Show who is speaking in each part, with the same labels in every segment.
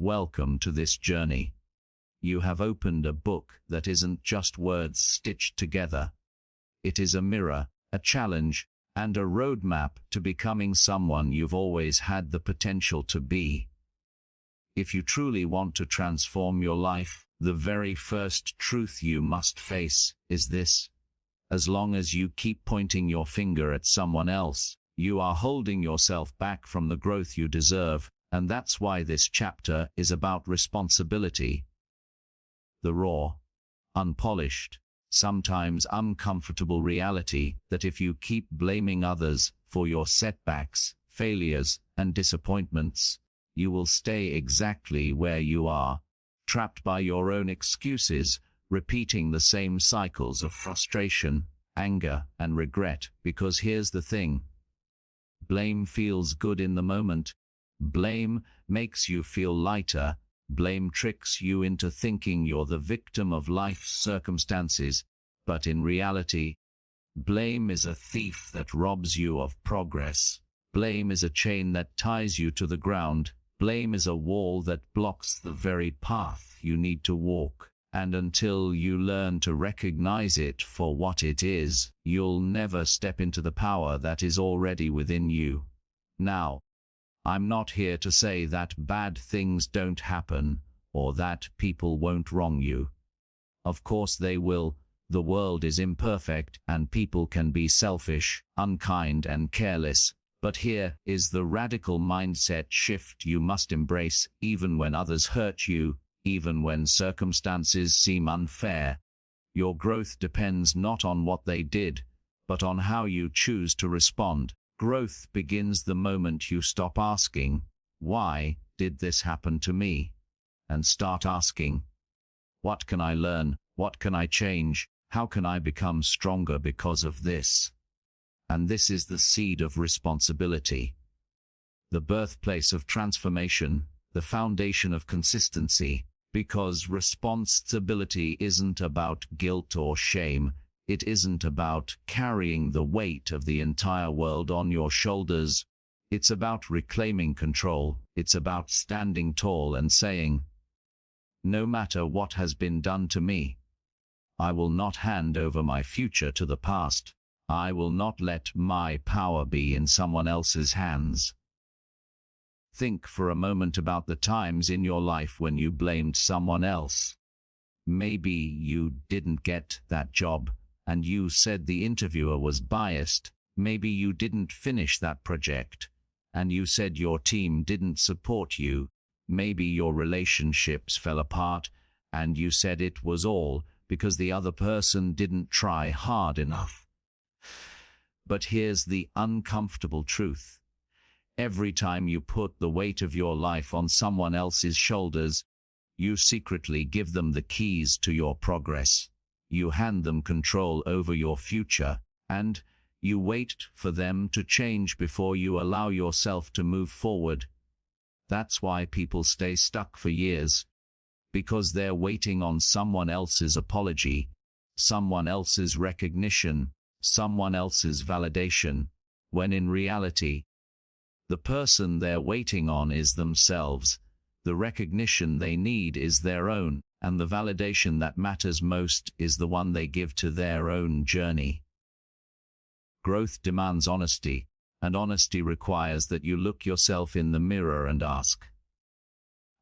Speaker 1: welcome to this journey. You have opened a book that isn't just words stitched together. It is a mirror, a challenge, and a roadmap to becoming someone you've always had the potential to be. If you truly want to transform your life, the very first truth you must face is this: as long as you keep pointing your finger at someone else, you are holding yourself back from the growth you deserve, and that's why this chapter is about responsibility. The raw, unpolished, sometimes uncomfortable reality that if you keep blaming others for your setbacks, failures, and disappointments, you will stay exactly where you are, trapped by your own excuses, repeating the same cycles of frustration, anger, and regret. Because here's the thing: blame feels good in the moment. Blame makes you feel lighter. Blame tricks you into thinking you're the victim of life's circumstances. But in reality, blame is a thief that robs you of progress. Blame is a chain that ties you to the ground. Blame is a wall that blocks the very path you need to walk. And until you learn to recognize it for what it is, you'll never step into the power that is already within you. Now, I'm not here to say that bad things don't happen, or that people won't wrong you. Of course they will. The world is imperfect, and people can be selfish, unkind, and careless. But here is the radical mindset shift you must embrace. Even when others hurt you, even when circumstances seem unfair, your growth depends not on what they did, but on how you choose to respond. Growth begins the moment you stop asking, "Why did this happen to me?" and start asking, "What can I learn? What can I change? How can I become stronger because of this?" And this is the seed of responsibility, the birthplace of transformation, the foundation of consistency. Because responsibility isn't about guilt or shame. It isn't about carrying the weight of the entire world on your shoulders. It's about reclaiming control. It's about standing tall and saying, "No matter what has been done to me, I will not hand over my future to the past. I will not let my power be in someone else's hands." Think for a moment about the times in your life when you blamed someone else. Maybe you didn't get that job, and you said the interviewer was biased. Maybe you didn't finish that project, and you said your team didn't support you. Maybe your relationships fell apart, and you said it was all because the other person didn't try hard enough. But here's the uncomfortable truth. Every time you put the weight of your life on someone else's shoulders, you secretly give them the keys to your progress. You hand them control over your future, and you wait for them to change before you allow yourself to move forward. That's why people stay stuck for years, because they're waiting on someone else's apology, someone else's recognition, someone else's validation, when in reality, the person they're waiting on is themselves. The recognition they need is their own, and the validation that matters most is the one they give to their own journey. Growth demands honesty, and honesty requires that you look yourself in the mirror and ask,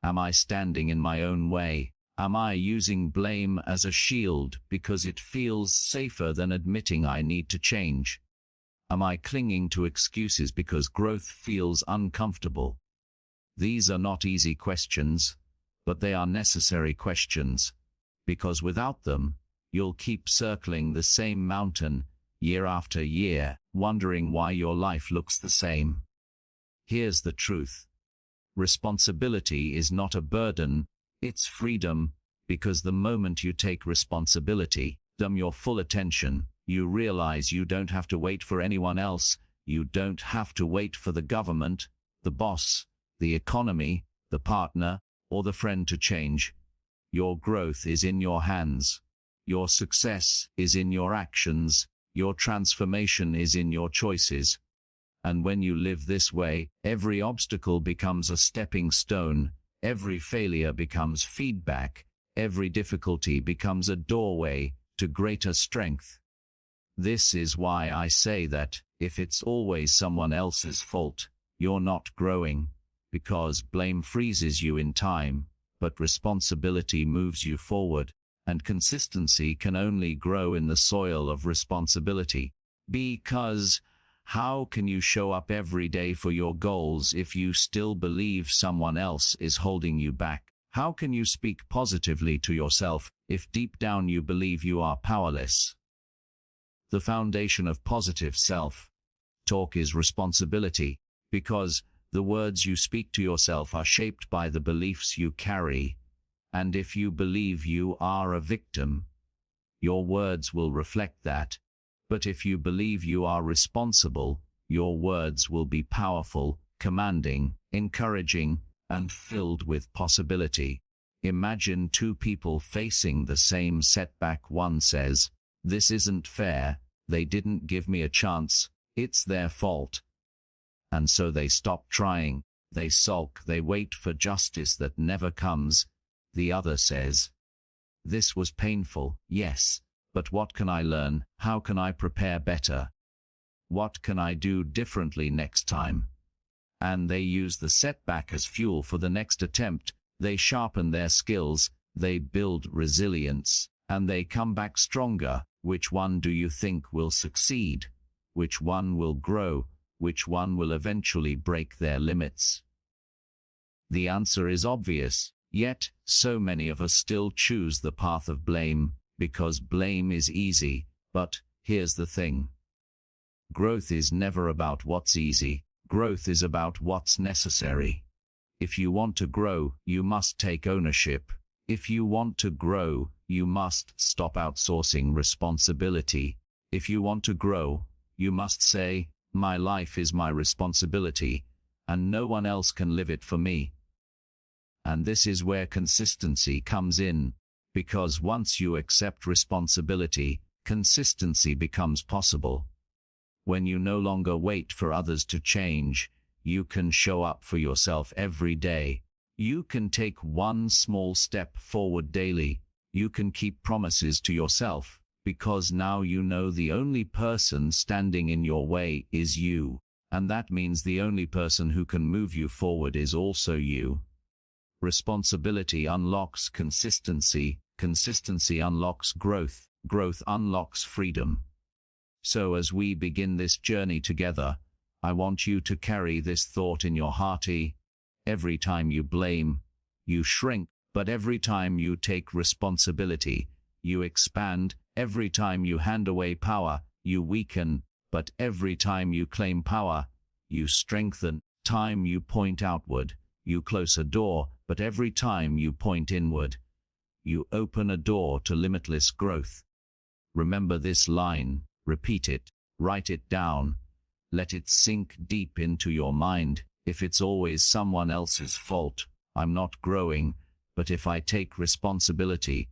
Speaker 1: "Am I standing in my own way? Am I using blame as a shield because it feels safer than admitting I need to change? Am I clinging to excuses because growth feels uncomfortable?" These are not easy questions, but they are necessary questions, because without them, you'll keep circling the same mountain year after year, wondering why your life looks the same. Here's the truth. Responsibility is not a burden, it's freedom, because the moment you take responsibility, your full attention, you realize you don't have to wait for anyone else. You don't have to wait for the government, the boss, the economy, the partner, or the friend to change. Your growth is in your hands. Your success is in your actions. Your transformation is in your choices. And when you live this way, every obstacle becomes a stepping stone, Every failure becomes feedback. Every difficulty becomes a doorway to greater strength. This is why I say that if it's always someone else's fault, you're not growing, because blame freezes you in time, but responsibility moves you forward, and consistency can only grow in the soil of responsibility. Because how can you show up every day for your goals if you still believe someone else is holding you back? How can you speak positively to yourself if deep down you believe you are powerless? The foundation of positive self-talk is responsibility, because the words you speak to yourself are shaped by the beliefs you carry, and if you believe you are a victim, your words will reflect that. But if you believe you are responsible, your words will be powerful, commanding, encouraging, and filled with possibility. Imagine two people facing the same setback. One says, "This isn't fair, they didn't give me a chance, it's their fault." And so they stop trying, they sulk, they wait for justice that never comes. The other says, "This was painful, yes, but what can I learn? How can I prepare better? What can I do differently next time?" And they use the setback as fuel for the next attempt. They sharpen their skills, they build resilience, and they come back stronger. Which one do you think will succeed? Which one will grow? Which one will eventually break their limits? The answer is obvious, yet so many of us still choose the path of blame, because blame is easy. But here's the thing. Growth is never about what's easy. Growth is about what's necessary. If you want to grow, you must take ownership. If you want to grow, you must stop outsourcing responsibility. If you want to grow, you must say, "My life is my responsibility, and no one else can live it for me." And this is where consistency comes in, because once you accept responsibility, consistency becomes possible. When you no longer wait for others to change, you can show up for yourself every day. You can take one small step forward daily. You can keep promises to yourself, because now you know the only person standing in your way is you, and that means the only person who can move you forward is also you. Responsibility unlocks consistency, consistency unlocks growth, growth unlocks freedom. So as we begin this journey together, I want you to carry this thought in your heart. Every time you blame, you shrink, but every time you take responsibility, you expand. Every time you hand away power, you weaken, but every time you claim power, you strengthen. Time you point outward, you close a door, but every time you point inward, you open a door to limitless growth. Remember this line, repeat it, write it down, let it sink deep into your mind. If it's always someone else's fault, I'm not growing, but if I take responsibility,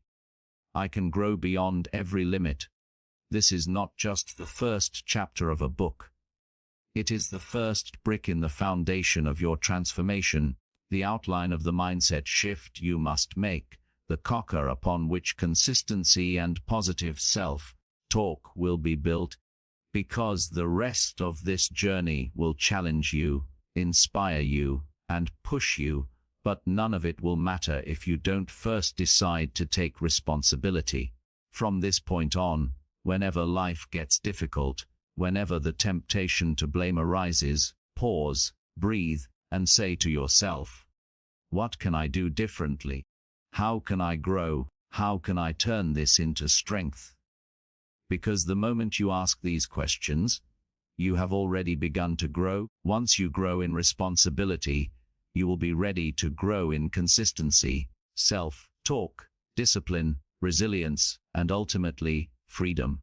Speaker 1: I can grow beyond every limit. This is not just the first chapter of a book. It is the first brick in the foundation of your transformation, the outline of the mindset shift you must make, the cocker upon which consistency and positive self-talk will be built, because the rest of this journey will challenge you, inspire you, and push you, but none of it will matter if you don't first decide to take responsibility. From this point on, whenever life gets difficult, whenever the temptation to blame arises, pause, breathe, and say to yourself, "What can I do differently? How can I grow? How can I turn this into strength?" Because the moment you ask these questions, you have already begun to grow. Once you grow in responsibility, you will be ready to grow in consistency, self-talk, discipline, resilience, and ultimately, freedom.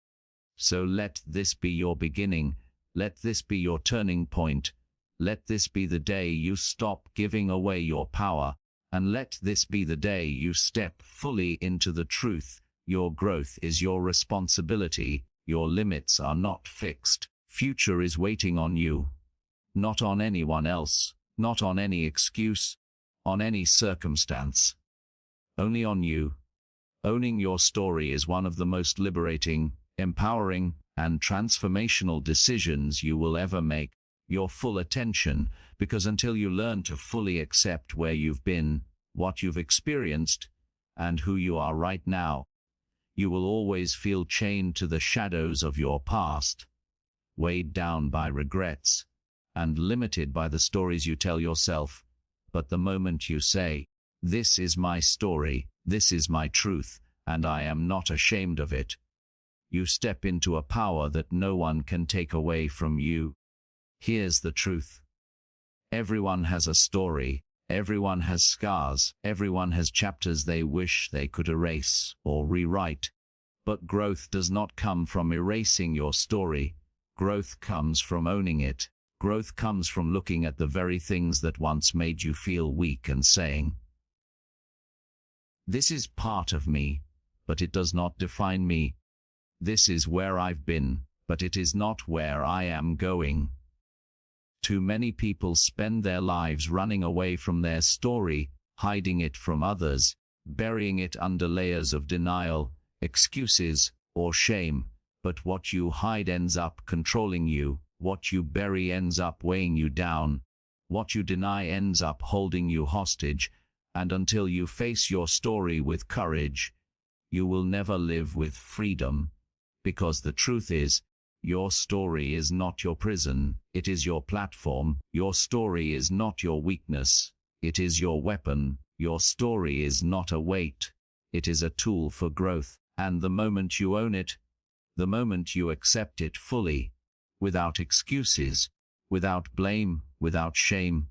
Speaker 1: So let this be your beginning. Let this be your turning point. Let this be the day you stop giving away your power, and let this be the day you step fully into the truth. Your growth is your responsibility. Your limits are not fixed. Future is waiting on you. Not on anyone else, not on any excuse, on any circumstance. Only on you. Owning your story is one of the most liberating, empowering, and transformational decisions you will ever make. Your full attention, because until you learn to fully accept where you've been, what you've experienced, and who you are right now, you will always feel chained to the shadows of your past, weighed down by regrets, and limited by the stories you tell yourself. But the moment you say, "This is my story, this is my truth, and I am not ashamed of it," you step into a power that no one can take away from you. Here's the truth. Everyone has a story, everyone has scars, everyone has chapters they wish they could erase or rewrite. But growth does not come from erasing your story. Growth comes from owning it. Growth comes from looking at the very things that once made you feel weak and saying, "This is part of me, but it does not define me. This is where I've been, but it is not where I am going." Too many people spend their lives running away from their story, hiding it from others, burying it under layers of denial, excuses, or shame. But what you hide ends up controlling you. What you bury ends up weighing you down. What you deny ends up holding you hostage. And until you face your story with courage, you will never live with freedom. Because the truth is, your story is not your prison, it is your platform. Your story is not your weakness, it is your weapon. Your story is not a weight, it is a tool for growth. And the moment you own it, the moment you accept it fully, without excuses, without blame, without shame,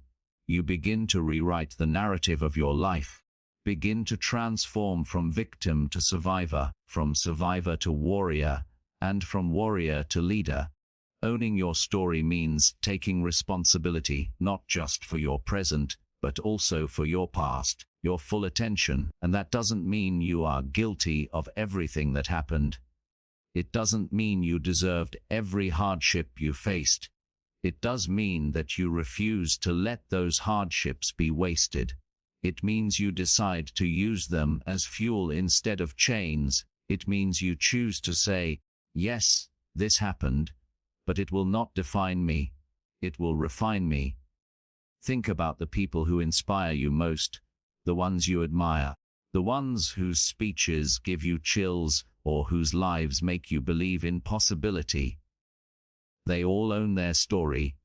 Speaker 1: you begin to rewrite the narrative of your life. Begin to transform from victim to survivor, from survivor to warrior, and from warrior to leader. Owning your story means taking responsibility, not just for your present, but also for your past, your full attention. And that doesn't mean you are guilty of everything that happened. It doesn't mean you deserved every hardship you faced. It does mean that you refuse to let those hardships be wasted. It means you decide to use them as fuel instead of chains. It means you choose to say, "Yes, this happened, but it will not define me. It will refine me." Think about the people who inspire you most, the ones you admire, the ones whose speeches give you chills or whose lives make you believe in possibility. They all own their story.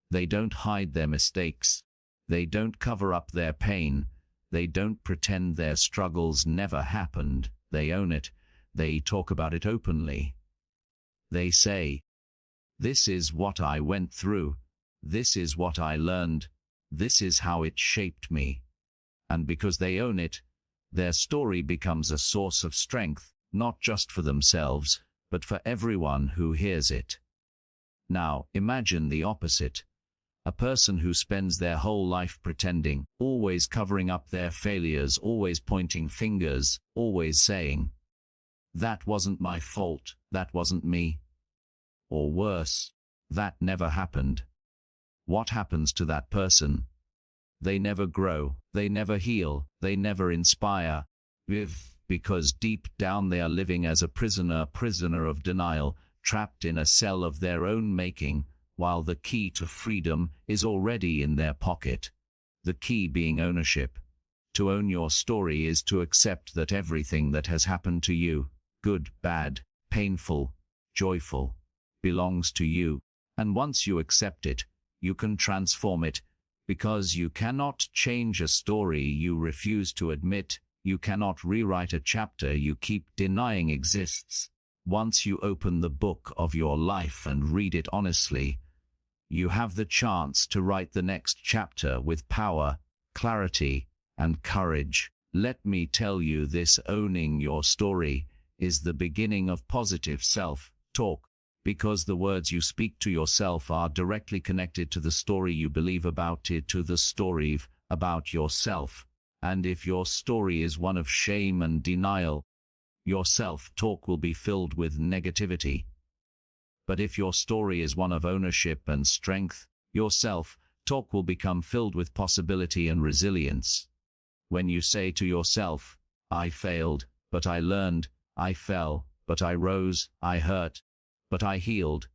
Speaker 1: They don't hide their mistakes. They don't cover up their pain. They don't pretend their struggles never happened. They own it. They talk about it openly. They say, "This is what I went through. This is what I learned. This is how it shaped me." And because they own it, their story becomes a source of strength, not just for themselves, but for everyone who hears it. Now, imagine the opposite. A person who spends their whole life pretending, always covering up their failures, always pointing fingers, always saying, "That wasn't my fault, that wasn't me." Or worse, "That never happened." What happens to that person? They never grow, they never heal, they never inspire. Because deep down they are living as a prisoner of denial, trapped in a cell of their own making, while the key to freedom is already in their pocket. The key being ownership. To own your story is to accept that everything that has happened to you, good, bad, painful, joyful, belongs to you. And once you accept it, you can transform it, because you cannot change a story you refuse to admit. You cannot rewrite a chapter you keep denying exists. Once you open the book of your life and read it honestly, you have the chance to write the next chapter with power, clarity, and courage. Let me tell you this: owning your story is the beginning of positive self-talk, because the words you speak to yourself are directly connected to the story you believe about it, to the story about yourself. And if your story is one of shame and denial, your self-talk will be filled with negativity. But if your story is one of ownership and strength, your self-talk Talk will become filled with possibility and resilience. When you say to yourself, I failed, but I learned, I fell, but I rose, I hurt, but I healed,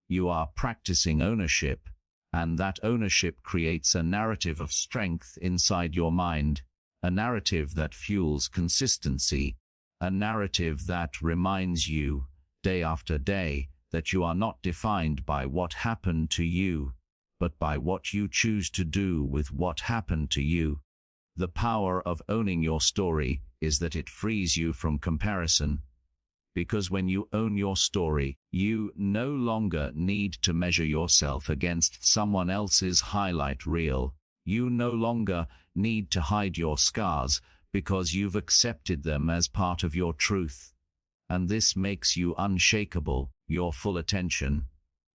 Speaker 1: you are practicing ownership, and that ownership creates a narrative of strength inside your mind, a narrative that fuels consistency, a narrative that reminds you, day after day, that you are not defined by what happened to you, but by what you choose to do with what happened to you. The power of owning your story is that it frees you from comparison. Because when you own your story, you no longer need to measure yourself against someone else's highlight reel. You no longer need to hide your scars because you've accepted them as part of your truth. And this makes you unshakable, your full attention.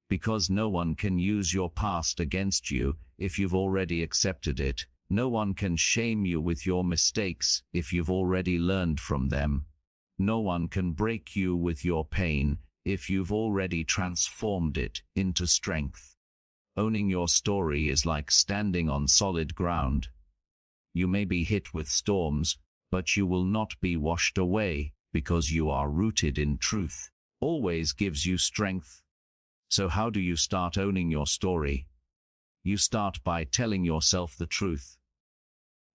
Speaker 1: Because no one can use your past against you if you've already accepted it. No one can shame you with your mistakes if you've already learned from them. No one can break you with your pain if you've already transformed it into strength. Owning your story is like standing on solid ground. You may be hit with storms, but you will not be washed away because you are rooted in truth. Always gives you strength. So how do you start owning your story? You start by telling yourself the truth.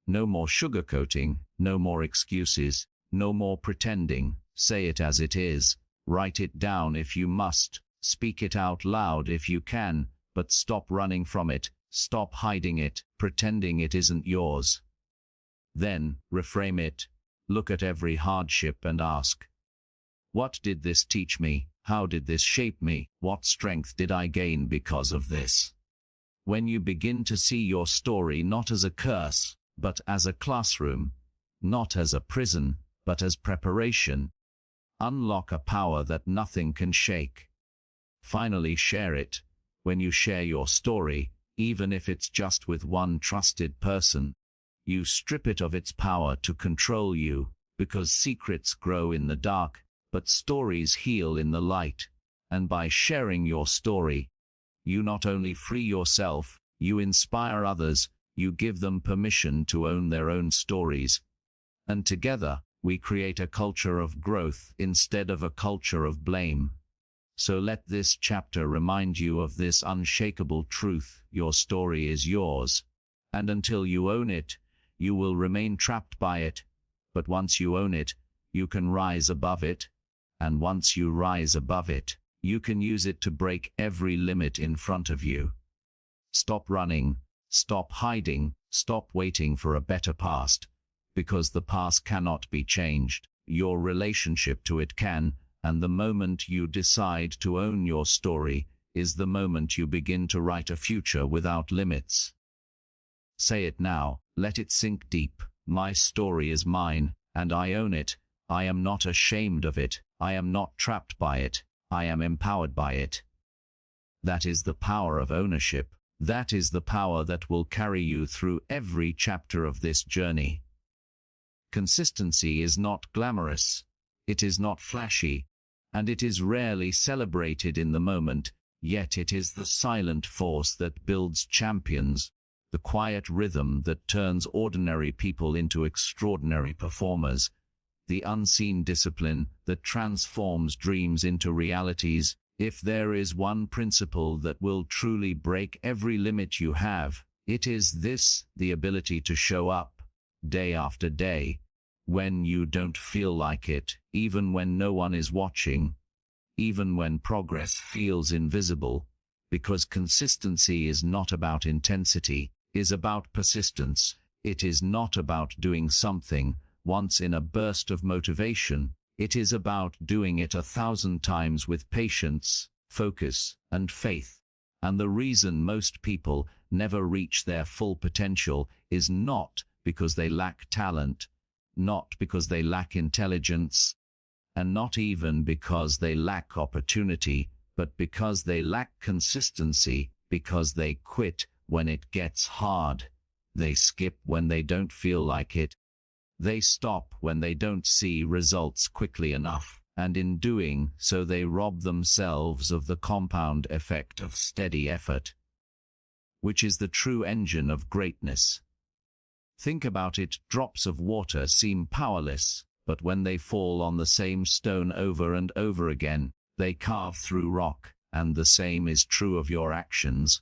Speaker 1: No more sugarcoating, no more excuses, no more pretending. Say it as it is. Write it down if you must. Speak it out loud if you can, but stop running from it. Stop hiding it, pretending it isn't yours. Then, reframe it. Look at every hardship and ask, what did this teach me? How did this shape me? What strength did I gain because of this? When you begin to see your story not as a curse, but as a classroom, not as a prison, but as preparation, unlock a power that nothing can shake. Finally, share it. When you share your story, even if it's just with one trusted person, you strip it of its power to control you, because secrets grow in the dark, but stories heal in the light. And by sharing your story, you not only free yourself, you inspire others, you give them permission to own their own stories. And together, we create a culture of growth instead of a culture of blame. So let this chapter remind you of this unshakable truth: your story is yours. And until you own it, you will remain trapped by it. But once you own it, you can rise above it. And once you rise above it, you can use it to break every limit in front of you. Stop running, stop hiding, stop waiting for a better past, because the past cannot be changed. Your relationship to it can, and the moment you decide to own your story is the moment you begin to write a future without limits. Say it now, let it sink deep. My story is mine, and I own it. I am not ashamed of it. I am not trapped by it. I am empowered by it. That is the power of ownership. That is the power that will carry you through every chapter of this journey. Consistency is not glamorous. It is not flashy, and it is rarely celebrated in the moment, yet it is the silent force that builds champions, the quiet rhythm that turns ordinary people into extraordinary performers, the unseen discipline that transforms dreams into realities. If there is one principle that will truly break every limit you have, it is this: the ability to show up, day after day, when you don't feel like it, even when no one is watching, even when progress feels invisible, because consistency is not about intensity, it is about persistence. It is not about doing something once in a burst of motivation. It is about doing it 1,000 times with patience, focus, and faith. And the reason most people never reach their full potential is not because they lack talent, not because they lack intelligence, and not even because they lack opportunity, but because they lack consistency, because they quit when it gets hard. They skip when they don't feel like it. They stop when they don't see results quickly enough, and in doing so they rob themselves of the compound effect of steady effort. which is the true engine of greatness. Think about it, drops of water seem powerless, but when they fall on the same stone over and over again, they carve through rock, and the same is true of your actions.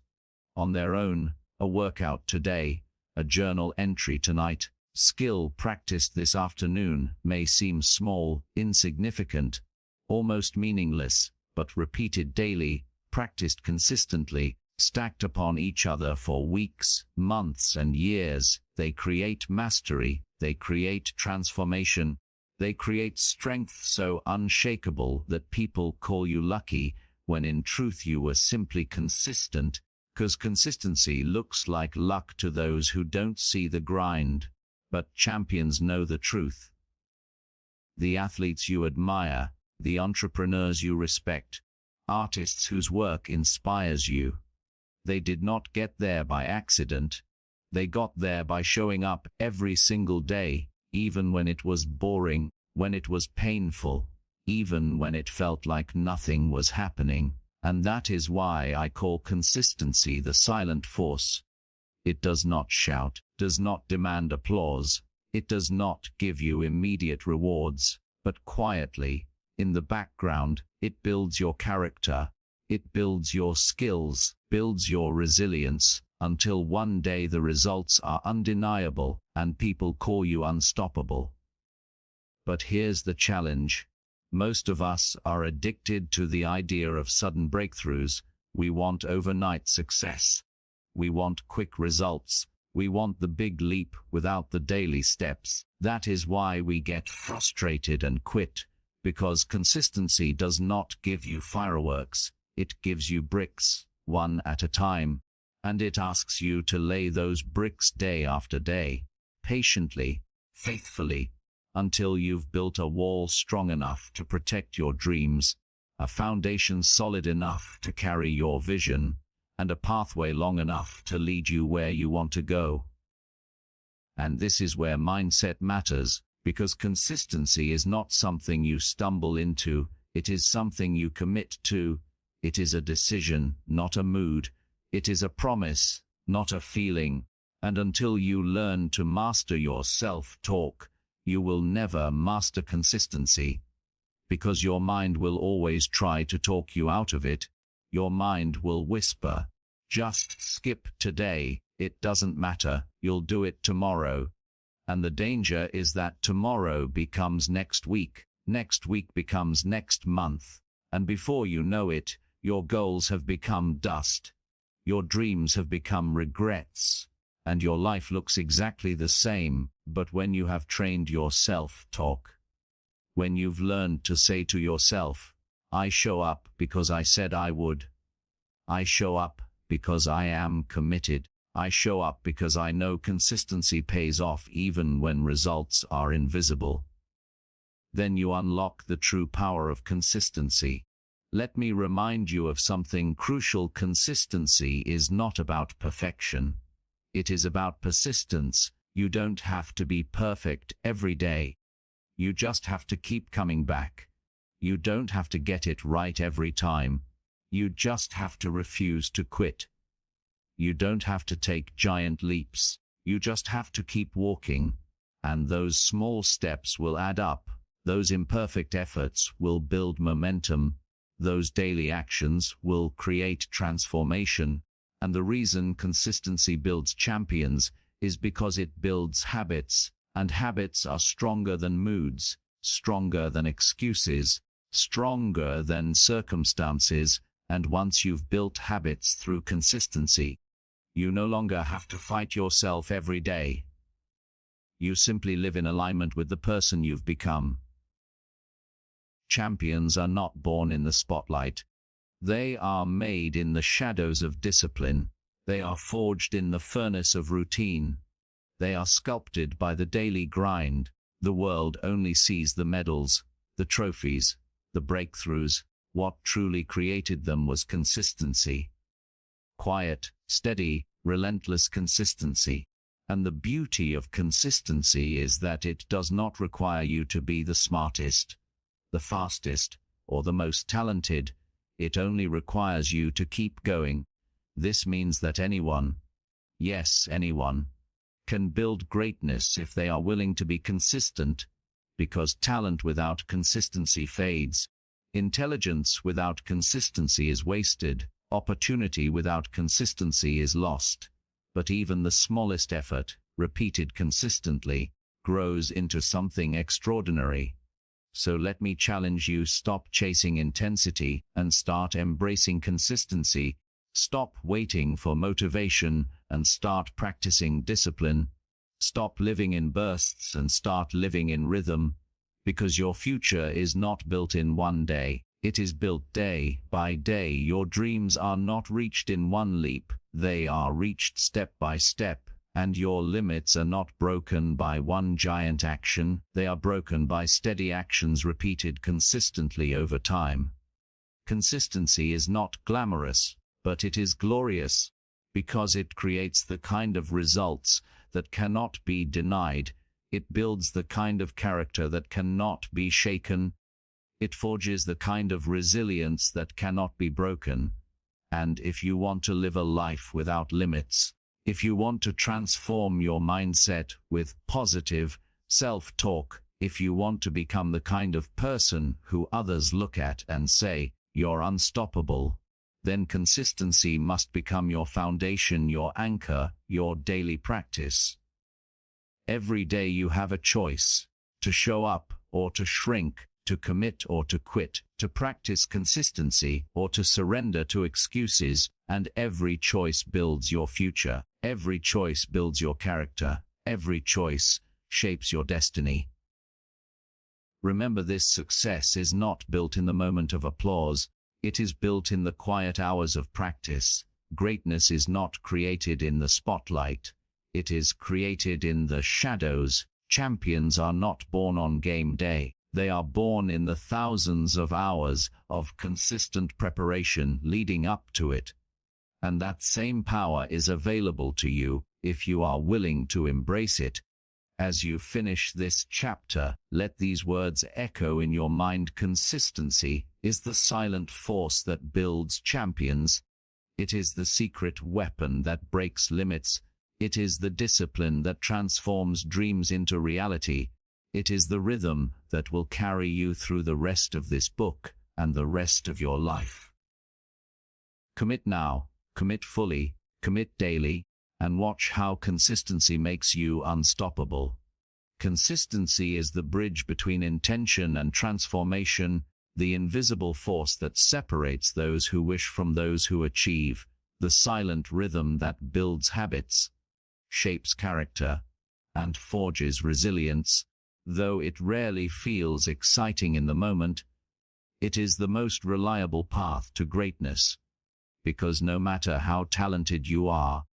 Speaker 1: On their own, a workout today, a journal entry tonight, skill practiced this afternoon may seem small, insignificant, almost meaningless, but repeated daily, practiced consistently, stacked upon each other for weeks, months, and years, they create mastery, they create transformation, they create strength so unshakable that people call you lucky, when in truth you were simply consistent, 'cause consistency looks like luck to those who don't see the grind, but champions know the truth. The athletes you admire, the entrepreneurs you respect, artists whose work inspires you, they did not get there by accident. They got there by showing up every single day, even when it was boring, when it was painful, even when it felt like nothing was happening. And that is why I call consistency the silent force. It does not shout, does not demand applause, it does not give you immediate rewards, but quietly, in the background, it builds your character, it builds your skills, builds your resilience, until one day the results are undeniable and people call you unstoppable. But here's the challenge. Most of us are addicted to the idea of sudden breakthroughs. We want overnight success. We want quick results. We want the big leap without the daily steps. That is why we get frustrated and quit, because consistency does not give you fireworks. It gives you bricks, one at a time, and it asks you to lay those bricks day after day, patiently, faithfully, until you've built a wall strong enough to protect your dreams, a foundation solid enough to carry your vision, and a pathway long enough to lead you where you want to go. And this is where mindset matters, because consistency is not something you stumble into, it is something you commit to. It is a decision, not a mood. It is a promise, not a feeling. And until you learn to master your self-talk, you will never master consistency. Because your mind will always try to talk you out of it. Your mind will whisper, just skip today, it doesn't matter, you'll do it tomorrow. And the danger is that tomorrow becomes next week becomes next month, and before you know it, your goals have become dust, your dreams have become regrets, and your life looks exactly the same. But when you have trained your self-talk, when you've learned to say to yourself, I show up because I said I would, I show up because I am committed, I show up because I know consistency pays off even when results are invisible, then you unlock the true power of consistency. Let me remind you of something crucial. Consistency is not about perfection. It is about persistence. You don't have to be perfect every day. You just have to keep coming back. You don't have to get it right every time. You just have to refuse to quit. You don't have to take giant leaps. You just have to keep walking. And those small steps will add up. Those imperfect efforts will build momentum. Those daily actions will create transformation. And the reason consistency builds champions is because it builds habits, and habits are stronger than moods, stronger than excuses, stronger than circumstances, and once you've built habits through consistency, you no longer have to fight yourself every day. You simply live in alignment with the person you've become. Champions are not born in the spotlight. They are made in the shadows of discipline. They are forged in the furnace of routine. They are sculpted by the daily grind. The world only sees the medals, the trophies, the breakthroughs. What truly created them was consistency. Quiet, steady, relentless consistency. And the beauty of consistency is that it does not require you to be the smartest, the fastest, or the most talented. It only requires you to keep going. This means that anyone, yes, anyone, can build greatness if they are willing to be consistent, because talent without consistency fades. Intelligence without consistency is wasted. Opportunity without consistency is lost. But even the smallest effort, repeated consistently, grows into something extraordinary. So let me challenge you: stop chasing intensity and start embracing consistency. Stop waiting for motivation and start practicing discipline. Stop living in bursts and start living in rhythm, because your future is not built in one day. It is built day by day. Your dreams are not reached in one leap. They are reached step by step, and your limits are not broken by one giant action. They are broken by steady actions repeated consistently over time. Consistency is not glamorous, but it is glorious, because it creates the kind of results that cannot be denied. It builds the kind of character that cannot be shaken. It forges the kind of resilience that cannot be broken. And if you want to live a life without limits, if you want to transform your mindset with positive self-talk, if you want to become the kind of person who others look at and say, "You're unstoppable," then consistency must become your foundation, your anchor, your daily practice. Every day you have a choice: to show up or to shrink, to commit or to quit, to practice consistency or to surrender to excuses, and every choice builds your future. Every choice builds your character. Every choice shapes your destiny. Remember this: success is not built in the moment of applause. It is built in the quiet hours of practice. Greatness is not created in the spotlight. It is created in the shadows. Champions are not born on game day. They are born in the thousands of hours of consistent preparation leading up to it. And that same power is available to you if you are willing to embrace it. As you finish this chapter, let these words echo in your mind: consistency is the silent force that builds champions. It is the secret weapon that breaks limits. It is the discipline that transforms dreams into reality. It is the rhythm that will carry you through the rest of this book and the rest of your life. Commit now, commit fully, commit daily, and watch how consistency makes you unstoppable. Consistency is the bridge between intention and transformation, the invisible force that separates those who wish from those who achieve, the silent rhythm that builds habits, shapes character, and forges resilience. Though it rarely feels exciting in the moment, it is the most reliable path to greatness, because no matter how talented you are,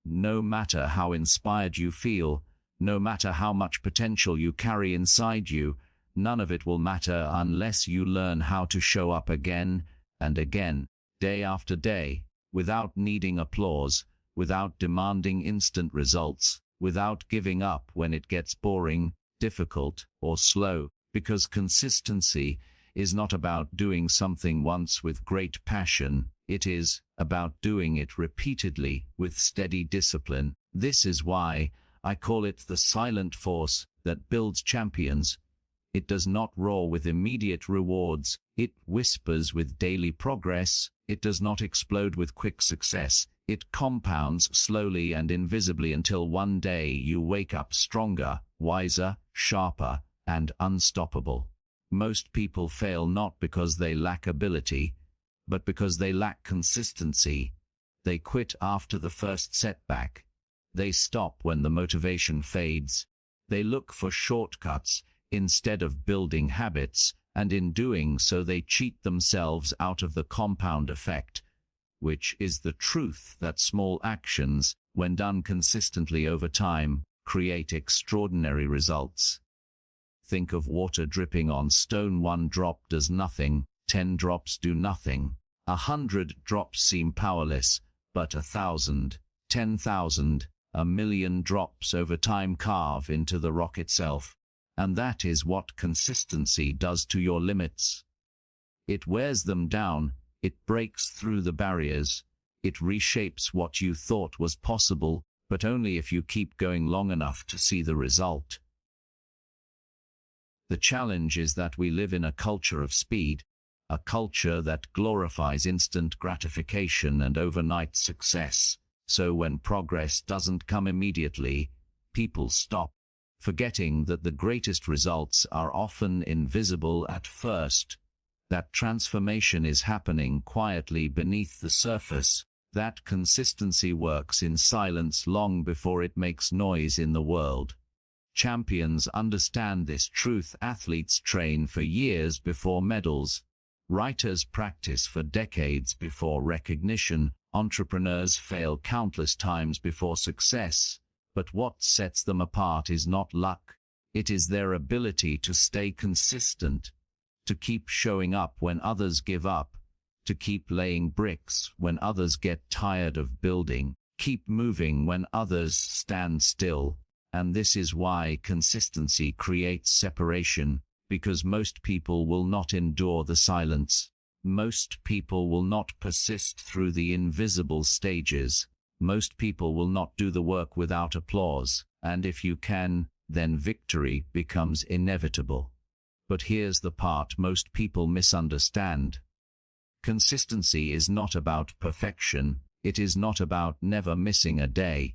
Speaker 1: no matter how inspired you feel, no matter how much potential you carry inside you, none of it will matter unless you learn how to show up again and again, day after day, without needing applause, without demanding instant results, without giving up when it gets boring, difficult, or slow, because consistency is not about doing something once with great passion. It is about doing it repeatedly with steady discipline. This is why I call it the silent force that builds champions. It does not roar with immediate rewards. It whispers with daily progress. It does not explode with quick success. It compounds slowly and invisibly until one day you wake up stronger, wiser, sharper, and unstoppable. Most people fail not because they lack ability, but because they lack consistency. They quit after the first setback. They stop when the motivation fades. They look for shortcuts instead of building habits, and in doing so they cheat themselves out of the compound effect, which is the truth that small actions, when done consistently over time, create extraordinary results. Think of water dripping on stone. 1 drop does nothing, 10 drops do nothing, 100 drops seem powerless, but 1,000, 10,000, 1,000,000 drops over time carve into the rock itself. And that is what consistency does to your limits. It wears them down, it breaks through the barriers, It reshapes what you thought was possible, but only if you keep going long enough to see the result. The challenge is that we live in a culture of speed, a culture that glorifies instant gratification and overnight success. So when progress doesn't come immediately, people stop, forgetting that the greatest results are often invisible at first, that transformation is happening quietly beneath the surface, that consistency works in silence long before it makes noise in the world. Champions understand this truth. Athletes train for years before medals. Writers practice for decades before recognition. Entrepreneurs fail countless times before success. But what sets them apart is not luck. It is their ability to stay consistent, to keep showing up when others give up, to keep laying bricks when others get tired of building, keep moving when others stand still. And this is why consistency creates separation, because most people will not endure the silence. Most people will not persist through the invisible stages. Most people will not do the work without applause. And if you can, then victory becomes inevitable. But here's the part most people misunderstand. Consistency is not about perfection. It is not about never missing a day.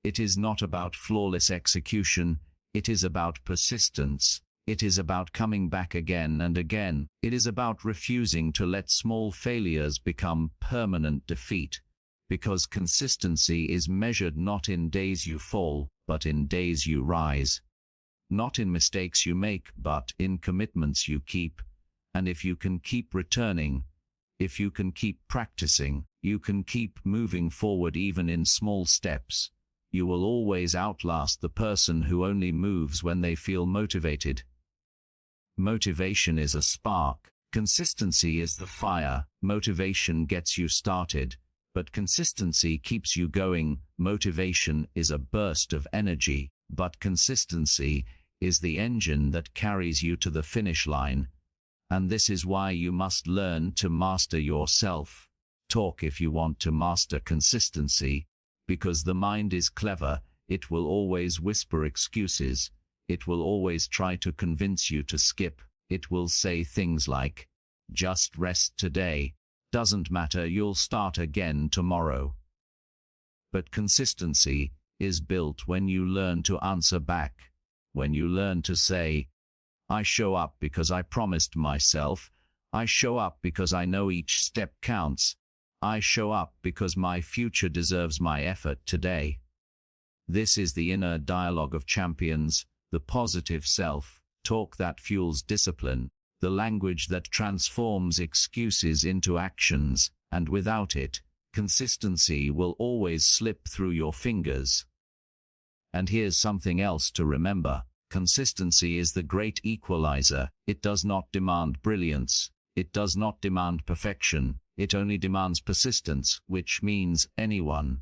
Speaker 1: It is not about flawless execution. It is about persistence. It is about coming back again and again. It is about refusing to let small failures become permanent defeat. Because consistency is measured not in days you fall, but in days you rise. Not in mistakes you make, but in commitments you keep. And if you can keep returning, if you can keep practicing, you can keep moving forward even in small steps, you will always outlast the person who only moves when they feel motivated. Motivation is a spark. Consistency is the fire. Motivation gets you started, but consistency keeps you going. Motivation is a burst of energy, but consistency is the engine that carries you to the finish line. And this is why you must learn to master yourself. Talk if you want to master consistency. Because the mind is clever, it will always whisper excuses. It will always try to convince you to skip. It will say things like, just rest today. Doesn't matter, you'll start again tomorrow. But consistency is built when you learn to answer back. When you learn to say, I show up because I promised myself. I show up because I know each step counts. I show up because my future deserves my effort today. This is the inner dialogue of champions, the positive self-talk that fuels discipline, the language that transforms excuses into actions, and without it, consistency will always slip through your fingers. And here's something else to remember. Consistency is the great equalizer. It does not demand brilliance. It does not demand perfection. It only demands persistence, which means anyone,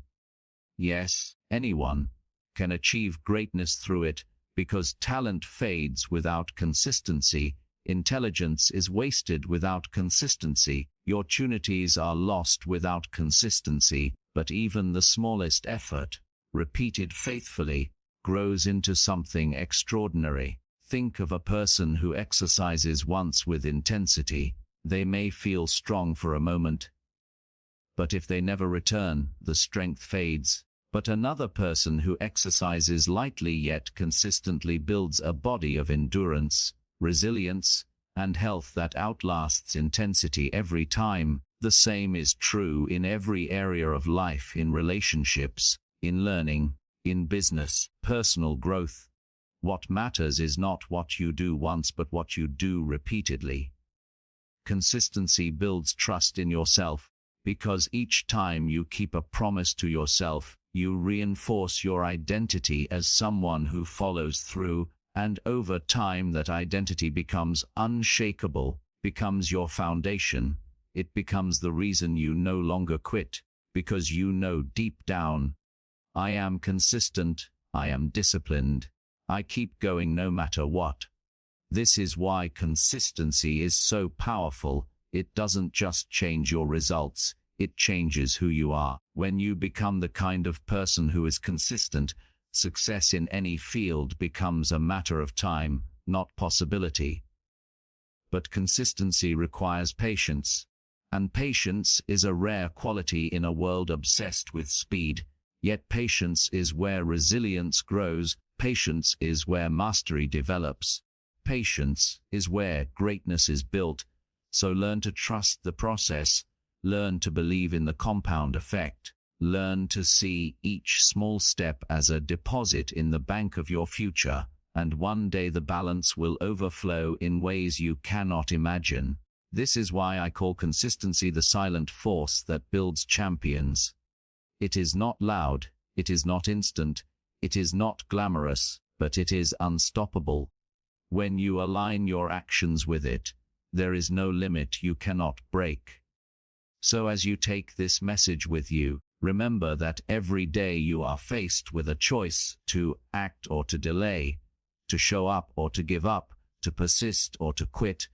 Speaker 1: yes, anyone, can achieve greatness through it, because talent fades without consistency, intelligence is wasted without consistency, your opportunities are lost without consistency, but even the smallest effort, repeated faithfully, grows into something extraordinary. Think of a person who exercises once with intensity. They may feel strong for a moment, but if they never return, the strength fades. But another person who exercises lightly yet consistently builds a body of endurance, resilience, and health that outlasts intensity every time. The same is true in every area of life, in relationships, in learning, in business, personal growth. What matters is not what you do once, but what you do repeatedly. Consistency builds trust in yourself, because each time you keep a promise to yourself, you reinforce your identity as someone who follows through, and over time that identity becomes unshakable, becomes your foundation. It becomes the reason you no longer quit, because you know deep down, I am consistent, I am disciplined, I keep going no matter what. This is why consistency is so powerful. It doesn't just change your results, it changes who you are. When you become the kind of person who is consistent, success in any field becomes a matter of time, not possibility. But consistency requires patience, and patience is a rare quality in a world obsessed with speed. Yet patience is where resilience grows, patience is where mastery develops, patience is where greatness is built. So learn to trust the process, learn to believe in the compound effect, learn to see each small step as a deposit in the bank of your future, and one day the balance will overflow in ways you cannot imagine. This is why I call consistency the silent force that builds champions. It is not loud, it is not instant, it is not glamorous, but it is unstoppable. When you align your actions with it, there is no limit you cannot break. So as you take this message with you, remember that every day you are faced with a choice to act or to delay, to show up or to give up, to persist or to quit,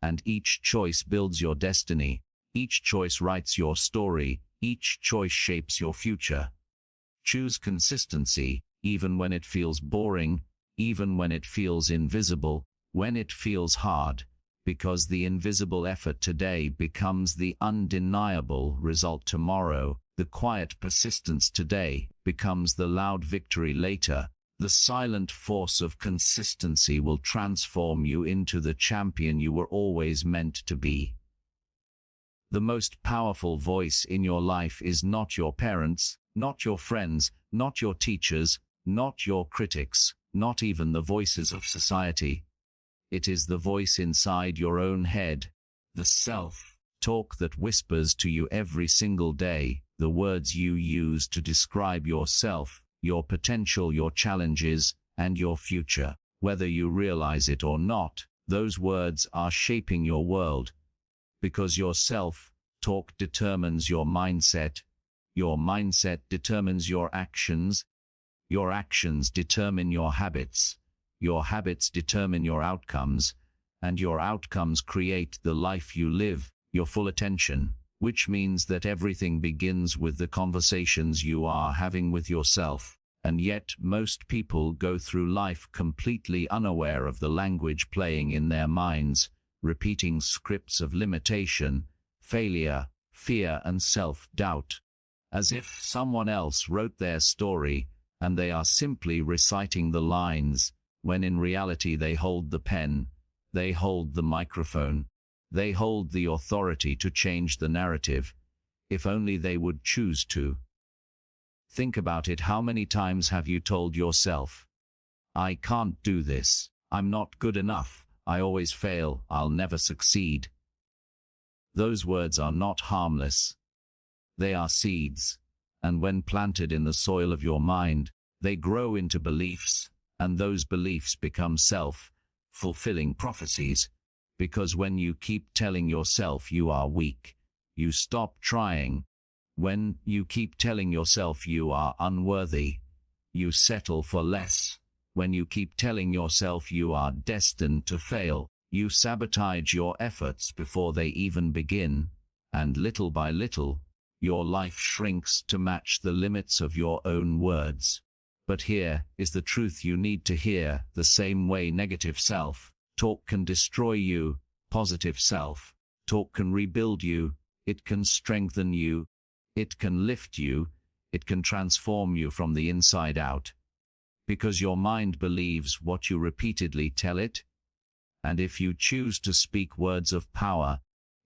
Speaker 1: and each choice builds your destiny, each choice writes your story, each choice shapes your future. Choose consistency, even when it feels boring, even when it feels invisible, when it feels hard, because the invisible effort today becomes the undeniable result tomorrow. The quiet persistence today becomes the loud victory later. The silent force of consistency will transform you into the champion you were always meant to be. The most powerful voice in your life is not your parents, not your friends, not your teachers, not your critics, not even the voices of society. It is the voice inside your own head, the self-talk that whispers to you every single day, the words you use to describe yourself, your potential, your challenges, and your future. Whether you realize it or not, those words are shaping your world. Because your self-talk determines your mindset determines your actions determine your habits determine your outcomes, and your outcomes create the life you live, your full attention, which means that everything begins with the conversations you are having with yourself. And yet most people go through life completely unaware of the language playing in their minds, repeating scripts of limitation, failure, fear, and self-doubt, as if someone else wrote their story, and they are simply reciting the lines, when in reality they hold the pen, they hold the microphone, they hold the authority to change the narrative, if only they would choose to. Think about it. How many times have you told yourself, "I can't do this, I'm not good enough, I always fail, I'll never succeed"? Those words are not harmless. They are seeds, and when planted in the soil of your mind, they grow into beliefs, and those beliefs become self-fulfilling prophecies, because when you keep telling yourself you are weak, you stop trying. When you keep telling yourself you are unworthy, you settle for less. When you keep telling yourself you are destined to fail, you sabotage your efforts before they even begin, and little by little, your life shrinks to match the limits of your own words. But here is the truth you need to hear: the same way negative self-talk can destroy you, positive self-talk can rebuild you, it can strengthen you, it can lift you, it can transform you from the inside out. Because your mind believes what you repeatedly tell it. And if you choose to speak words of power,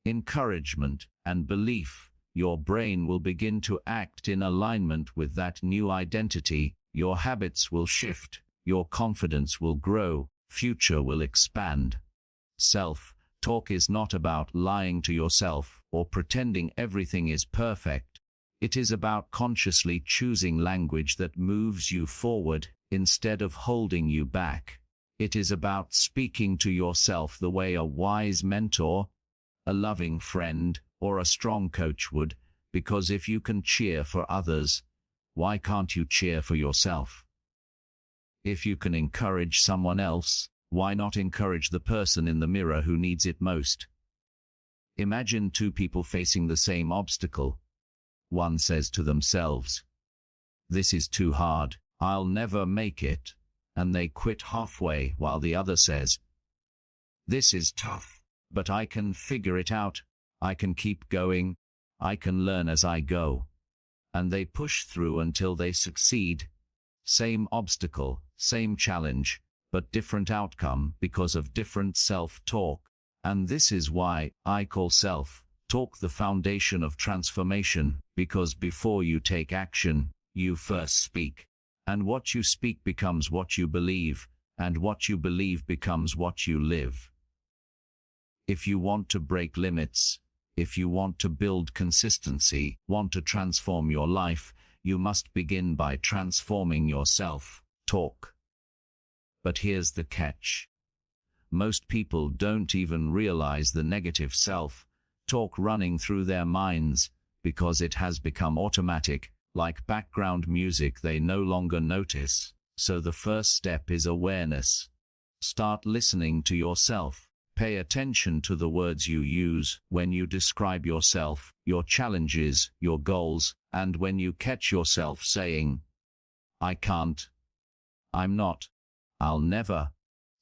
Speaker 1: encouragement, and belief, your brain will begin to act in alignment with that new identity. Your habits will shift, your confidence will grow, future will expand. Self-talk is not about lying to yourself or pretending everything is perfect. It is about consciously choosing language that moves you forward instead of holding you back. It is about speaking to yourself the way a wise mentor, a loving friend, or a strong coach would, because if you can cheer for others, why can't you cheer for yourself? If you can encourage someone else, why not encourage the person in the mirror who needs it most? Imagine two people facing the same obstacle. One says to themselves, "This is too hard, I'll never make it," and they quit halfway, while the other says, "This is tough, but I can figure it out, I can keep going, I can learn as I go." And they push through until they succeed. Same obstacle, same challenge, but different outcome because of different self-talk. And this is why I call self-talk the foundation of transformation, because before you take action, you first speak. And what you speak becomes what you believe, and what you believe becomes what you live. If you want to break limits, if you want to build consistency, want to transform your life, you must begin by transforming your self-talk. But here's the catch. Most people don't even realize the negative self-talk running through their minds, because it has become automatic, like background music they no longer notice. So the first step is awareness. Start listening to yourself. Pay attention to the words you use when you describe yourself, your challenges, your goals, and when you catch yourself saying, "I can't," "I'm not," "I'll never."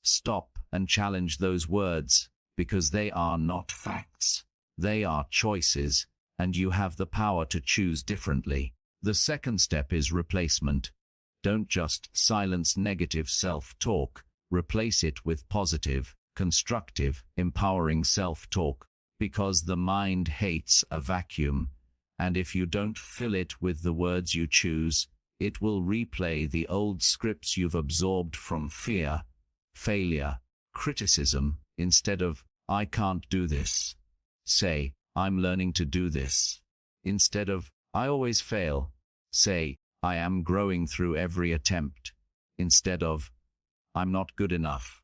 Speaker 1: Stop and challenge those words, because they are not facts. They are choices, and you have the power to choose differently. The second step is replacement. Don't just silence negative self-talk, replace it with positive, constructive, empowering self-talk, because the mind hates a vacuum, and if you don't fill it with the words you choose, it will replay the old scripts you've absorbed from fear, failure, criticism. Instead of, "I can't do this," say, "I'm learning to do this." Instead of, "I always fail," say, "I am growing through every attempt." Instead of, "I'm not good enough,"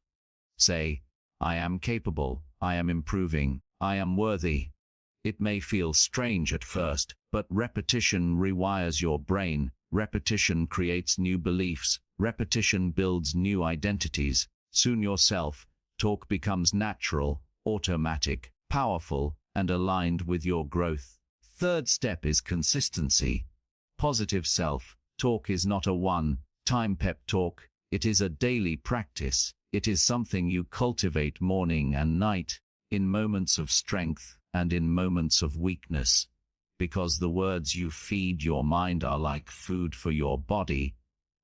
Speaker 1: say, "I am capable, I am improving, I am worthy." It may feel strange at first, but repetition rewires your brain, repetition creates new beliefs, repetition builds new identities. Soon your self-talk becomes natural, automatic, powerful, and aligned with your growth. Third step is consistency. Positive self-talk is not a one-time pep talk, it is a daily practice. It is something you cultivate morning and night, in moments of strength and in moments of weakness. Because the words you feed your mind are like food for your body.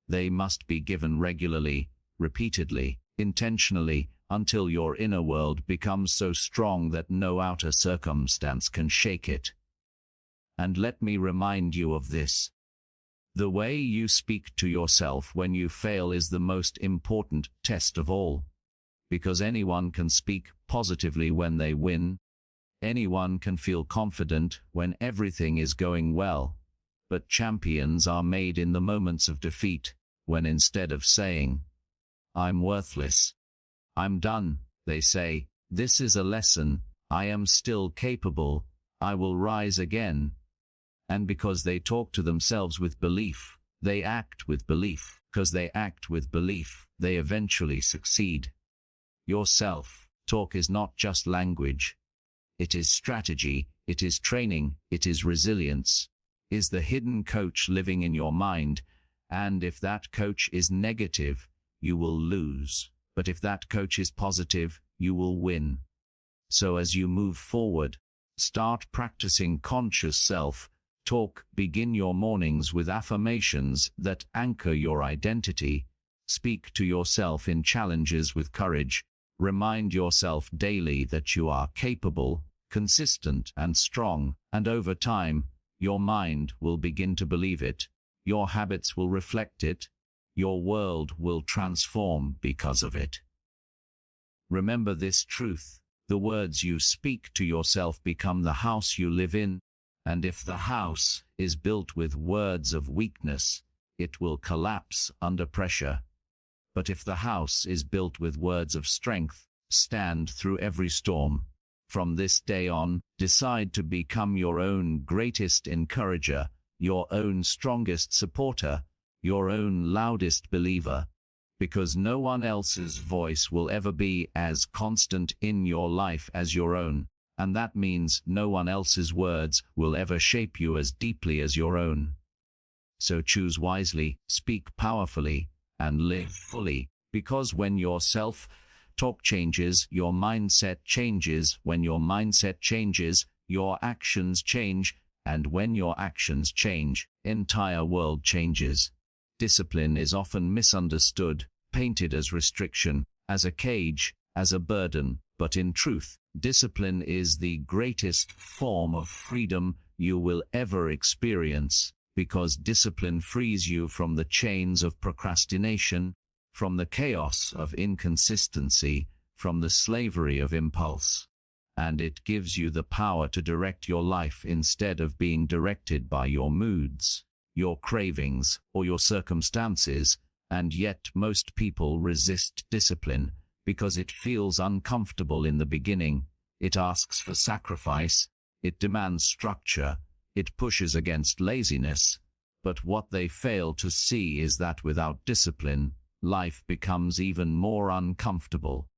Speaker 1: They must be given regularly, repeatedly, intentionally, until your inner world becomes so strong that no outer circumstance can shake it. And let me remind you of this. The way you speak to yourself when you fail is the most important test of all. Because anyone can speak positively when they win. Anyone can feel confident when everything is going well. But champions are made in the moments of defeat, when instead of saying, "I'm worthless, I'm done," they say, "This is a lesson, I am still capable, I will rise again." And because they talk to themselves with belief, they act with belief. Because they act with belief, they eventually succeed. Your self-talk is not just language. It is strategy, it is training, it is resilience. Is the hidden coach living in your mind, and if that coach is negative, you will lose. But if that coach is positive, you will win. So as you move forward, start practicing conscious self-talk. Begin your mornings with affirmations that anchor your identity. Speak to yourself in challenges with courage. Remind yourself daily that you are capable, consistent, and strong, and over time, your mind will begin to believe it, your habits will reflect it, your world will transform because of it. Remember this truth: the words you speak to yourself become the house you live in, and if the house is built with words of weakness, it will collapse under pressure. But if the house is built with words of strength, stand through every storm. From this day on, decide to become your own greatest encourager, your own strongest supporter, your own loudest believer, because no one else's voice will ever be as constant in your life as your own. and that means no one else's words will ever shape you as deeply as your own. So choose wisely, speak powerfully, and live fully, because when your self-talk changes, your mindset changes. When your mindset changes, your actions change, and when your actions change, entire world changes. Discipline is often misunderstood, painted as restriction, as a cage, as a burden, but in truth, discipline is the greatest form of freedom you will ever experience, because discipline frees you from the chains of procrastination, from the chaos of inconsistency, from the slavery of impulse. And it gives you the power to direct your life instead of being directed by your moods, your cravings, or your circumstances. And yet most people resist discipline because it feels uncomfortable in the beginning. It asks for sacrifice, it demands structure, it pushes against laziness. But what they fail to see is that without discipline, life becomes even more uncomfortable.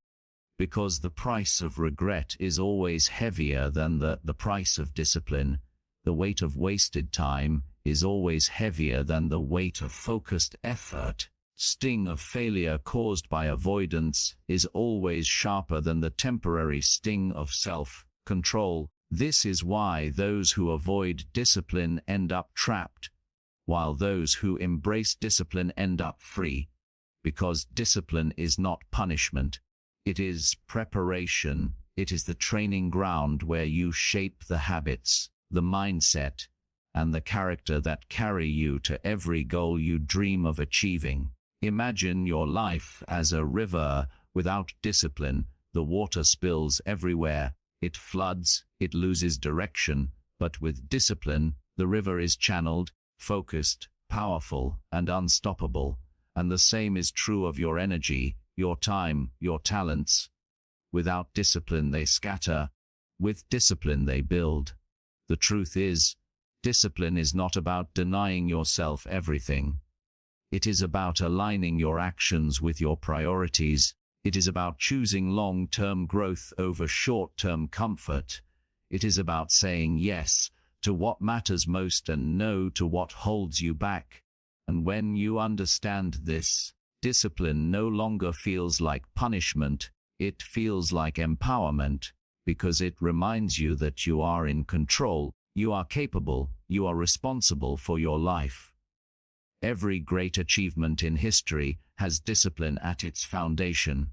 Speaker 1: Because the price of regret is always heavier than the price of discipline. The weight of wasted time is always heavier than the weight of focused effort. Sting of failure caused by avoidance is always sharper than the temporary sting of self-control. This is why those who avoid discipline end up trapped, while those who embrace discipline end up free. Because discipline is not punishment. It is preparation. It is the training ground where you shape the habits, the mindset, and the character that carry you to every goal you dream of achieving. Imagine your life as a river. Without discipline, the water spills everywhere. It floods, it loses direction. But with discipline, the river is channeled, focused, powerful, and unstoppable. And the same is true of your energy, your time, your talents. Without discipline they scatter. With discipline they build. The truth is, discipline is not about denying yourself everything. It is about aligning your actions with your priorities. It is about choosing long-term growth over short-term comfort. It is about saying yes to what matters most and no to what holds you back. And when you understand this, discipline no longer feels like punishment, it feels like empowerment, because it reminds you that you are in control, you are capable, you are responsible for your life. Every great achievement in history has discipline at its foundation.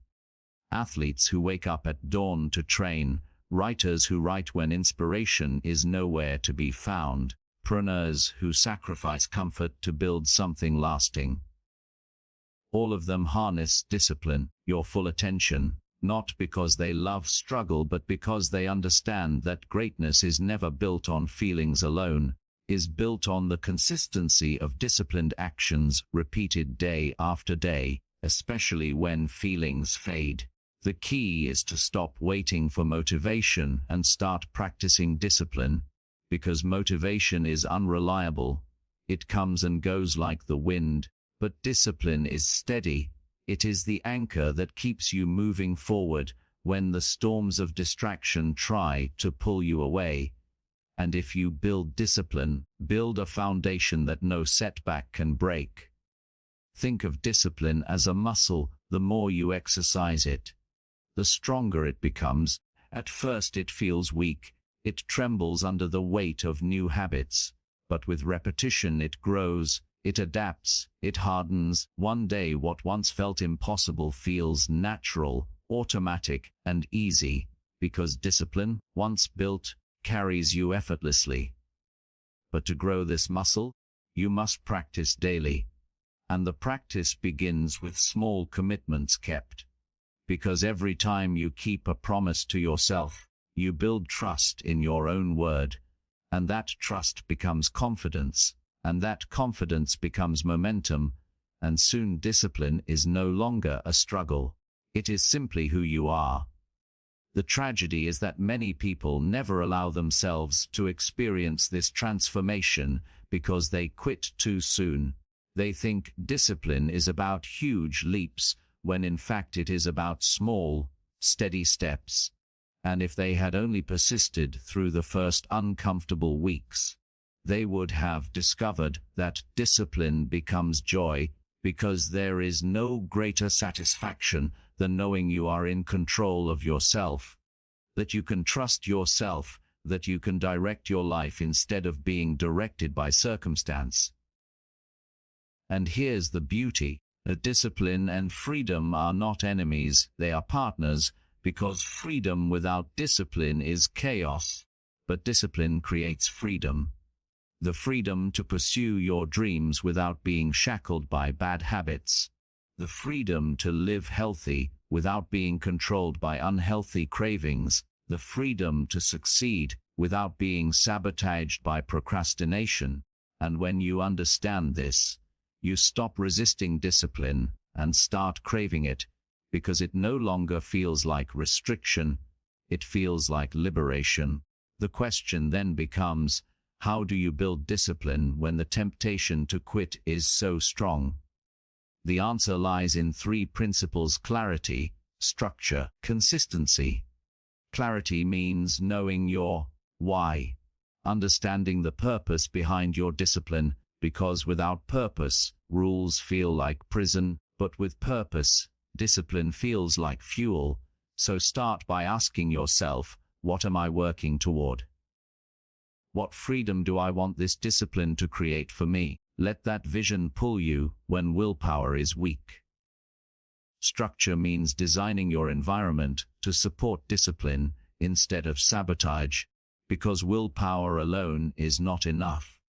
Speaker 1: Athletes who wake up at dawn to train, writers who write when inspiration is nowhere to be found, entrepreneurs who sacrifice comfort to build something lasting. All of them harness discipline, your full attention, not because they love struggle but because they understand that greatness is never built on feelings alone, is built on the consistency of disciplined actions repeated day after day, especially when feelings fade. The key is to stop waiting for motivation and start practicing discipline, because motivation is unreliable. It comes and goes like the wind, but discipline is steady. It is the anchor that keeps you moving forward when the storms of distraction try to pull you away. And if you build discipline, build a foundation that no setback can break. Think of discipline as a muscle. The more you exercise it, the stronger it becomes. At first it feels weak. It trembles under the weight of new habits. But with repetition it grows, it adapts, it hardens. One day what once felt impossible feels natural, automatic, and easy, because discipline, once built, carries you effortlessly. But to grow this muscle, you must practice daily. And the practice begins with small commitments kept. Because every time you keep a promise to yourself, you build trust in your own word. And that trust becomes confidence. And that confidence becomes momentum. And soon discipline is no longer a struggle. It is simply who you are. The tragedy is that many people never allow themselves to experience this transformation because they quit too soon. They think discipline is about huge leaps, when in fact it is about small, steady steps. And if they had only persisted through the first uncomfortable weeks, they would have discovered that discipline becomes joy, because there is no greater satisfaction than knowing you are in control of yourself, that you can trust yourself, that you can direct your life instead of being directed by circumstance. And here's the beauty: that discipline and freedom are not enemies, they are partners, because freedom without discipline is chaos, but discipline creates freedom. The freedom to pursue your dreams without being shackled by bad habits. The freedom to live healthy without being controlled by unhealthy cravings. The freedom to succeed without being sabotaged by procrastination. And when you understand this, you stop resisting discipline and start craving it, because it no longer feels like restriction, it feels like liberation. The question then becomes, how do you build discipline when the temptation to quit is so strong? The answer lies in three principles: clarity, structure, consistency. Clarity means knowing your why, understanding the purpose behind your discipline, because without purpose, rules feel like prison, but with purpose, discipline feels like fuel. So start by asking yourself, what am I working toward? What freedom do I want this discipline to create for me? Let that vision pull you when willpower is weak. Structure means designing your environment to support discipline instead of sabotage, because willpower alone is not enough.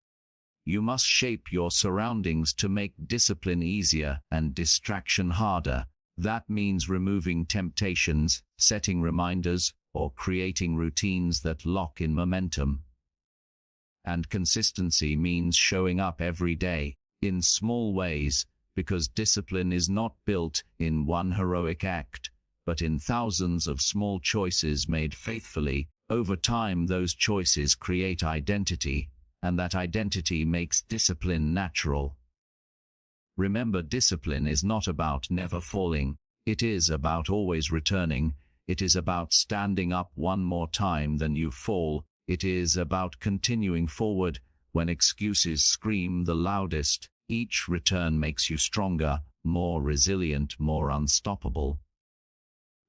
Speaker 1: You must shape your surroundings to make discipline easier and distraction harder. That means removing temptations, setting reminders, or creating routines that lock in momentum. And consistency means showing up every day, in small ways, because discipline is not built in one heroic act, but in thousands of small choices made faithfully. Over time, those choices create identity, and that identity makes discipline natural. Remember, discipline is not about never falling, it is about always returning. It is about standing up one more time than you fall. It is about continuing forward when excuses scream the loudest. Each return makes you stronger, more resilient, more unstoppable.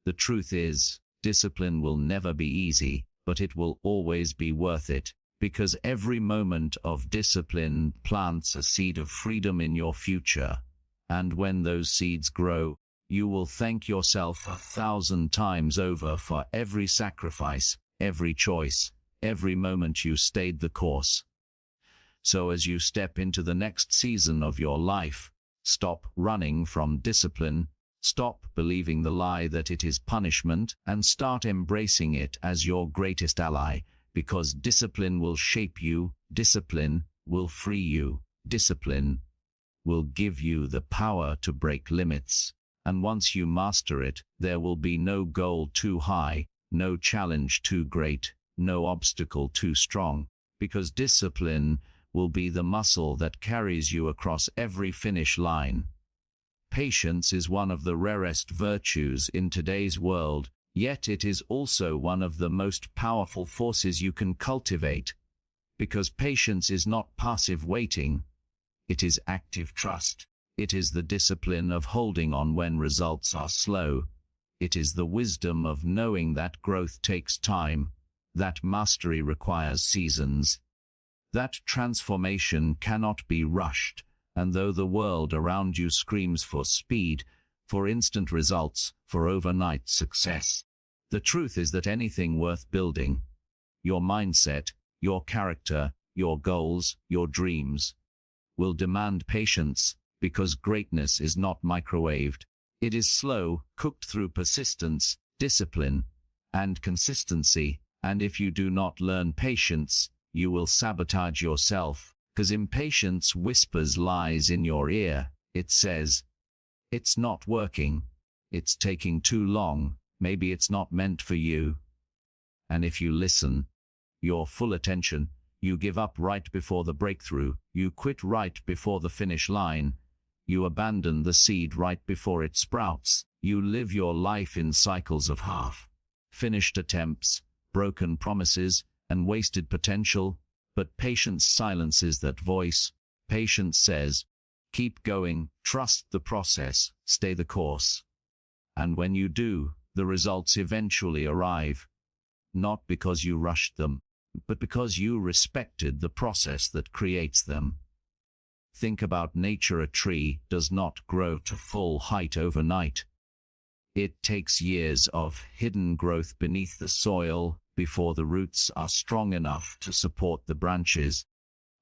Speaker 1: The truth is, discipline will never be easy, but it will always be worth it, because every moment of discipline plants a seed of freedom in your future. And when those seeds grow, you will thank yourself 1,000 times over for every sacrifice, every choice, every moment you stayed the course. So as you step into the next season of your life, stop running from discipline, stop believing the lie that it is punishment, and start embracing it as your greatest ally, because discipline will shape you, discipline will free you, discipline will give you the power to break limits. And once you master it, there will be no goal too high, no challenge too great, no obstacle too strong, because discipline will be the muscle that carries you across every finish line. Patience is one of the rarest virtues in today's world, yet it is also one of the most powerful forces you can cultivate, because patience is not passive waiting, it is active trust. It is the discipline of holding on when results are slow. It is the wisdom of knowing that growth takes time, that mastery requires seasons, that transformation cannot be rushed, and though the world around you screams for speed, for instant results, for overnight success, the truth is that anything worth building, your mindset, your character, your goals, your dreams, will demand patience, because greatness is not microwaved. It is slow, cooked through persistence, discipline, and consistency. And if you do not learn patience, you will sabotage yourself, because impatience whispers lies in your ear. It says, it's not working, it's taking too long, maybe it's not meant for you. And if you listen, your full attention, you give up right before the breakthrough, you quit right before the finish line, you abandon the seed right before it sprouts, you live your life in cycles of half finished attempts, broken promises, and wasted potential, but patience silences that voice. Patience says, keep going, trust the process, stay the course. And when you do, the results eventually arrive, not because you rushed them, but because you respected the process that creates them. Think about nature. A tree does not grow to full height overnight. It takes years of hidden growth beneath the soil before the roots are strong enough to support the branches.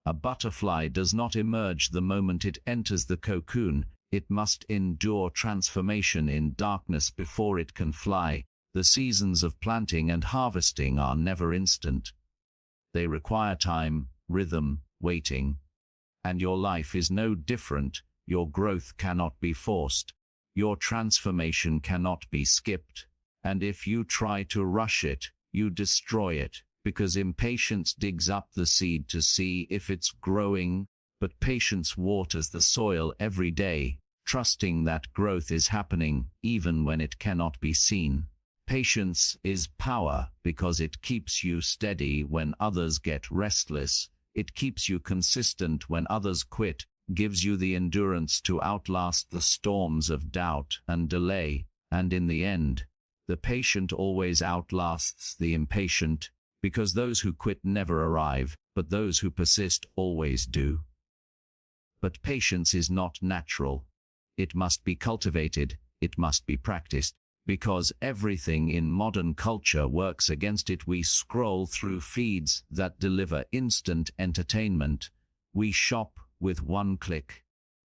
Speaker 1: A butterfly does not emerge the moment it enters the cocoon. It must endure transformation in darkness before it can fly. The seasons of planting and harvesting are never instant. They require time, rhythm, waiting. And your life is no different. Your growth cannot be forced. Your transformation cannot be skipped. And if you try to rush it, you destroy it, because impatience digs up the seed to see if it's growing, but patience waters the soil every day, trusting that growth is happening even when it cannot be seen. Patience is power because it keeps you steady when others get restless. It keeps you consistent when others quit, gives you the endurance to outlast the storms of doubt and delay, and in the end, the patient always outlasts the impatient, because those who quit never arrive, but those who persist always do. But patience is not natural. It must be cultivated, it must be practiced. Because everything in modern culture works against it. We scroll through feeds that deliver instant entertainment. We shop with one click.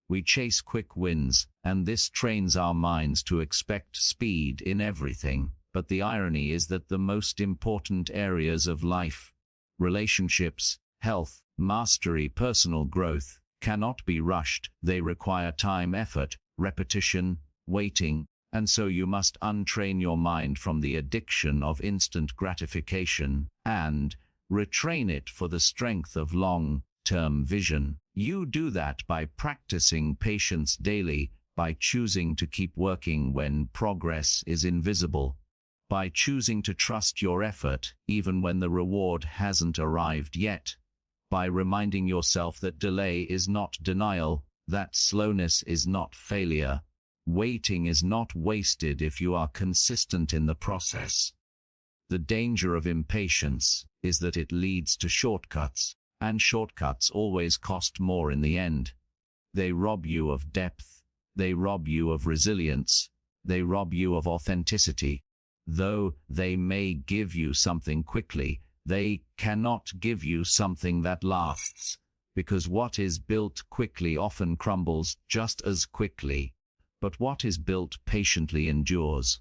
Speaker 1: We chase quick wins, and this trains our minds to expect speed in everything. But the irony is that the most important areas of life, relationships, health, mastery, personal growth, cannot be rushed. They require time, effort, repetition, waiting. And so you must untrain your mind from the addiction of instant gratification and retrain it for the strength of long-term vision. You do that by practicing patience daily, by choosing to keep working when progress is invisible, by choosing to trust your effort even when the reward hasn't arrived yet, by reminding yourself that delay is not denial, that slowness is not failure. Waiting is not wasted if you are consistent in the process. The danger of impatience is that it leads to shortcuts, and shortcuts always cost more in the end. They rob you of depth, they rob you of resilience, they rob you of authenticity. Though they may give you something quickly, they cannot give you something that lasts, because what is built quickly often crumbles just as quickly. But what is built patiently endures.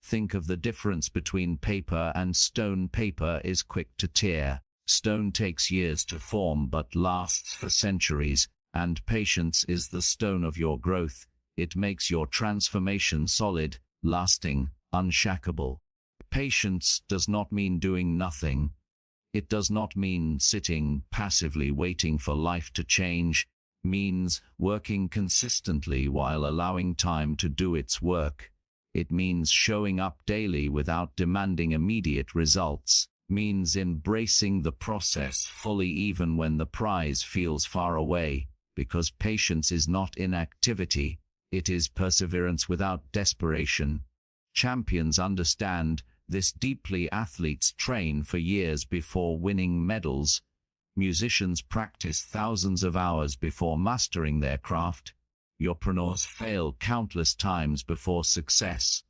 Speaker 1: Think of the difference between paper and stone. Paper is quick to tear. Stone takes years to form but lasts for centuries, and patience is the stone of your growth. It makes your transformation solid, lasting, unshackable. Patience does not mean doing nothing. It does not mean sitting passively waiting for life to change. Means working consistently while allowing time to do its work. It means showing up daily without demanding immediate results. Means embracing the process fully even when the prize feels far away, because patience is not inactivity, it is perseverance without desperation. Champions understand this deeply. Athletes train for years before winning medals. Musicians practice thousands of hours before mastering their craft. Entrepreneurs fail countless times before success.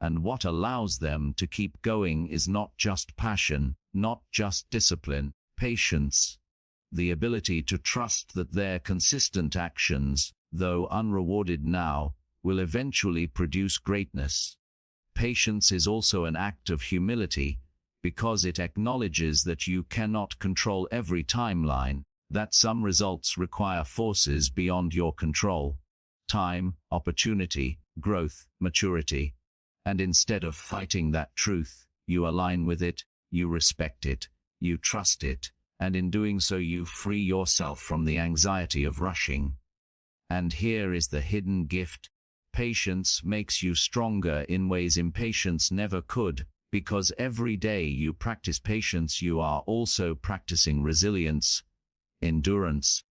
Speaker 1: And what allows them to keep going is not just passion, not just discipline, patience. The ability to trust that their consistent actions, though unrewarded now, will eventually produce greatness. Patience is also an act of humility, because it acknowledges that you cannot control every timeline, that some results require forces beyond your control. Time, opportunity, growth, maturity. And instead of fighting that truth, you align with it, you respect it, you trust it, and in doing so you free yourself from the anxiety of rushing. And here is the hidden gift. Patience makes you stronger in ways impatience never could. Because every day you practice patience, you are also practicing resilience, endurance,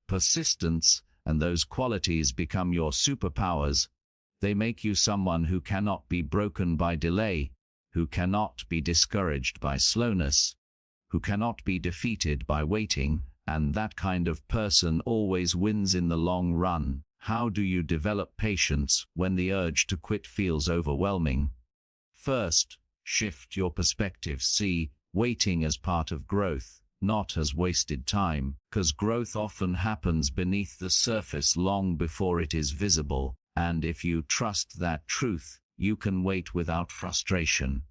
Speaker 1: persistence, and those qualities become your superpowers. They make you someone who cannot be broken by delay, who cannot be discouraged by slowness, who cannot be defeated by waiting, and that kind of person always wins in the long run. How do you develop patience when the urge to quit feels overwhelming? First, shift your perspective. See waiting as part of growth, not as wasted time, because growth often happens beneath the surface long before it is visible, and if you trust that truth, you can wait without frustration.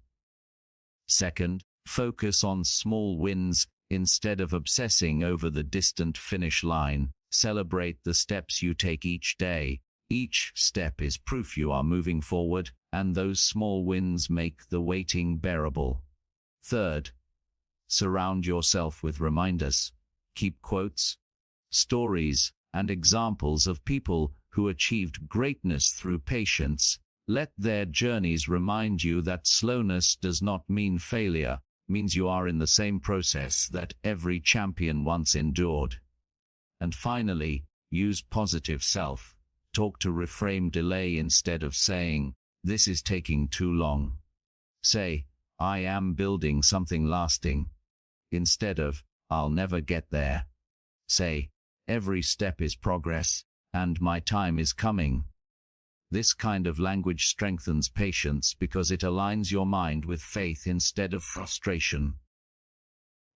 Speaker 1: Second, focus on small wins instead of obsessing over the distant finish line. Celebrate the steps you take each day. Each step is proof you are moving forward, and those small wins make the waiting bearable. Third, surround yourself with reminders. Keep quotes, stories, and examples of people who achieved greatness through patience. Let their journeys remind you that slowness does not mean failure, means you are in the same process that every champion once endured. And finally, use positive self-talk to reframe delay. Instead of saying, "This is taking too long," say, "I am building something lasting." Instead of, "I'll never get there," say, "Every step is progress, and my time is coming." This kind of language strengthens patience because it aligns your mind with faith instead of frustration.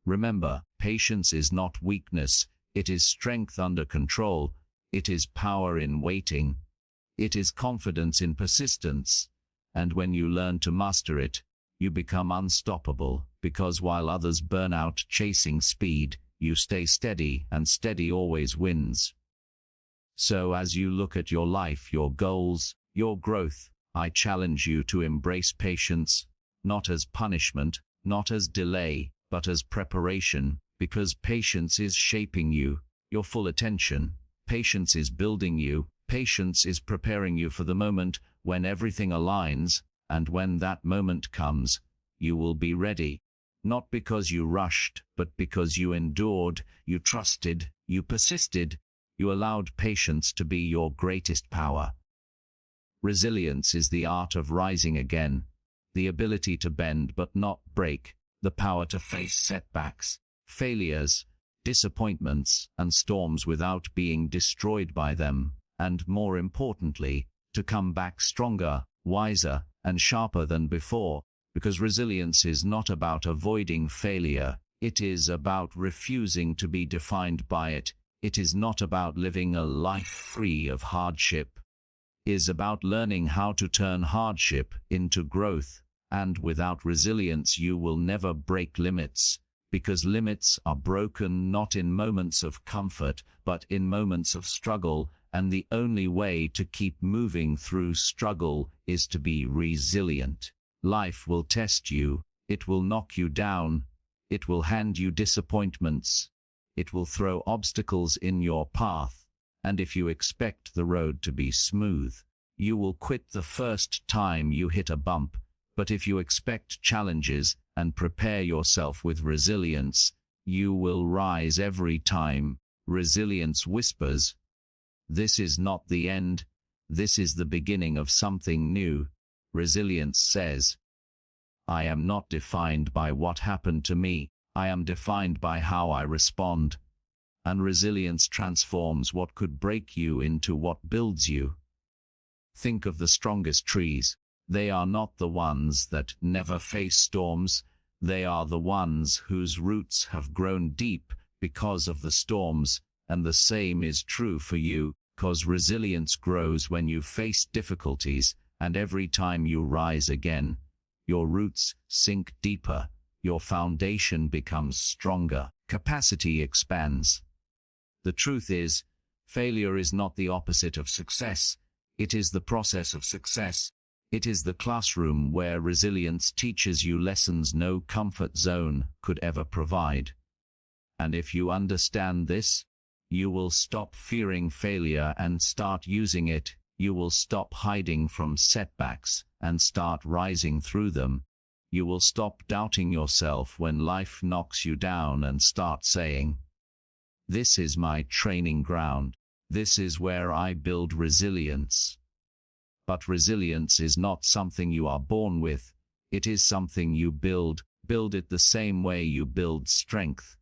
Speaker 1: Remember, patience is not weakness. It is strength under control. It is power in waiting. It is confidence in persistence. And when you learn to master it, you become unstoppable, because while others burn out chasing speed, you stay steady, and steady always wins. So as you look at your life, your goals, your growth, I challenge you to embrace patience, not as punishment, not as delay, but as preparation, because patience is shaping you, your full attention. Patience is building you. Patience is preparing you for the moment when everything aligns, and when that moment comes, you will be ready. Not because you rushed, but because you endured, you trusted, you persisted, you allowed patience to be your greatest power. Resilience is the art of rising again, the ability to bend but not break, the power to face setbacks, failures, disappointments, and storms without being destroyed by them, and more importantly, to come back stronger, wiser, and sharper than before, because resilience is not about avoiding failure, it is about refusing to be defined by it. It is not about living a life free of hardship. It is about learning how to turn hardship into growth, and without resilience you will never break limits. Because limits are broken not in moments of comfort, but in moments of struggle, and the only way to keep moving through struggle is to be resilient. Life will test you, it will knock you down, it will hand you disappointments, it will throw obstacles in your path, and if you expect the road to be smooth, you will quit the first time you hit a bump. But if you expect challenges and prepare yourself with resilience, you will rise every time. Resilience whispers, "This is not the end, this is the beginning of something new." Resilience says, "I am not defined by what happened to me, I am defined by how I respond." And resilience transforms what could break you into what builds you. Think of the strongest trees. They are not the ones that never face storms, they are the ones whose roots have grown deep because of the storms, and the same is true for you, because resilience grows when you face difficulties, and every time you rise again, your roots sink deeper, your foundation becomes stronger, capacity expands. The truth is, failure is not the opposite of success, it is the process of success. It is the classroom where resilience teaches you lessons no comfort zone could ever provide. And if you understand this, you will stop fearing failure and start using it. You will stop hiding from setbacks and start rising through them. You will stop doubting yourself when life knocks you down and start saying, "This is my training ground. This is where I build resilience." But resilience is not something you are born with. It is something you build. Build it the same way you build strength.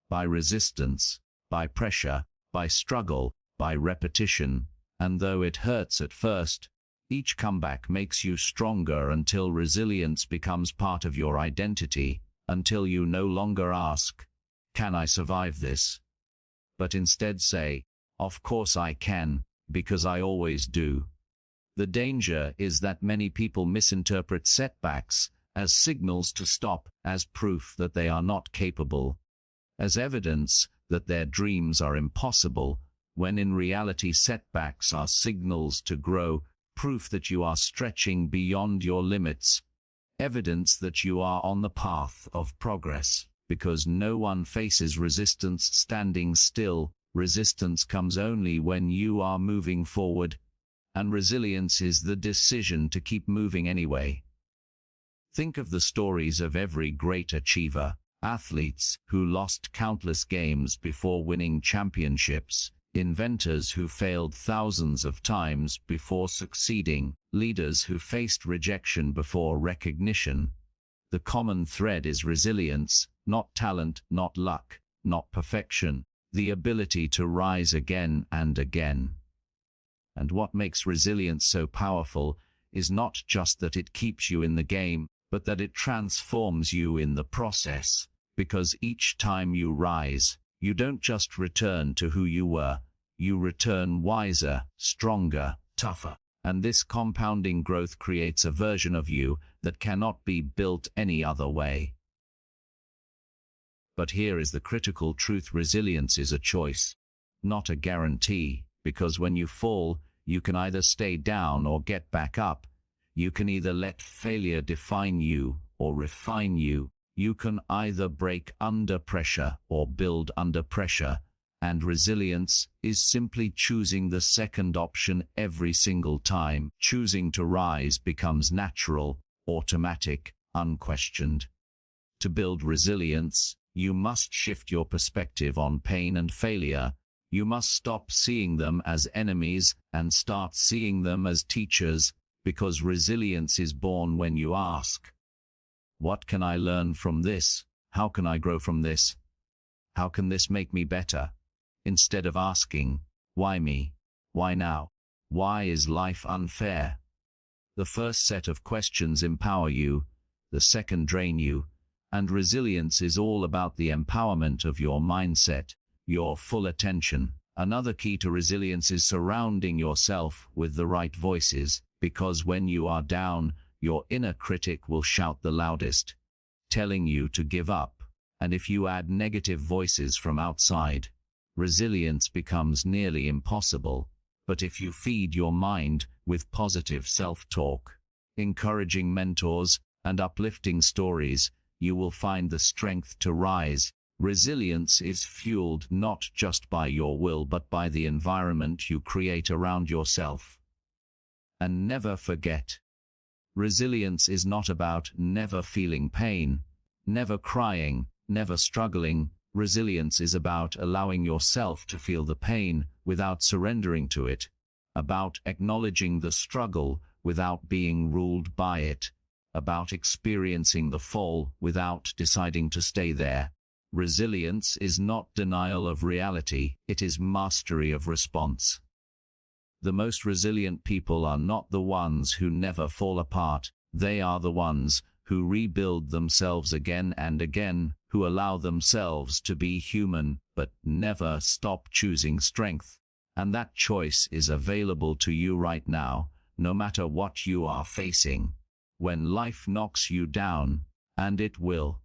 Speaker 1: By resistance, by pressure, by struggle, by repetition. And though it hurts at first, each comeback makes you stronger until resilience becomes part of your identity, until you no longer ask, "Can I survive this?" but instead say, "Of course I can, because I always do." The danger is that many people misinterpret setbacks as signals to stop, as proof that they are not capable, as evidence that their dreams are impossible, when in reality setbacks are signals to grow, proof that you are stretching beyond your limits, evidence that you are on the path of progress, because no one faces resistance standing still. Resistance comes only when you are moving forward, and resilience is the decision to keep moving anyway. Think of the stories of every great achiever, athletes who lost countless games before winning championships, inventors who failed thousands of times before succeeding, leaders who faced rejection before recognition. The common thread is resilience, not talent, not luck, not perfection, the ability to rise again and again. And what makes resilience so powerful is not just that it keeps you in the game, but that it transforms you in the process. Because each time you rise, you don't just return to who you were, you return wiser, stronger, tougher. And this compounding growth creates a version of you that cannot be built any other way. But here is the critical truth: resilience is a choice, not a guarantee, because when you fall, you can either stay down or get back up. You can either let failure define you or refine you. You can either break under pressure or build under pressure, and resilience is simply choosing the second option every single time. Choosing to rise becomes natural, automatic, unquestioned. To build resilience, you must shift your perspective on pain and failure. You must stop seeing them as enemies and start seeing them as teachers, because resilience is born when you ask, "What can I learn from this? How can I grow from this? How can this make me better?" Instead of asking, "Why me? Why now? Why is life unfair?" The first set of questions empower you, the second drain you, and resilience is all about the empowerment of your mindset, your full attention. Another key to resilience is surrounding yourself with the right voices, because when you are down, your inner critic will shout the loudest, telling you to give up. And if you add negative voices from outside, resilience becomes nearly impossible. But if you feed your mind with positive self-talk, encouraging mentors, and uplifting stories, you will find the strength to rise. Resilience is fueled not just by your will but by the environment you create around yourself. And never forget, resilience is not about never feeling pain, never crying, never struggling. Resilience is about allowing yourself to feel the pain without surrendering to it, about acknowledging the struggle without being ruled by it, about experiencing the fall without deciding to stay there. Resilience is not denial of reality, it is mastery of response. The most resilient people are not the ones who never fall apart, they are the ones who rebuild themselves again and again, who allow themselves to be human, but never stop choosing strength. And that choice is available to you right now, no matter what you are facing. When life knocks you down, and it will,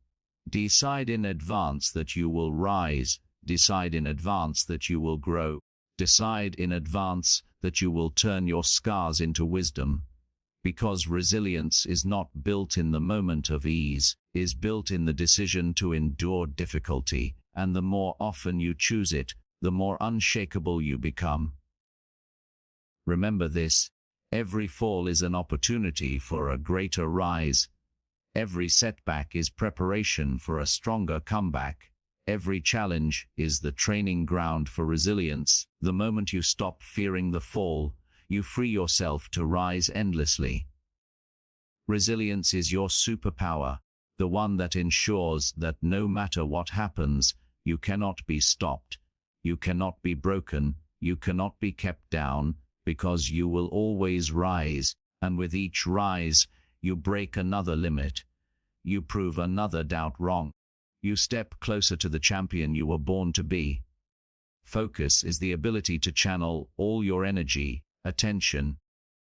Speaker 1: decide in advance that you will rise, decide in advance that you will grow, decide in advance that you will turn your scars into wisdom. Because resilience is not built in the moment of ease, is built in the decision to endure difficulty, and the more often you choose it, the more unshakable you become. Remember this, every fall is an opportunity for a greater rise. Every setback is preparation for a stronger comeback. Every challenge is the training ground for resilience. The moment you stop fearing the fall, you free yourself to rise endlessly. Resilience is your superpower, the one that ensures that no matter what happens, you cannot be stopped, you cannot be broken, you cannot be kept down, because you will always rise, and with each rise, you break another limit. You prove another doubt wrong. You step closer to the champion you were born to be. Focus is the ability to channel all your energy, attention,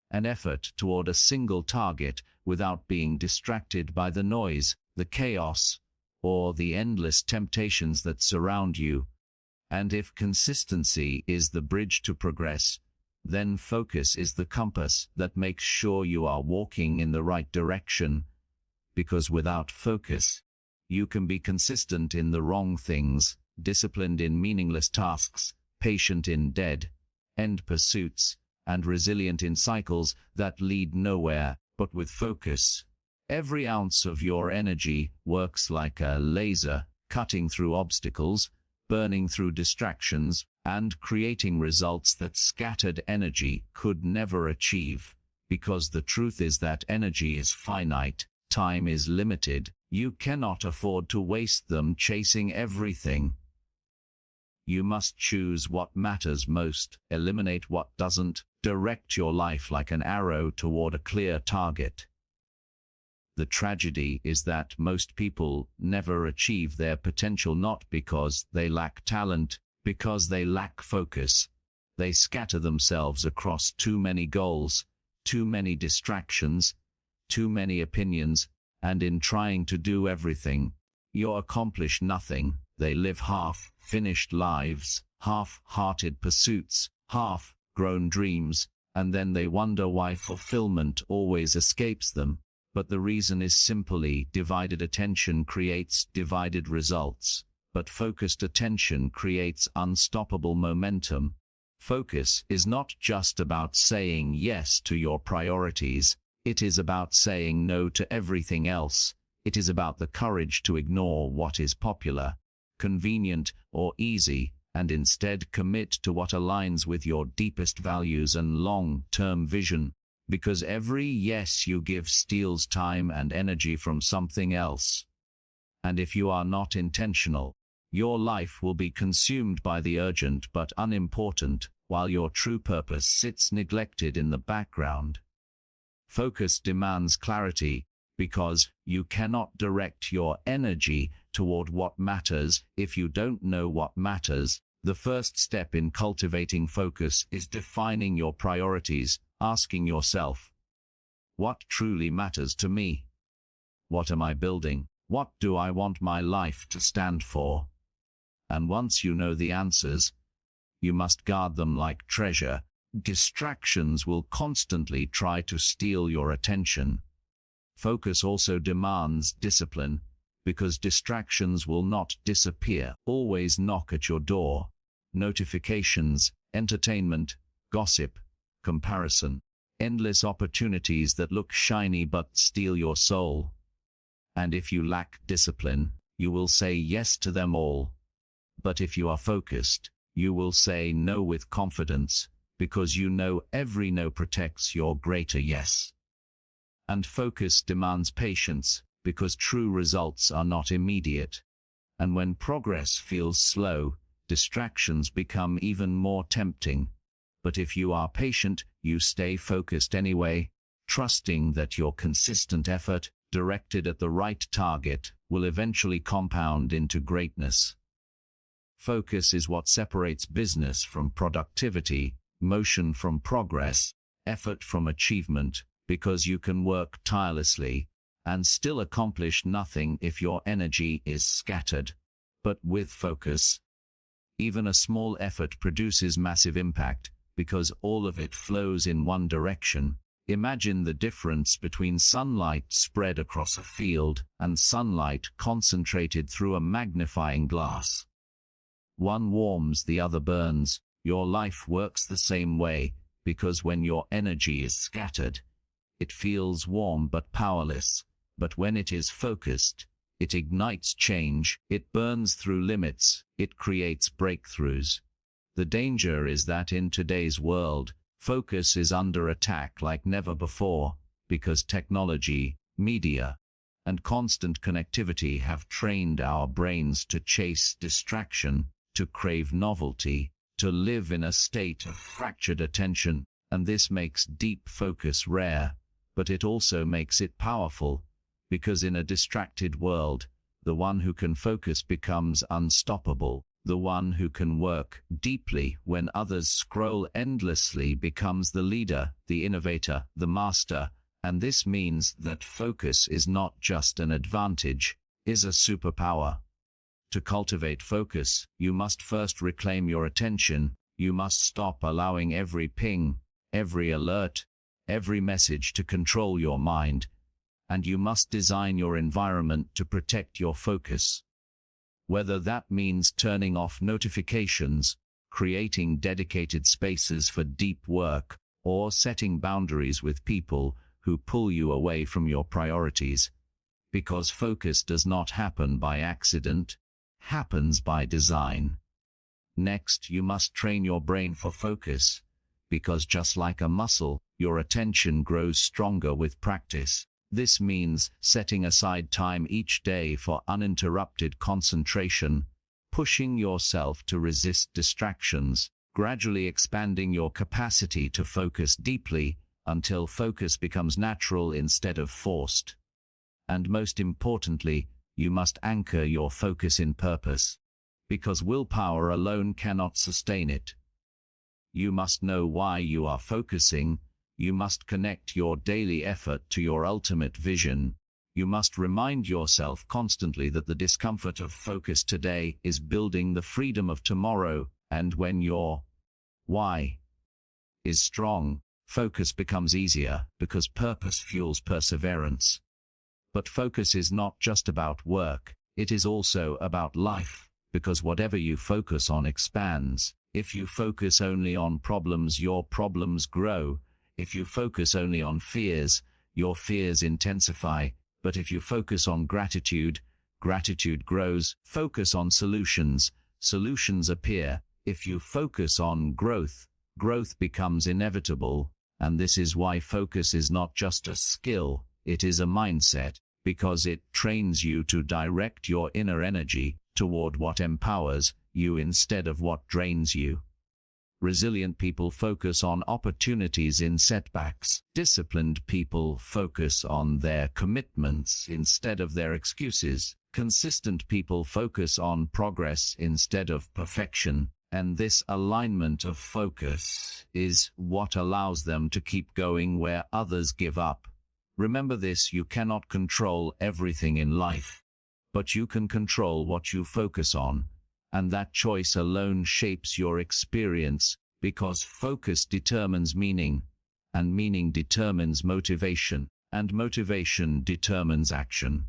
Speaker 1: and effort toward a single target without being distracted by the noise, the chaos, or the endless temptations that surround you. And if consistency is the bridge to progress, then focus is the compass that makes sure you are walking in the right direction. Because without focus, you can be consistent in the wrong things, disciplined in meaningless tasks, patient in dead-end pursuits, and resilient in cycles that lead nowhere. But with focus, every ounce of your energy works like a laser, cutting through obstacles, burning through distractions, and creating results that scattered energy could never achieve. Because the truth is that energy is finite, time is limited, you cannot afford to waste them chasing everything. You must choose what matters most, eliminate what doesn't, direct your life like an arrow toward a clear target. The tragedy is that most people never achieve their potential, not because they lack talent, because they lack focus. They scatter themselves across too many goals, too many distractions, too many opinions, and in trying to do everything, you accomplish nothing. They live half-finished lives, half-hearted pursuits, half-grown dreams, and then they wonder why fulfillment always escapes them. But the reason is simply divided attention creates divided results, but focused attention creates unstoppable momentum. Focus is not just about saying yes to your priorities, it is about saying no to everything else. It is about the courage to ignore what is popular, convenient, or easy, and instead commit to what aligns with your deepest values and long-term vision. Because every yes you give steals time and energy from something else. And if you are not intentional, your life will be consumed by the urgent but unimportant, while your true purpose sits neglected in the background. Focus demands clarity, because you cannot direct your energy toward what matters if you don't know what matters. The first step in cultivating focus is defining your priorities, asking yourself, what truly matters to me? What am I building? What do I want my life to stand for? And once you know the answers, you must guard them like treasure. Distractions will constantly try to steal your attention. Focus also demands discipline, because distractions will not disappear, always knock at your door. Notifications, entertainment, gossip, comparison, endless opportunities that look shiny but steal your soul. And if you lack discipline, you will say yes to them all. But if you are focused, you will say no with confidence, because you know every no protects your greater yes. And focus demands patience, because true results are not immediate. And when progress feels slow, distractions become even more tempting. But if you are patient, you stay focused anyway, trusting that your consistent effort, directed at the right target, will eventually compound into greatness. Focus is what separates business from productivity, motion from progress, effort from achievement, because you can work tirelessly and still accomplish nothing if your energy is scattered. But with focus, even a small effort produces massive impact, because all of it flows in one direction. Imagine the difference between sunlight spread across a field and sunlight concentrated through a magnifying glass. One warms, the other burns. Your life works the same way, because when your energy is scattered, it feels warm but powerless. But when it is focused, it ignites change, it burns through limits, it creates breakthroughs. The danger is that in today's world, focus is under attack like never before, because technology, media, and constant connectivity have trained our brains to chase distraction, to crave novelty, to live in a state of fractured attention, and this makes deep focus rare, but it also makes it powerful, because in a distracted world, the one who can focus becomes unstoppable. The one who can work deeply when others scroll endlessly becomes the leader, the innovator, the master, and this means that focus is not just an advantage, it is a superpower. To cultivate focus, you must first reclaim your attention. You must stop allowing every ping, every alert, every message to control your mind, and you must design your environment to protect your focus. Whether that means turning off notifications, creating dedicated spaces for deep work, or setting boundaries with people who pull you away from your priorities. Because focus does not happen by accident, happens by design. Next, you must train your brain for focus, because just like a muscle, your attention grows stronger with practice. This means setting aside time each day for uninterrupted concentration, pushing yourself to resist distractions, gradually expanding your capacity to focus deeply until focus becomes natural instead of forced. And most importantly, you must anchor your focus in purpose, because willpower alone cannot sustain it. You must know why you are focusing. You must connect your daily effort to your ultimate vision. You must remind yourself constantly that the discomfort of focus today is building the freedom of tomorrow, and when your why is strong, focus becomes easier because purpose fuels perseverance. But focus is not just about work, it is also about life, because whatever you focus on expands. If you focus only on problems, your problems grow. If you focus only on fears, your fears intensify. But if you focus on gratitude, gratitude grows. Focus on solutions, solutions appear. If you focus on growth, growth becomes inevitable. And this is why focus is not just a skill, it is a mindset, because it trains you to direct your inner energy toward what empowers you instead of what drains you. Resilient people focus on opportunities in setbacks. Disciplined people focus on their commitments instead of their excuses. Consistent people focus on progress instead of perfection. And this alignment of focus is what allows them to keep going where others give up. Remember this: you cannot control everything in life, but you can control what you focus on. And that choice alone shapes your experience, because focus determines meaning, and meaning determines motivation, and motivation determines action.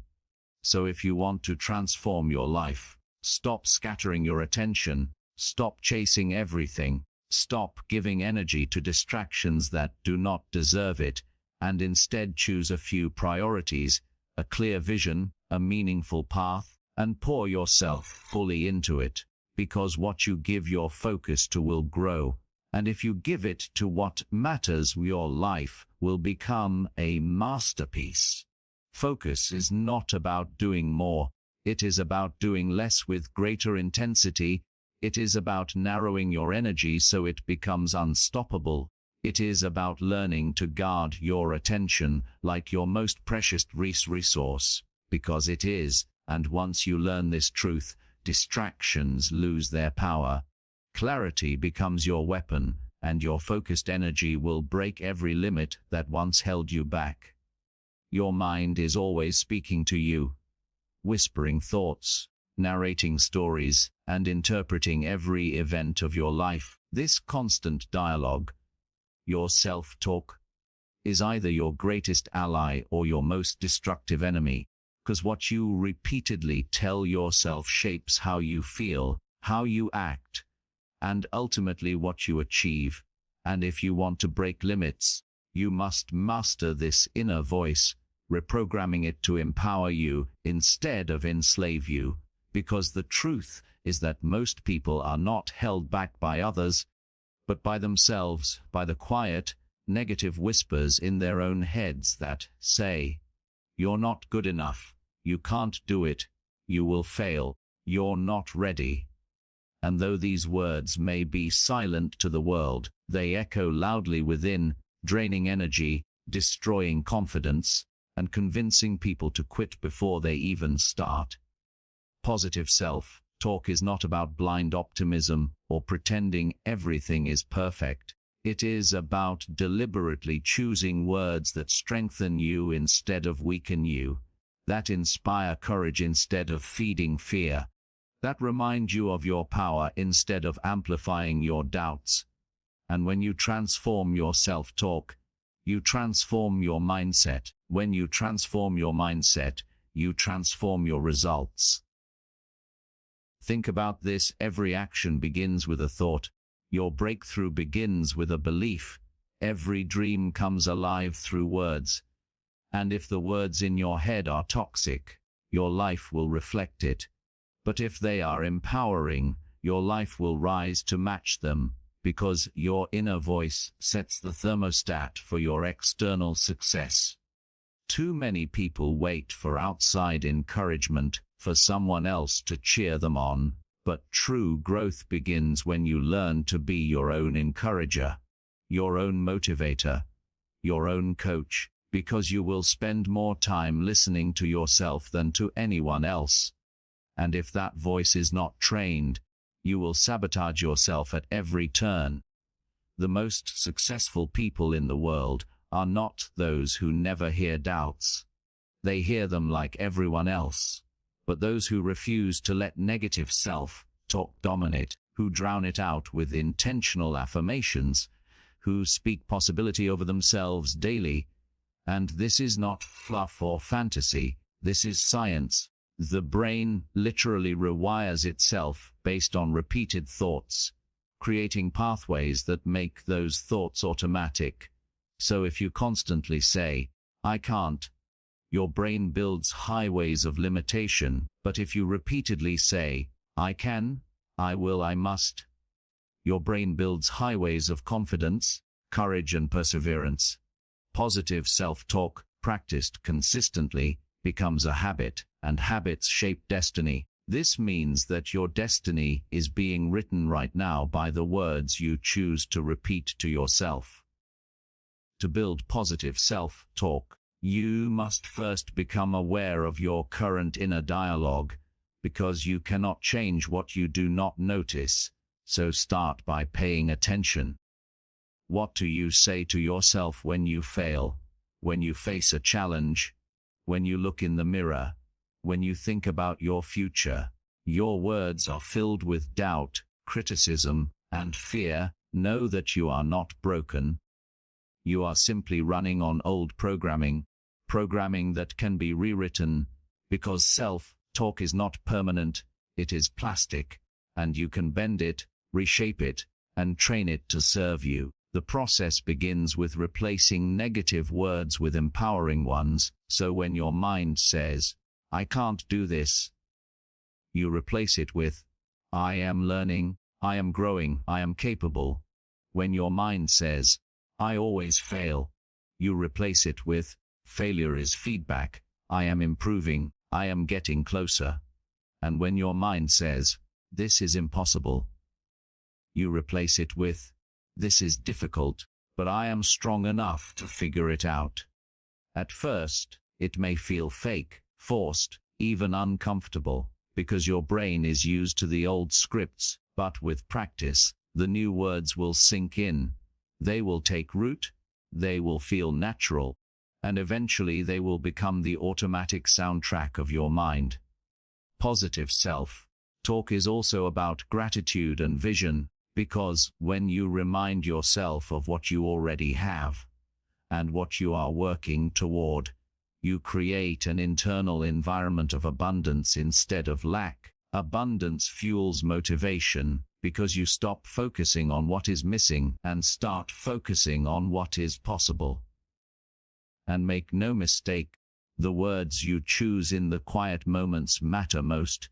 Speaker 1: So if you want to transform your life, stop scattering your attention, stop chasing everything, stop giving energy to distractions that do not deserve it, and instead choose a few priorities, a clear vision, a meaningful path, and pour yourself fully into it, because what you give your focus to will grow, and if you give it to what matters, your life will become a masterpiece. Focus is not about doing more, it is about doing less with greater intensity. It is about narrowing your energy so it becomes unstoppable. It is about learning to guard your attention like your most precious resource, because it is. And once you learn this truth, distractions lose their power. Clarity becomes your weapon, and your focused energy will break every limit that once held you back. Your mind is always speaking to you, whispering thoughts, narrating stories, and interpreting every event of your life. This constant dialogue, your self-talk, is either your greatest ally or your most destructive enemy. Because what you repeatedly tell yourself shapes how you feel, how you act, and ultimately what you achieve. And if you want to break limits, you must master this inner voice. reprogramming it to empower you instead of enslave you, because the truth is that most people are not held back by others, but by themselves, by the quiet, negative whispers in their own heads that say, "You're not good enough, you can't do it, you will fail, you're not ready." And though these words may be silent to the world, they echo loudly within, draining energy, destroying confidence, and convincing people to quit before they even start. Positive self-talk is not about blind optimism or pretending everything is perfect. It is about deliberately choosing words that strengthen you instead of weaken you, that inspire courage instead of feeding fear, that remind you of your power instead of amplifying your doubts. And when you transform your self-talk, you transform your mindset. When you transform your mindset, you transform your results. Think about this: every action begins with a thought. Your breakthrough begins with a belief. Every dream comes alive through words. And if the words in your head are toxic, your life will reflect it. But if they are empowering, your life will rise to match them, because your inner voice sets the thermostat for your external success. Too many people wait for outside encouragement, for someone else to cheer them on, but true growth begins when you learn to be your own encourager, your own motivator, your own coach, because you will spend more time listening to yourself than to anyone else. And if that voice is not trained, you will sabotage yourself at every turn. The most successful people in the world are not those who never hear doubts. They hear them like everyone else. But those who refuse to let negative self-talk dominate, who drown it out with intentional affirmations, who speak possibility over themselves daily. And this is not fluff or fantasy, this is science. The brain literally rewires itself based on repeated thoughts, creating pathways that make those thoughts automatic. So if you constantly say, "I can't," your brain builds highways of limitation. But if you repeatedly say, "I can, I will, I must," your brain builds highways of confidence, courage, and perseverance. Positive self-talk, practiced consistently, becomes a habit, and habits shape destiny. This means that your destiny is being written right now by the words you choose to repeat to yourself. To build positive self-talk, you must first become aware of your current inner dialogue, because you cannot change what you do not notice, so start by paying attention. What do you say to yourself when you fail, when you face a challenge, when you look in the mirror, when you think about your future? Your words are filled with doubt, criticism, and fear. Know that you are not broken. You are simply running on old programming that can be rewritten, because self-talk is not permanent, it is plastic, and you can bend it, reshape it, and train it to serve you. The process begins with replacing negative words with empowering ones, so when your mind says, "I can't do this," you replace it with, "I am learning, I am growing, I am capable." When your mind says, "I always fail," you replace it with, "Failure is feedback, I am improving, I am getting closer." And when your mind says, "This is impossible," you replace it with, "This is difficult, but I am strong enough to figure it out." At first, it may feel fake, forced, even uncomfortable, because your brain is used to the old scripts, but with practice, the new words will sink in. They will take root, they will feel natural, and eventually they will become the automatic soundtrack of your mind. Positive self-talk is also about gratitude and vision, because when you remind yourself of what you already have, and what you are working toward, you create an internal environment of abundance instead of lack. Abundance fuels motivation, because you stop focusing on what is missing and start focusing on what is possible. And make no mistake, The words you choose in the quiet moments matter most,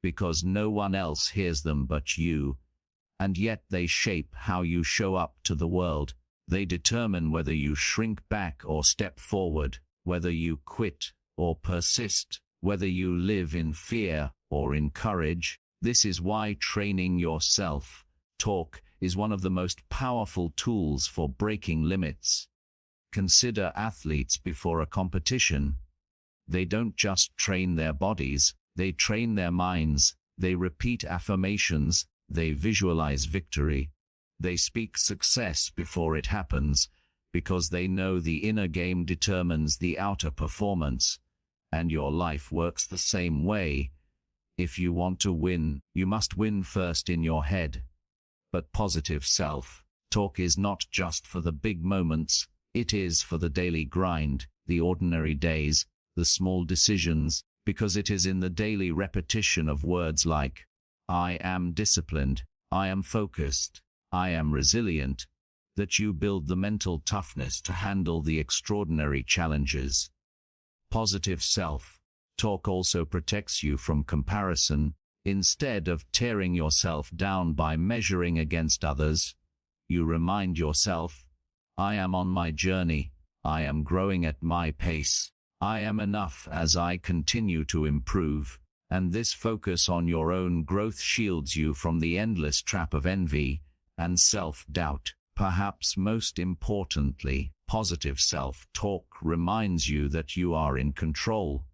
Speaker 1: because no one else hears them but you, and yet they shape how you show up to the world. They determine whether you shrink back or step forward, whether you quit or persist, whether you live in fear or in courage. This is why training your self-talk is one of the most powerful tools for breaking limits. Consider athletes before a competition. They don't just train their bodies, they train their minds, they repeat affirmations, they visualize victory. They speak success before it happens, because they know the inner game determines the outer performance. And your life works the same way. If you want to win, you must win first in your head. But positive self-talk is not just for the big moments, it is for the daily grind, the ordinary days, the small decisions, because it is in the daily repetition of words like, I am disciplined, I am focused, I am resilient, that you build the mental toughness to handle the extraordinary challenges. Positive self-talk also protects you from comparison. Instead of tearing yourself down by measuring against others, you remind yourself, I am on my journey, I am growing at my pace, I am enough as I continue to improve, and this focus on your own growth shields you from the endless trap of envy and self-doubt. Perhaps most importantly, positive self-talk reminds you that you are in control,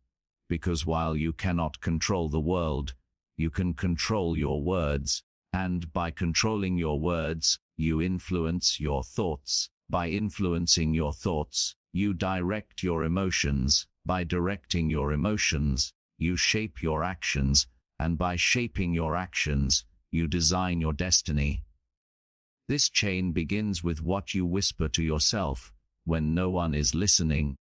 Speaker 1: because while you cannot control the world, you can control your words, and by controlling your words, you influence your thoughts. By influencing your thoughts, you direct your emotions. By directing your emotions, you shape your actions, and by shaping your actions, you design your destiny. This chain begins with what you whisper to yourself when no one is listening,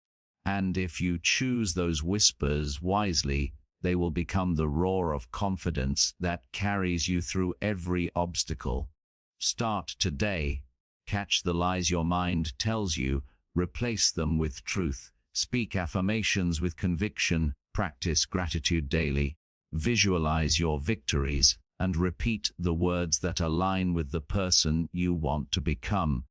Speaker 1: and if you choose those whispers wisely, they will become the roar of confidence that carries you through every obstacle. Start today. Catch the lies your mind tells you, replace them with truth, speak affirmations with conviction, practice gratitude daily, visualize your victories, and repeat the words that align with the person you want to become.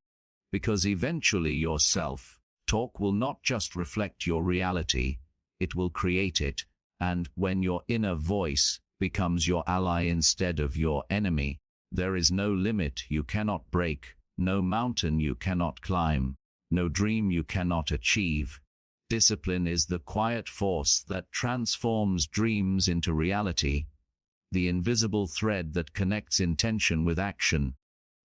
Speaker 1: Because eventually your self-talk will not just reflect your reality, it will create it. And when your inner voice becomes your ally instead of your enemy, there is no limit you cannot break, no mountain you cannot climb, no dream you cannot achieve. Discipline is the quiet force that transforms dreams into reality, the invisible thread that connects intention with action,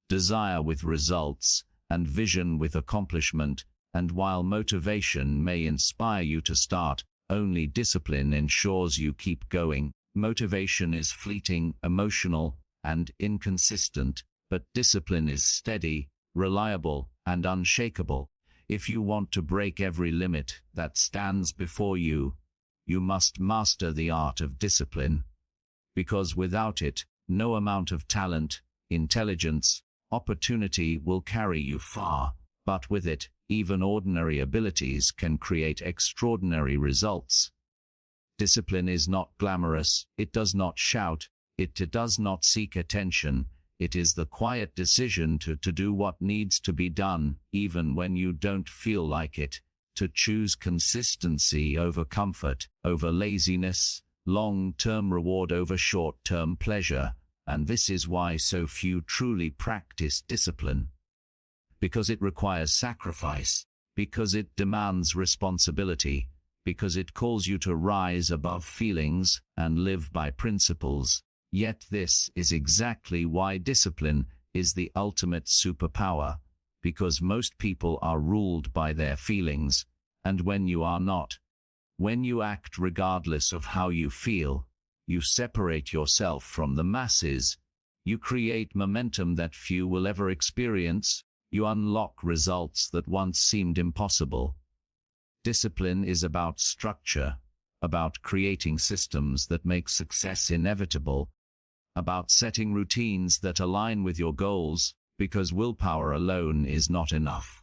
Speaker 1: desire with results, and vision with accomplishment. And while motivation may inspire you to start, only discipline ensures you keep going. Motivation is fleeting, emotional, and inconsistent, but discipline is steady, reliable, and unshakable. If you want to break every limit that stands before you, you must master the art of discipline. Because without it, no amount of talent, intelligence, opportunity will carry you far, but with it, even ordinary abilities can create extraordinary results. Discipline is not glamorous, it does not shout, it does not seek attention. It is the quiet decision to do what needs to be done, even when you don't feel like it, to choose consistency over comfort, over laziness, long-term reward over short-term pleasure. And this is why so few truly practice discipline. Because it requires sacrifice, because it demands responsibility, because it calls you to rise above feelings and live by principles. Yet this is exactly why discipline is the ultimate superpower, because most people are ruled by their feelings, and when you are not, when you act regardless of how you feel, you separate yourself from the masses, you create momentum that few will ever experience, you unlock results that once seemed impossible. Discipline is about structure, about creating systems that make success inevitable, about setting routines that align with your goals, because willpower alone is not enough.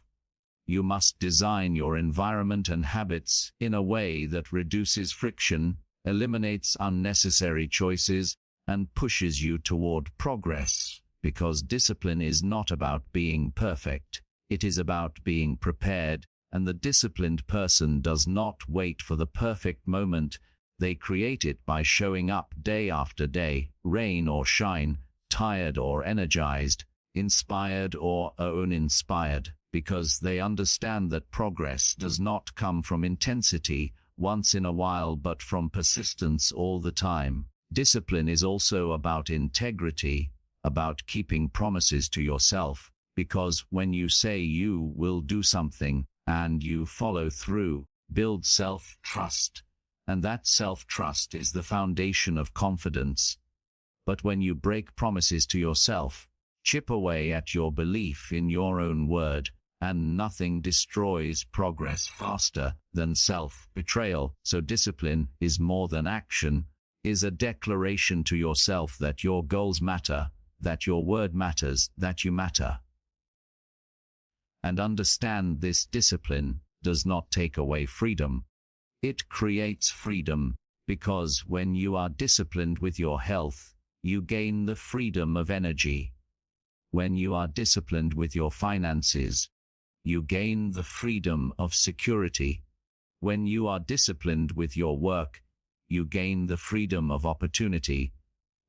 Speaker 1: You must design your environment and habits in a way that reduces friction, eliminates unnecessary choices, and pushes you toward progress. Because discipline is not about being perfect. It is about being prepared, and the disciplined person does not wait for the perfect moment. They create it by showing up day after day, rain or shine, tired or energized, inspired or uninspired, because they understand that progress does not come from intensity once in a while but from persistence all the time. Discipline is also about integrity, about keeping promises to yourself, because when you say you will do something and you follow through, build self-trust, and that self-trust is the foundation of confidence. But when you break promises to yourself, chip away at your belief in your own word, and nothing destroys progress faster than self-betrayal. So discipline is more than action, is a declaration to yourself that your goals matter, that your word matters, that you matter. And understand this: discipline does not take away freedom. It creates freedom, because when you are disciplined with your health, you gain the freedom of energy. When you are disciplined with your finances, you gain the freedom of security. When you are disciplined with your work, you gain the freedom of opportunity.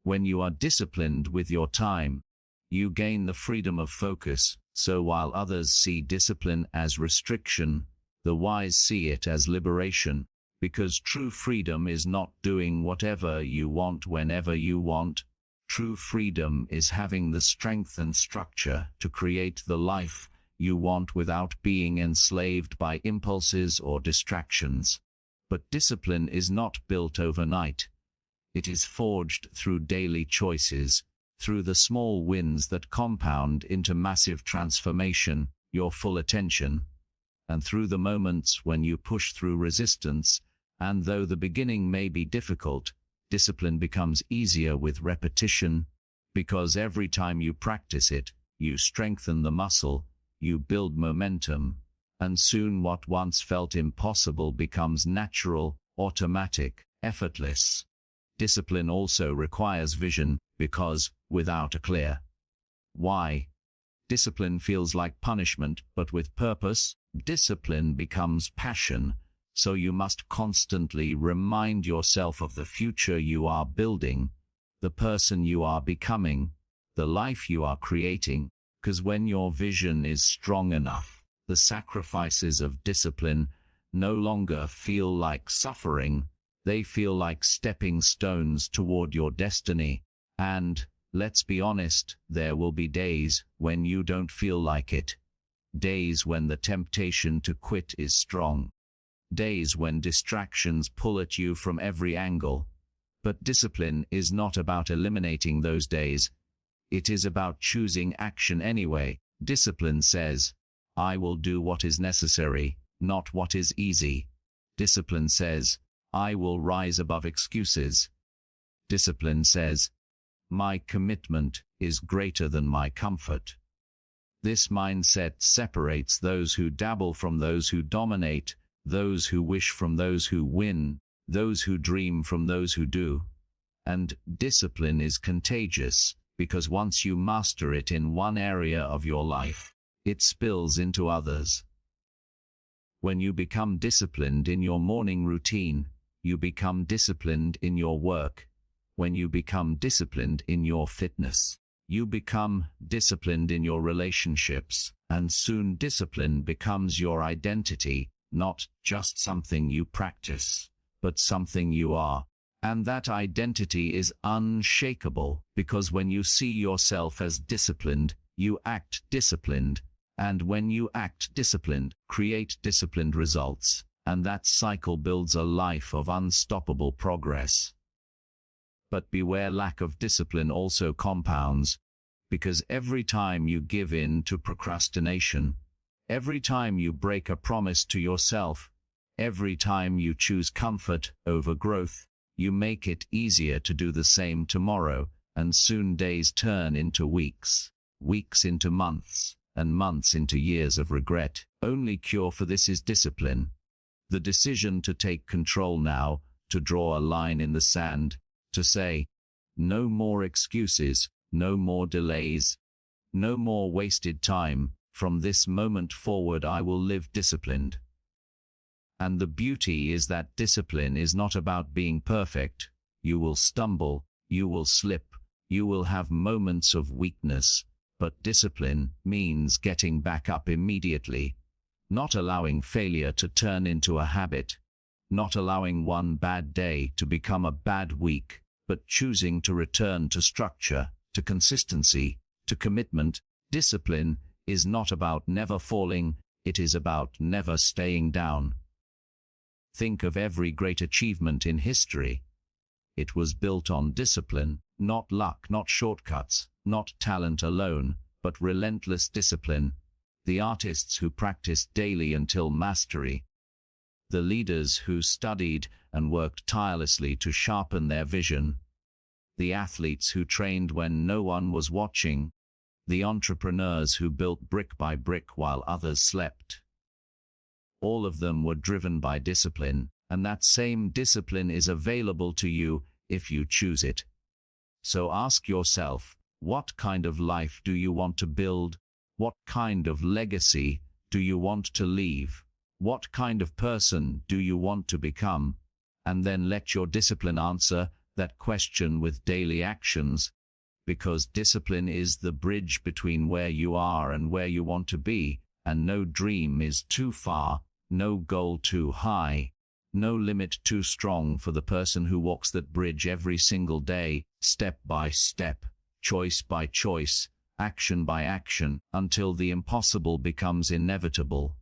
Speaker 1: When you are disciplined with your time, you gain the freedom of focus. So while others see discipline as restriction, the wise see it as liberation, because true freedom is not doing whatever you want whenever you want. True freedom is having the strength and structure to create the life you want without being enslaved by impulses or distractions. But discipline is not built overnight. It is forged through daily choices, through the small wins that compound into massive transformation, your full attention, and through the moments when you push through resistance. And though the beginning may be difficult, discipline becomes easier with repetition, because every time you practice it, you strengthen the muscle, you build momentum, and soon what once felt impossible becomes natural, automatic, effortless. Discipline also requires vision, because, without a clear why, discipline feels like punishment, but with purpose, discipline becomes passion. So you must constantly remind yourself of the future you are building, the person you are becoming, the life you are creating, because when your vision is strong enough, the sacrifices of discipline no longer feel like suffering. They feel like stepping stones toward your destiny. And, let's be honest, there will be days when you don't feel like it. Days when the temptation to quit is strong. Days when distractions pull at you from every angle. But discipline is not about eliminating those days. It is about choosing action anyway. Discipline says, I will do what is necessary, not what is easy. Discipline says, I will rise above excuses. Discipline says, my commitment is greater than my comfort. This mindset separates those who dabble from those who dominate, those who wish from those who win, those who dream from those who do. And discipline is contagious, because once you master it in one area of your life, it spills into others. When you become disciplined in your morning routine, you become disciplined in your work. When you become disciplined in your fitness, you become disciplined in your relationships, and soon discipline becomes your identity, not just something you practice, but something you are. And that identity is unshakable, because when you see yourself as disciplined, you act disciplined, and when you act disciplined, create disciplined results, and that cycle builds a life of unstoppable progress. But beware, lack of discipline also compounds, because every time you give in to procrastination, every time you break a promise to yourself, every time you choose comfort over growth, you make it easier to do the same tomorrow, and soon days turn into weeks, weeks into months, and months into years of regret. only cure for this is discipline. The decision to take control now, to draw a line in the sand, to say, no more excuses, no more delays, no more wasted time. From this moment forward I will live disciplined. And the beauty is that discipline is not about being perfect. You will stumble, you will slip, you will have moments of weakness, but discipline means getting back up immediately, not allowing failure to turn into a habit, not allowing one bad day to become a bad week, but choosing to return to structure, to consistency, to commitment. Discipline is not about never falling, it is about never staying down. Think of every great achievement in history. It was built on discipline, not luck, not shortcuts, not talent alone, but relentless discipline. The artists who practiced daily until mastery. The leaders who studied and worked tirelessly to sharpen their vision. The athletes who trained when no one was watching. The entrepreneurs who built brick by brick while others slept. All of them were driven by discipline, and that same discipline is available to you if you choose it. So ask yourself, what kind of life do you want to build? What kind of legacy do you want to leave? What kind of person do you want to become? And then let your discipline answer that question with daily actions, because discipline is the bridge between where you are and where you want to be, and no dream is too far, no goal too high, no limit too strong for the person who walks that bridge every single day, step by step, choice by choice, action by action, until the impossible becomes inevitable.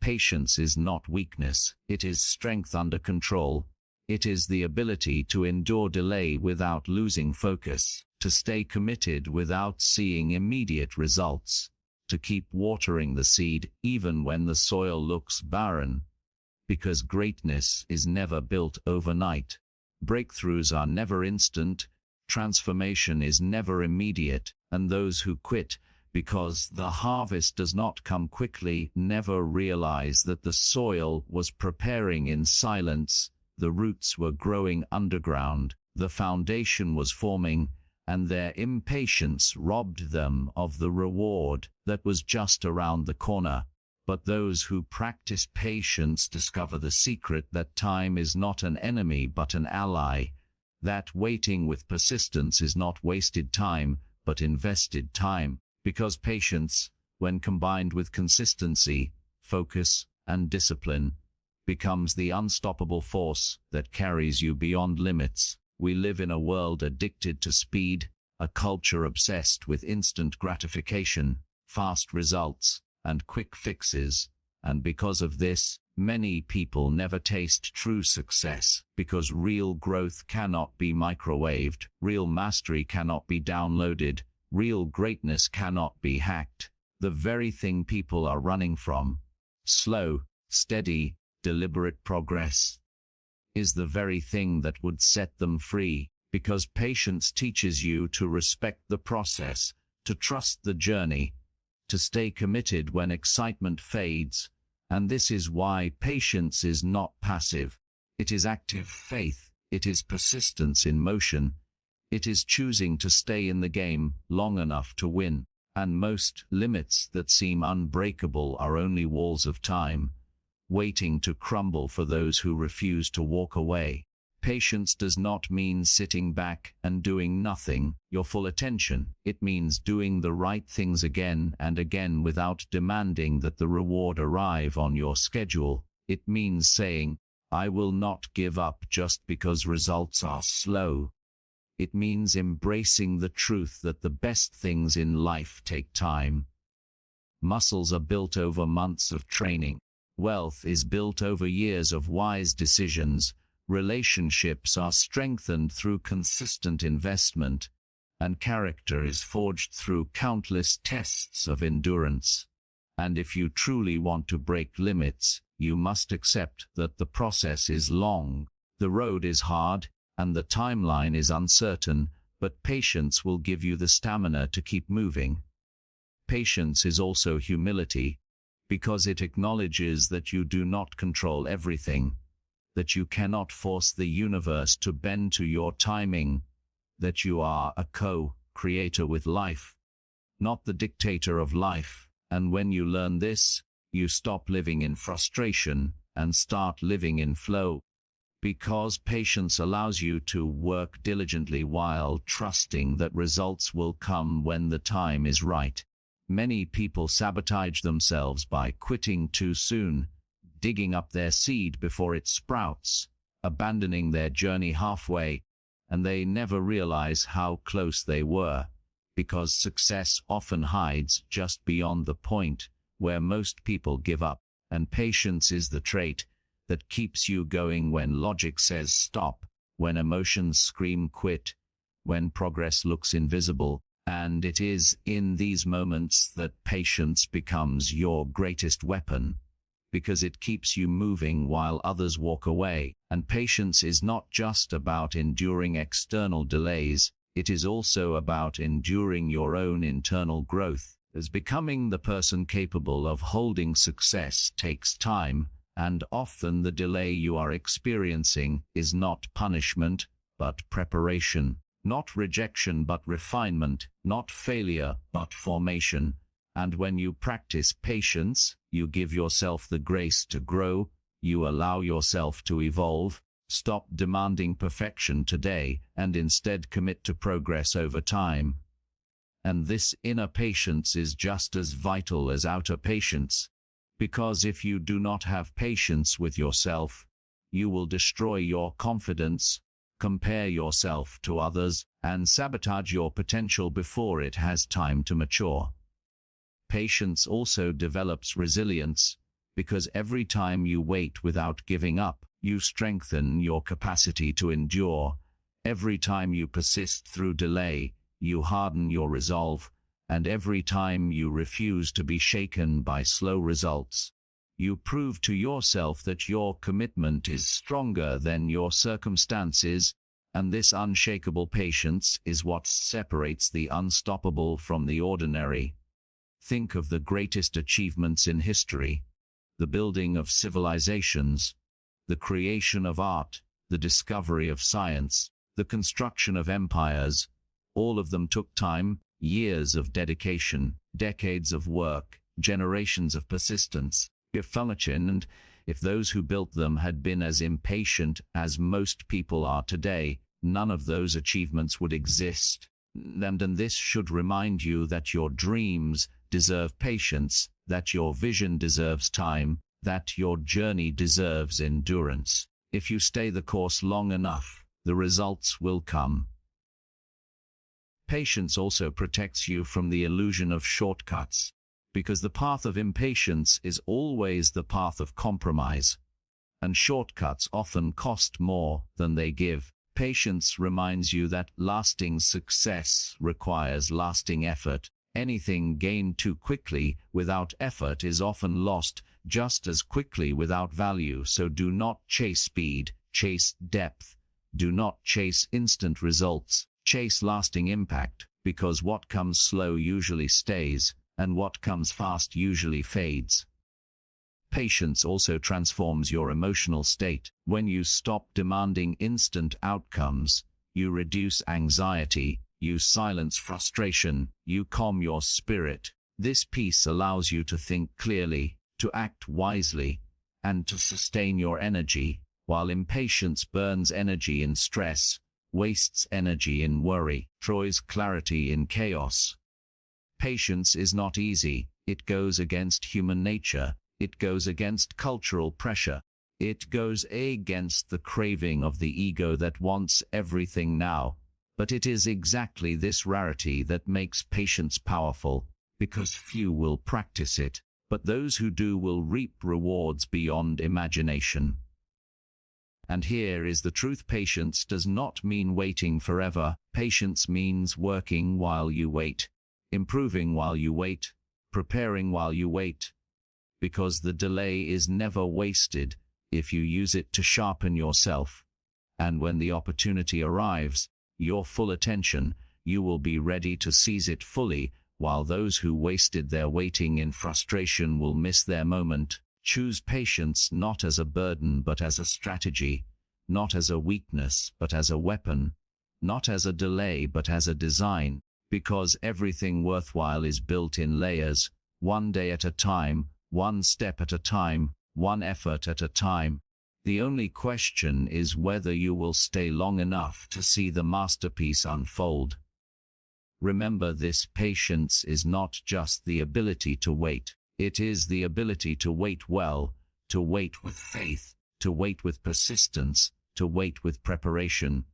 Speaker 1: Patience is not weakness, it is strength under control. It is the ability to endure delay without losing focus, to stay committed without seeing immediate results, to keep watering the seed even when the soil looks barren. Because greatness is never built overnight. Breakthroughs are never instant, transformation is never immediate, and those who quit because the harvest does not come quickly never realize that the soil was preparing in silence, the roots were growing underground, the foundation was forming, and their impatience robbed them of the reward that was just around the corner. But those who practice patience discover the secret that time is not an enemy but an ally, that waiting with persistence is not wasted time, but invested time, because patience, when combined with consistency, focus, and discipline, becomes the unstoppable force that carries you beyond limits. We live in a world addicted to speed, a culture obsessed with instant gratification, fast results, and quick fixes, and because of this, many people never taste true success, because real growth cannot be microwaved, real mastery cannot be downloaded, real greatness cannot be hacked. The very thing people are running from, slow, steady, deliberate progress, is the very thing that would set them free, because patience teaches you to respect the process, to trust the journey, to stay committed when excitement fades. And this is why patience is not passive. It is active faith. It is persistence in motion. It is choosing to stay in the game long enough to win. And most limits that seem unbreakable are only walls of time, waiting to crumble for those who refuse to walk away. Patience does not mean sitting back and doing nothing, your full attention. It means doing the right things again and again without demanding that the reward arrive on your schedule. It means saying, I will not give up just because results are slow. It means embracing the truth that the best things in life take time. Muscles are built over months of training. Wealth is built over years of wise decisions. Relationships are strengthened through consistent investment, and character is forged through countless tests of endurance. And if you truly want to break limits, you must accept that the process is long, the road is hard, and the timeline is uncertain, but patience will give you the stamina to keep moving. Patience is also humility. because it acknowledges that you do not control everything, that you cannot force the universe to bend to your timing, that you are a co-creator with life, not the dictator of life. And when you learn this, you stop living in frustration and start living in flow, because patience allows you to work diligently while trusting that results will come when the time is right. Many people sabotage themselves by quitting too soon, digging up their seed before it sprouts, abandoning their journey halfway, and they never realize how close they were, because success often hides just beyond the point where most people give up, and patience is the trait that keeps you going when logic says stop, when emotions scream quit, when progress looks invisible. And it is in these moments that patience becomes your greatest weapon, because it keeps you moving while others walk away. And patience is not just about enduring external delays, it is also about enduring your own internal growth, as becoming the person capable of holding success takes time, and often the delay you are experiencing is not punishment, but preparation, not rejection but refinement, not failure but formation. And when you practice patience, you give yourself the grace to grow, you allow yourself to evolve. Stop demanding perfection today and instead commit to progress over time. And this inner patience is just as vital as outer patience, because if you do not have patience with yourself, you will destroy your confidence, compare yourself to others, and sabotage your potential before it has time to mature. Patience also develops resilience, because every time you wait without giving up, you strengthen your capacity to endure. Every time you persist through delay, you harden your resolve, and every time you refuse to be shaken by slow results, you prove to yourself that your commitment is stronger than your circumstances, and this unshakable patience is what separates the unstoppable from the ordinary. Think of the greatest achievements in history: the building of civilizations, the creation of art, the discovery of science, the construction of empires. All of them took time, years of dedication, decades of work, generations of persistence. And if those who built them had been as impatient as most people are today, none of those achievements would exist. And this should remind you that your dreams deserve patience, that your vision deserves time, that your journey deserves endurance. If you stay the course long enough, the results will come. Patience also protects you from the illusion of shortcuts, because the path of impatience is always the path of compromise, and shortcuts often cost more than they give. Patience reminds you that lasting success requires lasting effort. Anything gained too quickly without effort is often lost just as quickly without value. So do not chase speed, chase depth. Do not chase instant results, chase lasting impact, because what comes slow usually stays, and what comes fast usually fades. Patience also transforms your emotional state. When you stop demanding instant outcomes, you reduce anxiety, you silence frustration, you calm your spirit. This peace allows you to think clearly, to act wisely, and to sustain your energy, while impatience burns energy in stress, wastes energy in worry, destroys clarity in chaos. Patience is not easy. It goes against human nature. It goes against cultural pressure. It goes against the craving of the ego that wants everything now. But it is exactly this rarity that makes patience powerful, because few will practice it, but those who do will reap rewards beyond imagination. And here is the truth: patience does not mean waiting forever. Patience means working while you wait, improving while you wait, preparing while you wait, because the delay is never wasted if you use it to sharpen yourself. And when the opportunity arrives, your full attention, you will be ready to seize it fully, while those who wasted their waiting in frustration will miss their moment. Choose patience not as a burden but as a strategy, not as a weakness but as a weapon, not as a delay but as a design, because everything worthwhile is built in layers, one day at a time, one step at a time, one effort at a time. The only question is whether you will stay long enough to see the masterpiece unfold. Remember this: patience is not just the ability to wait. It is the ability to wait well, to wait with faith, to wait with persistence, to wait with preparation.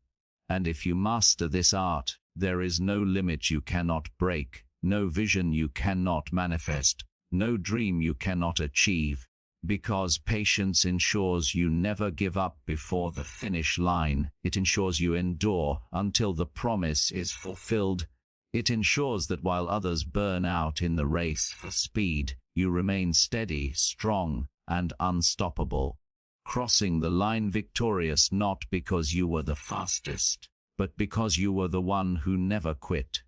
Speaker 1: And if you master this art, there is no limit you cannot break, no vision you cannot manifest, no dream you cannot achieve, because patience ensures you never give up before the finish line. It ensures you endure until the promise is fulfilled. It ensures that while others burn out in the race for speed, you remain steady, strong, and unstoppable, crossing the line victorious not because you were the fastest, but because you were the one who never quit.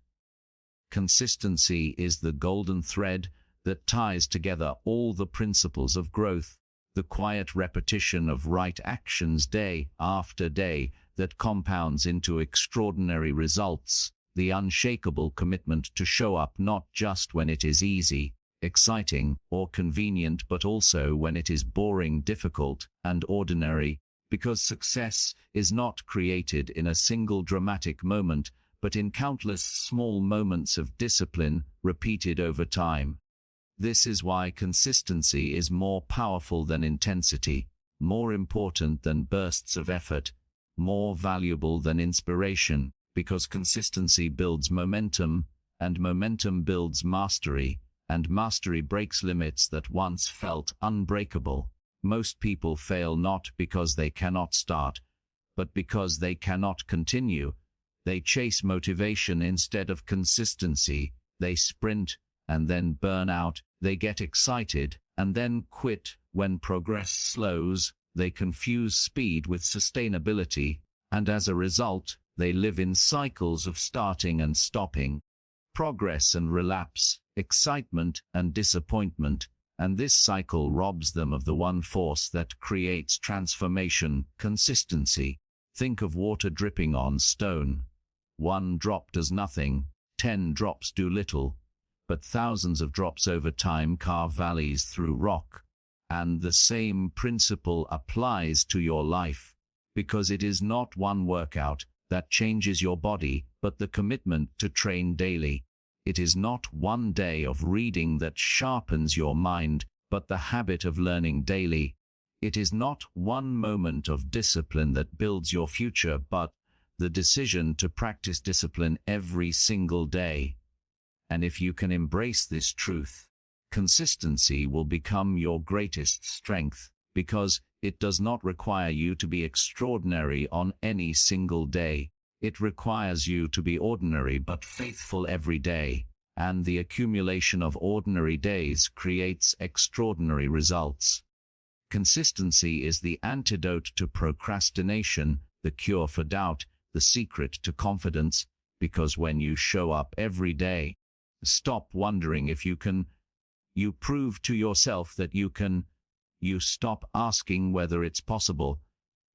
Speaker 1: Consistency is the golden thread that ties together all the principles of growth, the quiet repetition of right actions day after day that compounds into extraordinary results, the unshakable commitment to show up not just when it is easy, exciting, or convenient, but also when it is boring, difficult, and ordinary, because success is not created in a single dramatic moment, but in countless small moments of discipline repeated over time. This is why consistency is more powerful than intensity, more important than bursts of effort, more valuable than inspiration, because consistency builds momentum, and momentum builds mastery, and mastery breaks limits that once felt unbreakable. Most people fail not because they cannot start, but because they cannot continue. They chase motivation instead of consistency. They sprint and then burn out. They get excited and then quit when progress slows. They confuse speed with sustainability, and as a result, they live in cycles of starting and stopping, progress and relapse, excitement and disappointment, and this cycle robs them of the one force that creates transformation: consistency. Think of water dripping on stone. One drop does nothing, 10 drops do little, but thousands of drops over time carve valleys through rock. And the same principle applies to your life, because it is not one workout that changes your body, but the commitment to train daily. It is not one day of reading that sharpens your mind, but the habit of learning daily. It is not one moment of discipline that builds your future, but the decision to practice discipline every single day. And if you can embrace this truth, consistency will become your greatest strength, because it does not require you to be extraordinary on any single day. It requires you to be ordinary but faithful every day, and the accumulation of ordinary days creates extraordinary results. Consistency is the antidote to procrastination, the cure for doubt, the secret to confidence, because when you show up every day, stop wondering if you can, you prove to yourself that you can, you stop asking whether it's possible,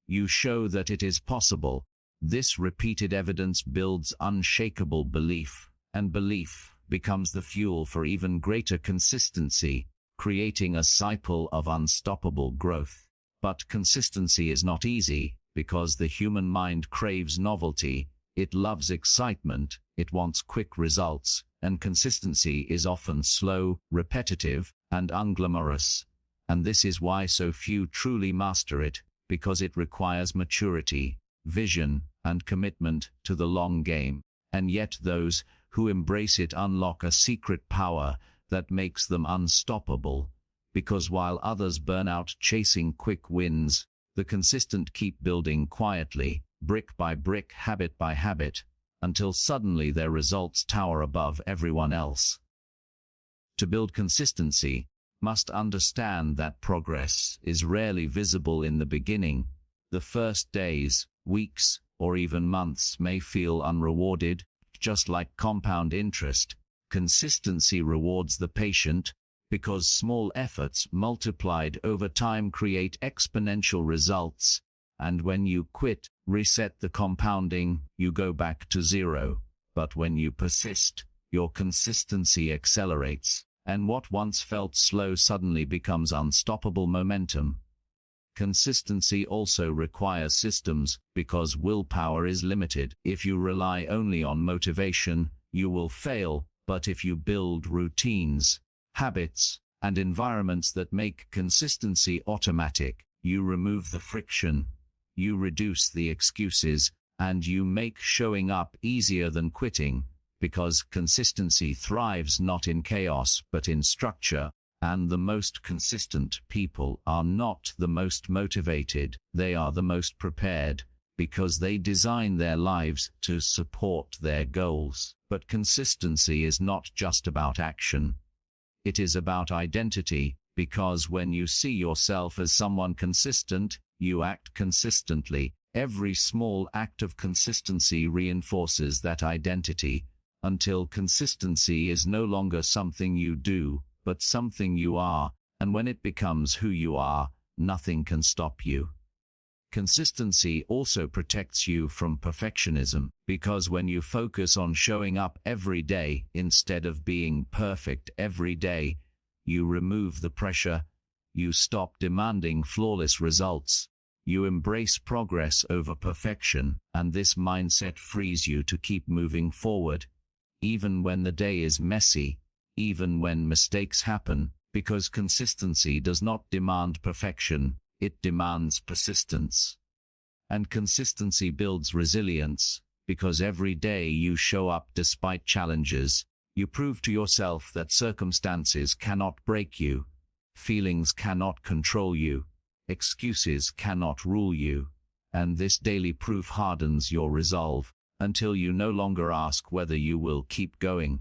Speaker 1: you show that it is possible. This repeated evidence builds unshakable belief, and belief becomes the fuel for even greater consistency, creating a cycle of unstoppable growth. But consistency is not easy, because the human mind craves novelty, it loves excitement, it wants quick results, and consistency is often slow, repetitive, and unglamorous. And this is why so few truly master it, because it requires maturity, vision, and commitment to the long game. And yet those who embrace it unlock a secret power that makes them unstoppable, because while others burn out chasing quick wins, the consistent keep building quietly, brick by brick, habit by habit, until suddenly their results tower above everyone else. To build consistency, must understand that progress is rarely visible in the beginning. The first days, weeks, or even months may feel unrewarded, just like compound interest. Consistency rewards the patient, because small efforts multiplied over time create exponential results, and when you quit, reset the compounding, you go back to zero. But when you persist, your consistency accelerates, and what once felt slow suddenly becomes unstoppable momentum. Consistency also requires systems, because willpower is limited. If you rely only on motivation, you will fail, but if you build routines, habits, and environments that make consistency automatic, you remove the friction, you reduce the excuses, and you make showing up easier than quitting, because consistency thrives not in chaos but in structure, and the most consistent people are not the most motivated, they are the most prepared, because they design their lives to support their goals. But consistency is not just about action. It is about identity, because when you see yourself as someone consistent, you act consistently. Every small act of consistency reinforces that identity, until consistency is no longer something you do, but something you are, and when it becomes who you are, nothing can stop you. Consistency also protects you from perfectionism, because when you focus on showing up every day instead of being perfect every day, you remove the pressure, you stop demanding flawless results, you embrace progress over perfection, and this mindset frees you to keep moving forward, even when the day is messy, even when mistakes happen, because consistency does not demand perfection, it demands persistence. And consistency builds resilience, because every day you show up despite challenges, you prove to yourself that circumstances cannot break you, feelings cannot control you, excuses cannot rule you, and this daily proof hardens your resolve, until you no longer ask whether you will keep going.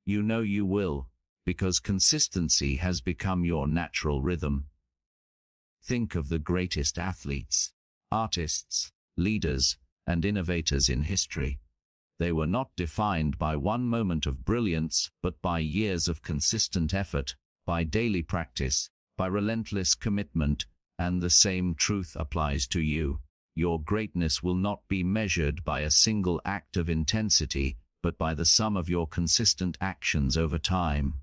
Speaker 1: You know you will, because consistency has become your natural rhythm. Think of the greatest athletes, artists, leaders, and innovators in history. They were not defined by one moment of brilliance, but by years of consistent effort, by daily practice, by relentless commitment, and the same truth applies to you. Your greatness will not be measured by a single act of intensity, but by the sum of your consistent actions over time.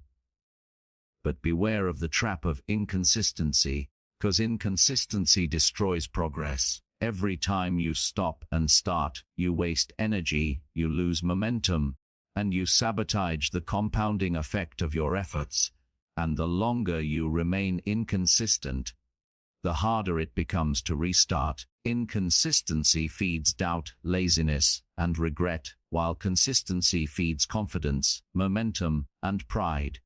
Speaker 1: But beware of the trap of inconsistency, because inconsistency destroys progress. Every time you stop and start, you waste energy, you lose momentum, and you sabotage the compounding effect of your efforts. And the longer you remain inconsistent, the harder it becomes to restart. Inconsistency feeds doubt, laziness, and regret, while consistency feeds confidence, momentum, and pride.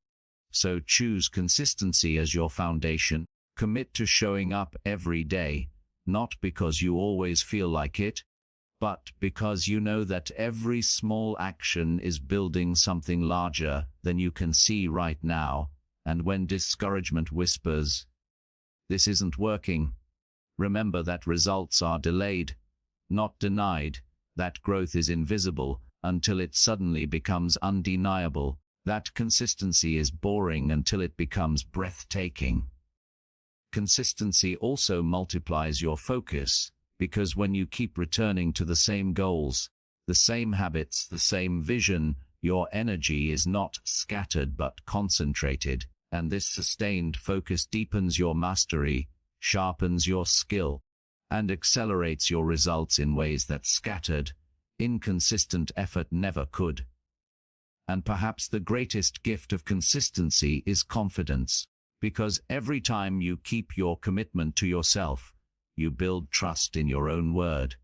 Speaker 1: So choose consistency as your foundation. Commit to showing up every day, not because you always feel like it, but because you know that every small action is building something larger than you can see right now. And when discouragement whispers, "This isn't working," remember that results are delayed, not denied, that growth is invisible until it suddenly becomes undeniable, that consistency is boring until it becomes breathtaking. Consistency also multiplies your focus, because when you keep returning to the same goals, the same habits, the same vision, your energy is not scattered but concentrated, and this sustained focus deepens your mastery, sharpens your skill, and accelerates your results in ways that scattered, inconsistent effort never could. And perhaps the greatest gift of consistency is confidence, because every time you keep your commitment to yourself, you build trust in your own word.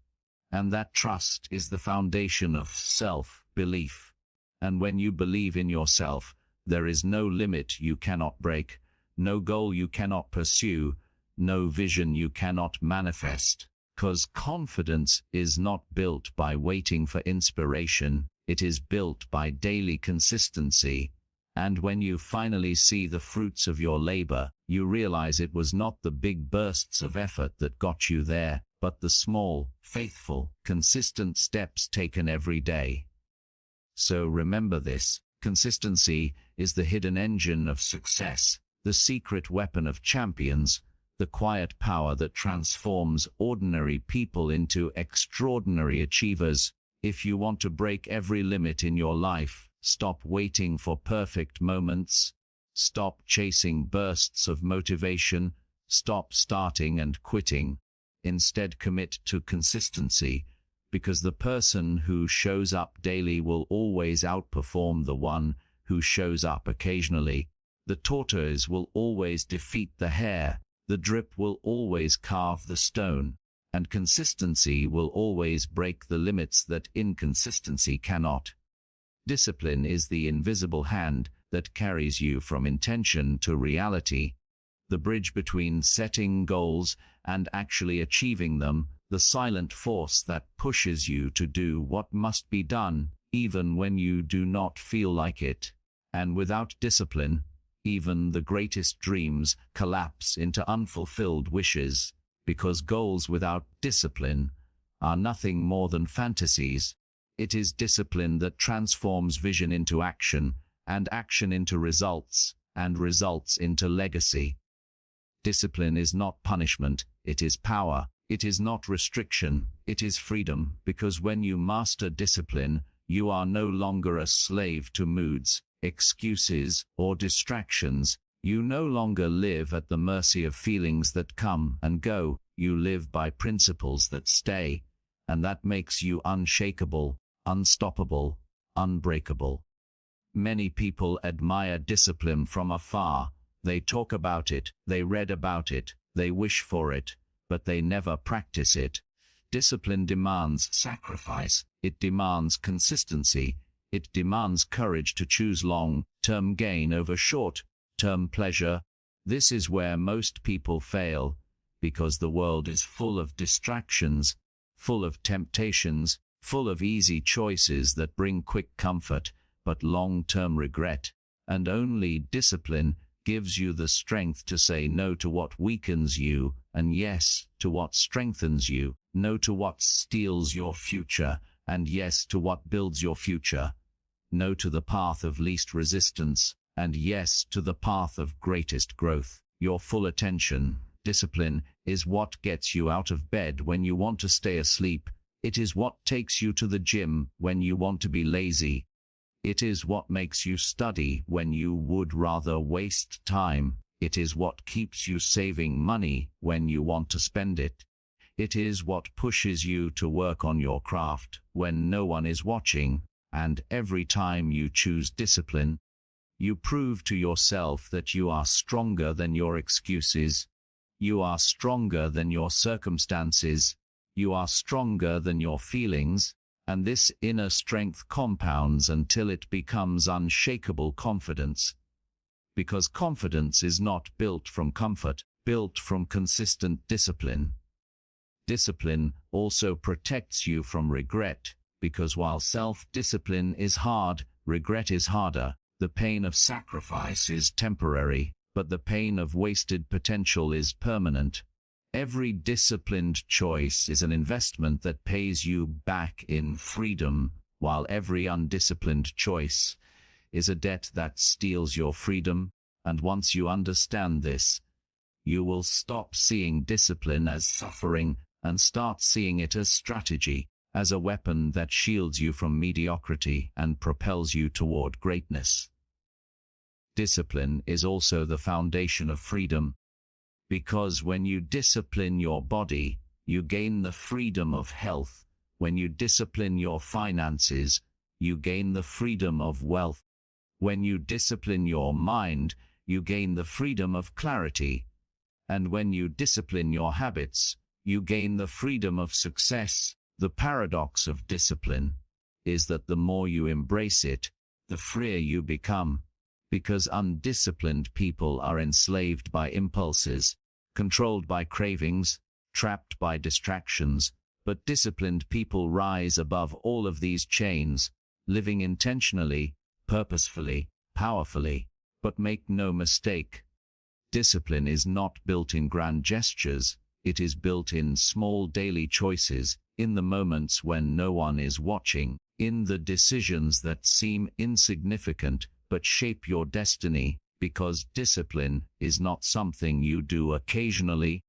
Speaker 1: And that trust is the foundation of self-belief. And when you believe in yourself, there is no limit you cannot break, no goal you cannot pursue, no vision you cannot manifest. Because confidence is not built by waiting for inspiration, it is built by daily consistency. And when you finally see the fruits of your labor, you realize it was not the big bursts of effort that got you there, but the small, faithful, consistent steps taken every day. So remember this: Consistency is the hidden engine of success, the secret weapon of champions, the quiet power that transforms ordinary people into extraordinary achievers. If you want to break every limit in your life, stop waiting for perfect moments. Stop chasing bursts of motivation. Stop starting and quitting. Instead, commit to consistency, because the person who shows up daily will always outperform the one who shows up occasionally. The tortoise will always defeat the hare. The drip will always carve the stone, and consistency will always break the limits that inconsistency cannot. Discipline is the invisible hand that carries you from intention to reality, the bridge between setting goals and actually achieving them, the silent force that pushes you to do what must be done, even when you do not feel like it. And without discipline, even the greatest dreams collapse into unfulfilled wishes, because goals without discipline are nothing more than fantasies. It is discipline that transforms vision into action, and action into results, and results into legacy. Discipline is not punishment, it is power. It is not restriction, it is freedom, because when you master discipline, you are no longer a slave to moods, excuses, or distractions. You no longer live at the mercy of feelings that come and go. You live by principles that stay, and that makes you unshakable, unstoppable, unbreakable. Many people admire discipline from afar. They talk about it, they read about it, they wish for it, but they never practice it. Discipline demands sacrifice. It demands consistency. It demands courage to choose long-term gain over short-term pleasure. This is where most people fail, because the world is full of distractions, full of temptations, full of easy choices that bring quick comfort, but long-term regret. And only discipline gives you the strength to say no to what weakens you, and yes to what strengthens you, no to what steals your future, and yes to what builds your future, no to the path of least resistance, and yes to the path of greatest growth. Your full attention. Discipline is what gets you out of bed when you want to stay asleep. It is what takes you to the gym when you want to be lazy. It is what makes you study when you would rather waste time. It is what keeps you saving money when you want to spend it. It is what pushes you to work on your craft when no one is watching. And every time you choose discipline, you prove to yourself that you are stronger than your excuses. You are stronger than your circumstances. You are stronger than your feelings. And this inner strength compounds until it becomes unshakable confidence. Because confidence is not built from comfort, built from consistent discipline. Discipline also protects you from regret, because while self-discipline is hard, regret is harder. The pain of sacrifice is temporary, but the pain of wasted potential is permanent. Every disciplined choice is an investment that pays you back in freedom, while every undisciplined choice is a debt that steals your freedom. And once you understand this, you will stop seeing discipline as suffering and start seeing it as strategy, as a weapon that shields you from mediocrity and propels you toward greatness. Discipline is also the foundation of freedom. Because when you discipline your body, you gain the freedom of health. When you discipline your finances, you gain the freedom of wealth. When you discipline your mind, you gain the freedom of clarity. And when you discipline your habits, you gain the freedom of success. The paradox of discipline is that the more you embrace it, the freer you become. Because undisciplined people are enslaved by impulses, controlled by cravings, trapped by distractions, but disciplined people rise above all of these chains, living intentionally, purposefully, powerfully. But make no mistake, discipline is not built in grand gestures, it is built in small daily choices, in the moments when no one is watching, in the decisions that seem insignificant but shape your destiny, because discipline is not something you do occasionally.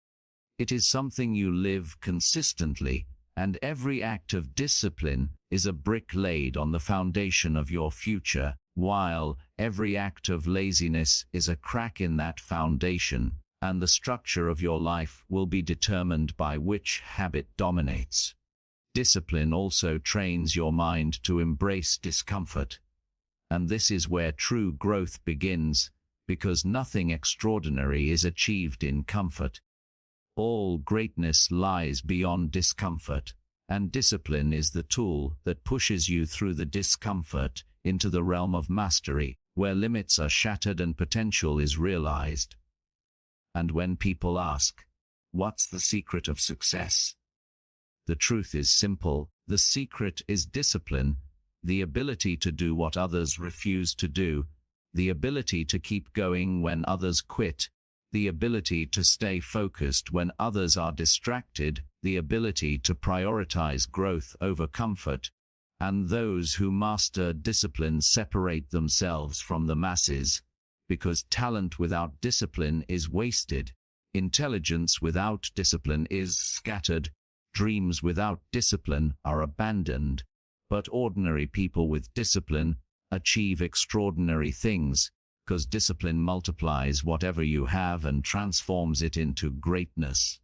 Speaker 1: It is something you live consistently, and every act of discipline is a brick laid on the foundation of your future, while every act of laziness is a crack in that foundation, and the structure of your life will be determined by which habit dominates. Discipline also trains your mind to embrace discomfort. And this is where true growth begins, because nothing extraordinary is achieved in comfort. All greatness lies beyond discomfort, and discipline is the tool that pushes you through the discomfort into the realm of mastery, where limits are shattered and potential is realized. And when people ask, "What's the secret of success?" the truth is simple. The secret is discipline, the ability to do what others refuse to do, the ability to keep going when others quit, the ability to stay focused when others are distracted, the ability to prioritize growth over comfort. And those who master discipline separate themselves from the masses, because talent without discipline is wasted, intelligence without discipline is scattered, dreams without discipline are abandoned, but ordinary people with discipline achieve extraordinary things, because discipline multiplies whatever you have and transforms it into greatness.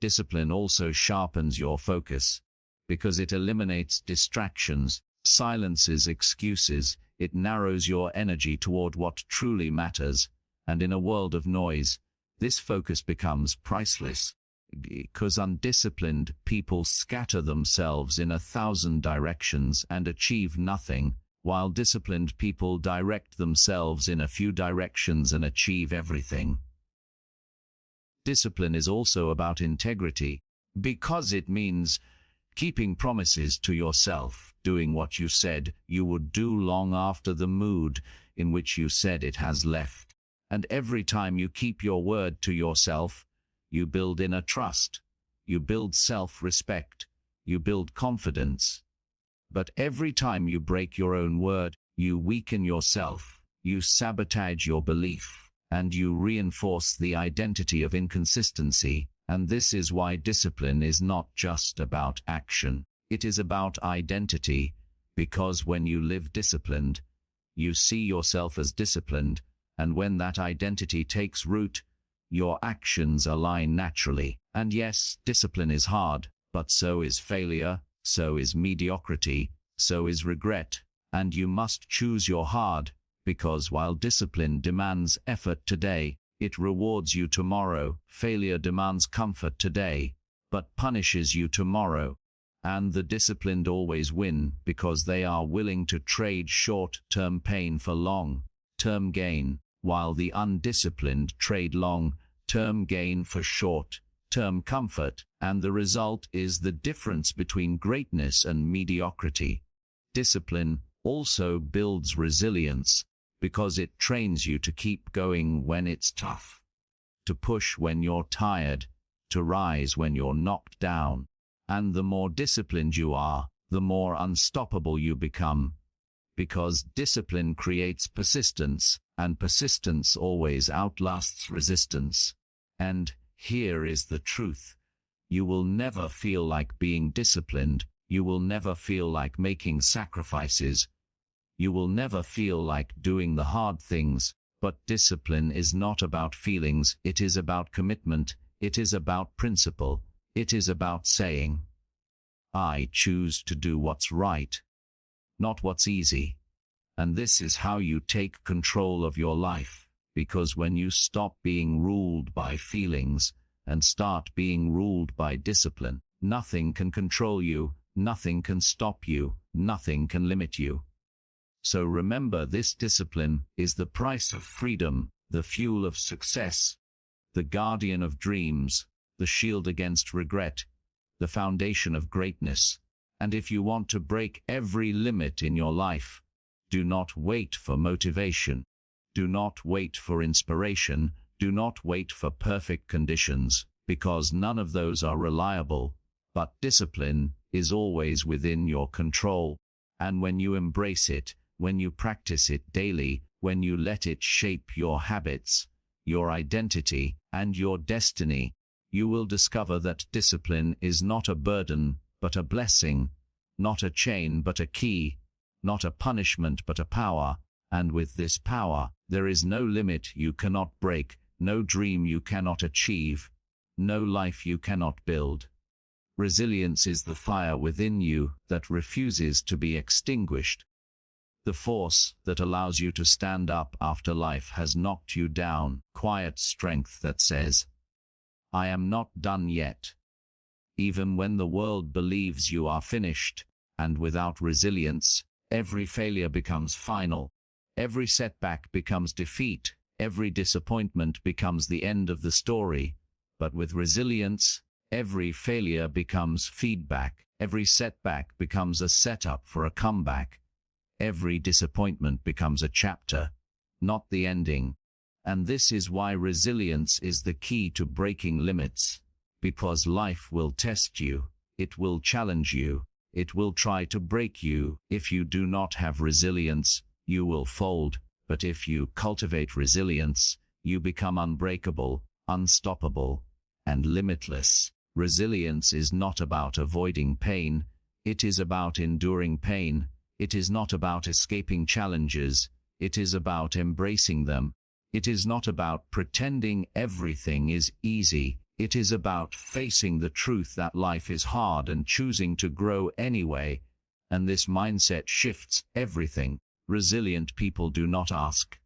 Speaker 1: Discipline also sharpens your focus, because it eliminates distractions, silences excuses, it narrows your energy toward what truly matters, and in a world of noise, this focus becomes priceless. Because undisciplined people scatter themselves in 1,000 directions and achieve nothing, while disciplined people direct themselves in a few directions and achieve everything. Discipline is also about integrity, because it means keeping promises to yourself, doing what you said you would do long after the mood in which you said it has left. And every time you keep your word to yourself, you build inner trust, you build self-respect, you build confidence. But every time you break your own word, you weaken yourself, you sabotage your belief, and you reinforce the identity of inconsistency. And this is why discipline is not just about action, it is about identity, because when you live disciplined, you see yourself as disciplined, and when that identity takes root, your actions align naturally. And yes, discipline is hard, but so is failure, so is mediocrity, so is regret, and you must choose your hard, because while discipline demands effort today, it rewards you tomorrow. Failure demands comfort today, but punishes you tomorrow. And the disciplined always win, because they are willing to trade short-term pain for long-term gain, while the undisciplined trade long-term gain for short-term comfort, and the result is the difference between greatness and mediocrity. Discipline also builds resilience, because it trains you to keep going when it's tough, to push when you're tired, to rise when you're knocked down. And the more disciplined you are, the more unstoppable you become, because discipline creates persistence, and persistence always outlasts resistance. And here is the truth. You will never feel like being disciplined, you will never feel like making sacrifices, you will never feel like doing the hard things, but discipline is not about feelings, it is about commitment, it is about principle, it is about saying, "I choose to do what's right, not what's easy." And this is how you take control of your life, because when you stop being ruled by feelings and start being ruled by discipline, nothing can control you, nothing can stop you, nothing can limit you. So remember, this discipline is the price of freedom, the fuel of success, the guardian of dreams, the shield against regret, the foundation of greatness. And if you want to break every limit in your life, do not wait for motivation. Do not wait for inspiration. Do not wait for perfect conditions, because none of those are reliable. But discipline is always within your control. And when you embrace it, when you practice it daily, when you let it shape your habits, your identity, and your destiny, you will discover that discipline is not a burden, but a blessing, not a chain, but a key, not a punishment, but a power. And with this power, there is no limit you cannot break, no dream you cannot achieve, no life you cannot build. Resilience is the fire within you that refuses to be extinguished. The force that allows you to stand up after life has knocked you down, quiet strength that says, "I am not done yet." Even when the world believes you are finished, and without resilience, every failure becomes final. Every setback becomes defeat. Every disappointment becomes the end of the story. But with resilience, every failure becomes feedback. Every setback becomes a setup for a comeback. Every disappointment becomes a chapter, not the ending. And this is why resilience is the key to breaking limits. Because life will test you, it will challenge you, it will try to break you. If you do not have resilience, you will fold. But if you cultivate resilience, you become unbreakable, unstoppable, and limitless. Resilience is not about avoiding pain, it is about enduring pain. It is not about escaping challenges, it is about embracing them. It is not about pretending everything is easy, it is about facing the truth that life is hard and choosing to grow anyway. And this mindset shifts everything. Resilient people do not ask,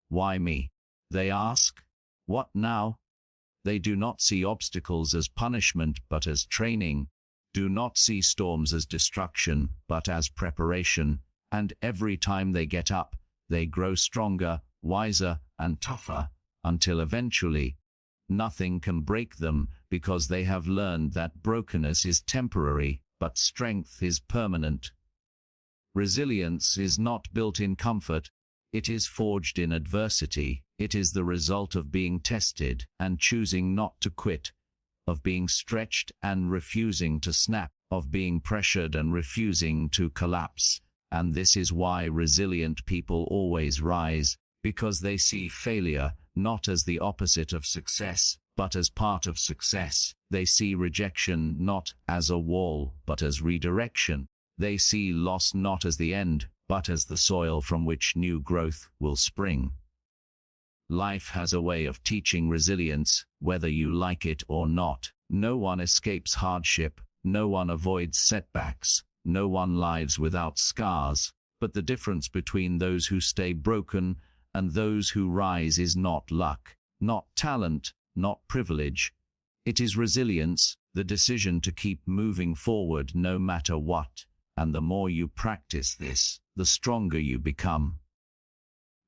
Speaker 1: "Why me?" They ask, "What now?" They do not see obstacles as punishment but as training, do not see storms as destruction but as preparation, and every time they get up, they grow stronger, wiser, and tougher, until eventually, nothing can break them, because they have learned that brokenness is temporary, but strength is permanent. Resilience is not built in comfort, it is forged in adversity. It is the result of being tested and choosing not to quit, of being stretched and refusing to snap, of being pressured and refusing to collapse. And this is why resilient people always rise, because they see failure not as the opposite of success, but as part of success. They see rejection not as a wall, but as redirection. They see loss not as the end, but as the soil from which new growth will spring. Life has a way of teaching resilience, whether you like it or not. No one escapes hardship, no one avoids setbacks, no one lives without scars. But the difference between those who stay broken and those who rise is not luck, not talent, not privilege. It is resilience, the decision to keep moving forward no matter what. And the more you practice this, the stronger you become.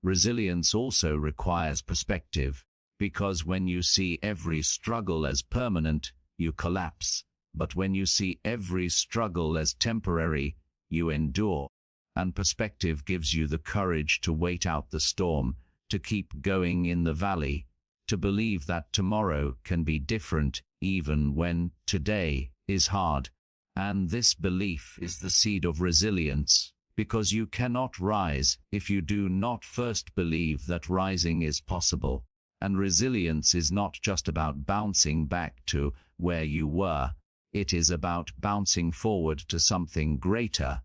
Speaker 1: Resilience also requires perspective, because when you see every struggle as permanent, you collapse. But when you see every struggle as temporary, you endure. And perspective gives you the courage to wait out the storm, to keep going in the valley, to believe that tomorrow can be different, even when today is hard. And this belief is the seed of resilience, because you cannot rise if you do not first believe that rising is possible. And resilience is not just about bouncing back to where you were, it is about bouncing forward to something greater.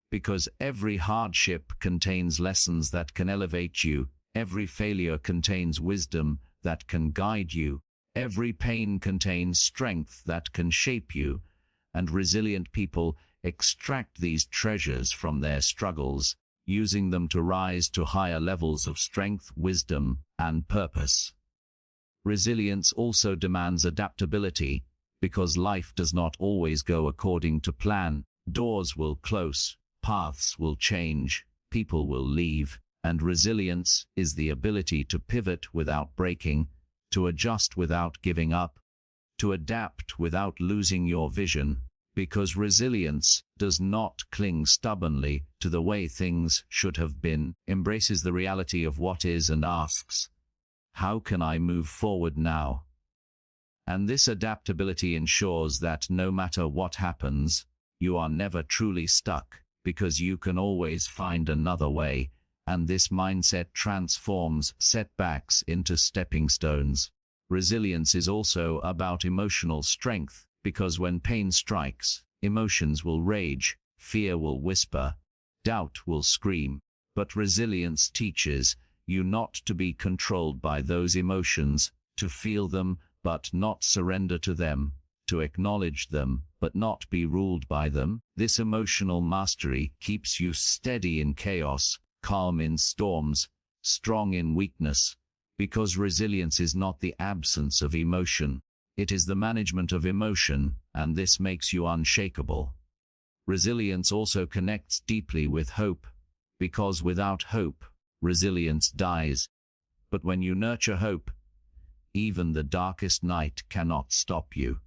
Speaker 1: Because every hardship contains lessons that can elevate you, every failure contains wisdom that can guide you, every pain contains strength that can shape you. And resilient people extract these treasures from their struggles, using them to rise to higher levels of strength, wisdom, and purpose. Resilience also demands adaptability, because life does not always go according to plan. Doors will close, paths will change, people will leave, and resilience is the ability to pivot without breaking, to adjust without giving up, to adapt without losing your vision, because resilience does not cling stubbornly to the way things should have been, embraces the reality of what is and asks, "How can I move forward now?" And this adaptability ensures that no matter what happens, You are never truly stuck, because you can always find another way, and this mindset transforms setbacks into stepping stones. Resilience is also about emotional strength, because when pain strikes, emotions will rage, fear will whisper, doubt will scream. But resilience teaches you not to be controlled by those emotions, to feel them but not surrender to them, to acknowledge them but not be ruled by them. This emotional mastery keeps you steady in chaos, calm in storms, strong in weakness, because resilience is not the absence of emotion. It is the management of emotion, and this makes you unshakable. Resilience also connects deeply with hope, because without hope, resilience dies. But when you nurture hope, even the darkest night cannot stop you.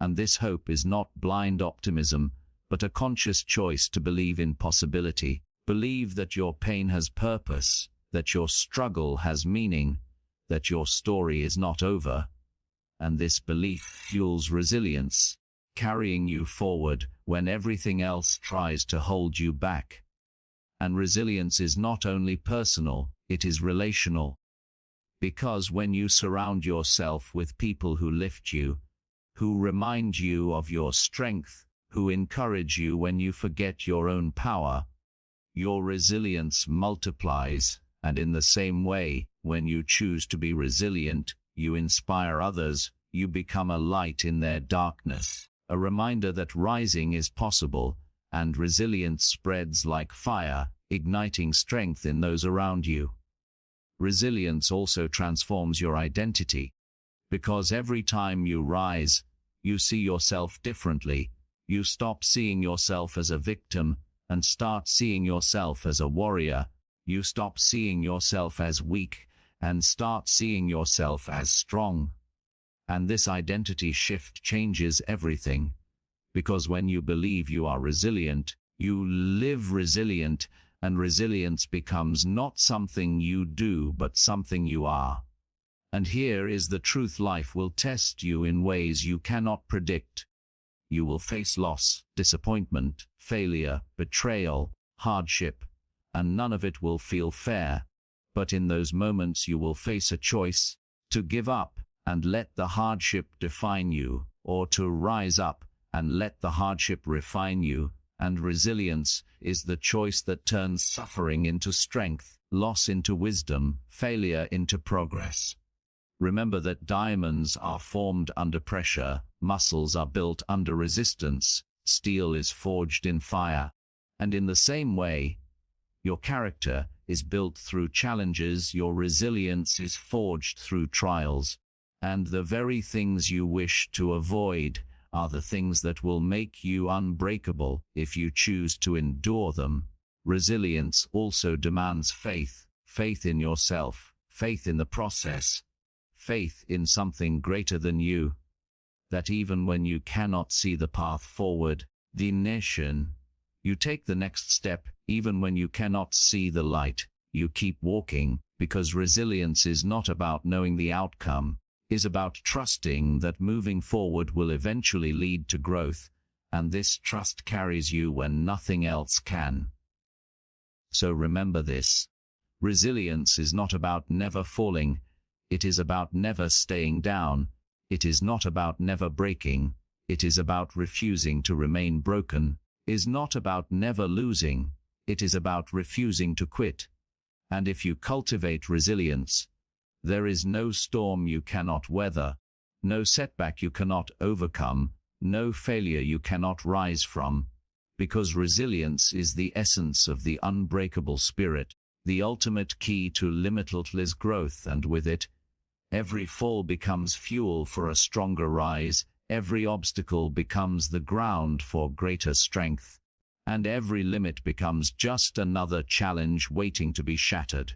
Speaker 1: And this hope is not blind optimism, but a conscious choice to believe in possibility. Believe that your pain has purpose, that your struggle has meaning, that your story is not over. And this belief fuels resilience, carrying you forward when everything else tries to hold you back. And resilience is not only personal, it is relational. Because when you surround yourself with people who lift you, who remind you of your strength, who encourage you when you forget your own power, your resilience multiplies. And in the same way, when you choose to be resilient, you inspire others, you become a light in their darkness, a reminder that rising is possible, and resilience spreads like fire, igniting strength in those around you. Resilience also transforms your identity, because every time you rise, you see yourself differently. You stop seeing yourself as a victim and start seeing yourself as a warrior. You stop seeing yourself as weak and start seeing yourself as strong. And this identity shift changes everything, because when you believe you are resilient, you live resilient, and resilience becomes not something you do but something you are. And here is the truth: life will test you in ways you cannot predict. You will face loss, disappointment, failure, betrayal, hardship, and none of it will feel fair. But in those moments you will face a choice: to give up and let the hardship define you, or to rise up and let the hardship refine you. And resilience is the choice that turns suffering into strength, loss into wisdom, failure into progress. Remember that diamonds are formed under pressure, muscles are built under resistance, steel is forged in fire. And in the same way, your character is built through challenges, your resilience is forged through trials. And the very things you wish to avoid are the things that will make you unbreakable if you choose to endure them. Resilience also demands faith, faith in yourself, faith in the process, faith in something greater than you, that even when you cannot see the path forward, you take the next step. Even when you cannot see the light, you keep walking, because resilience is not about knowing the outcome, is about trusting that moving forward will eventually lead to growth, and this trust carries you when nothing else can. So remember this: resilience is not about never falling, it is about never staying down, it is not about never breaking, it is about refusing to remain broken, is not about never losing, it is about refusing to quit. And if you cultivate resilience, there is no storm you cannot weather, no setback you cannot overcome, no failure you cannot rise from, because resilience is the essence of the unbreakable spirit, the ultimate key to limitless growth, and with it, every fall becomes fuel for a stronger rise, every obstacle becomes the ground for greater strength, and every limit becomes just another challenge waiting to be shattered.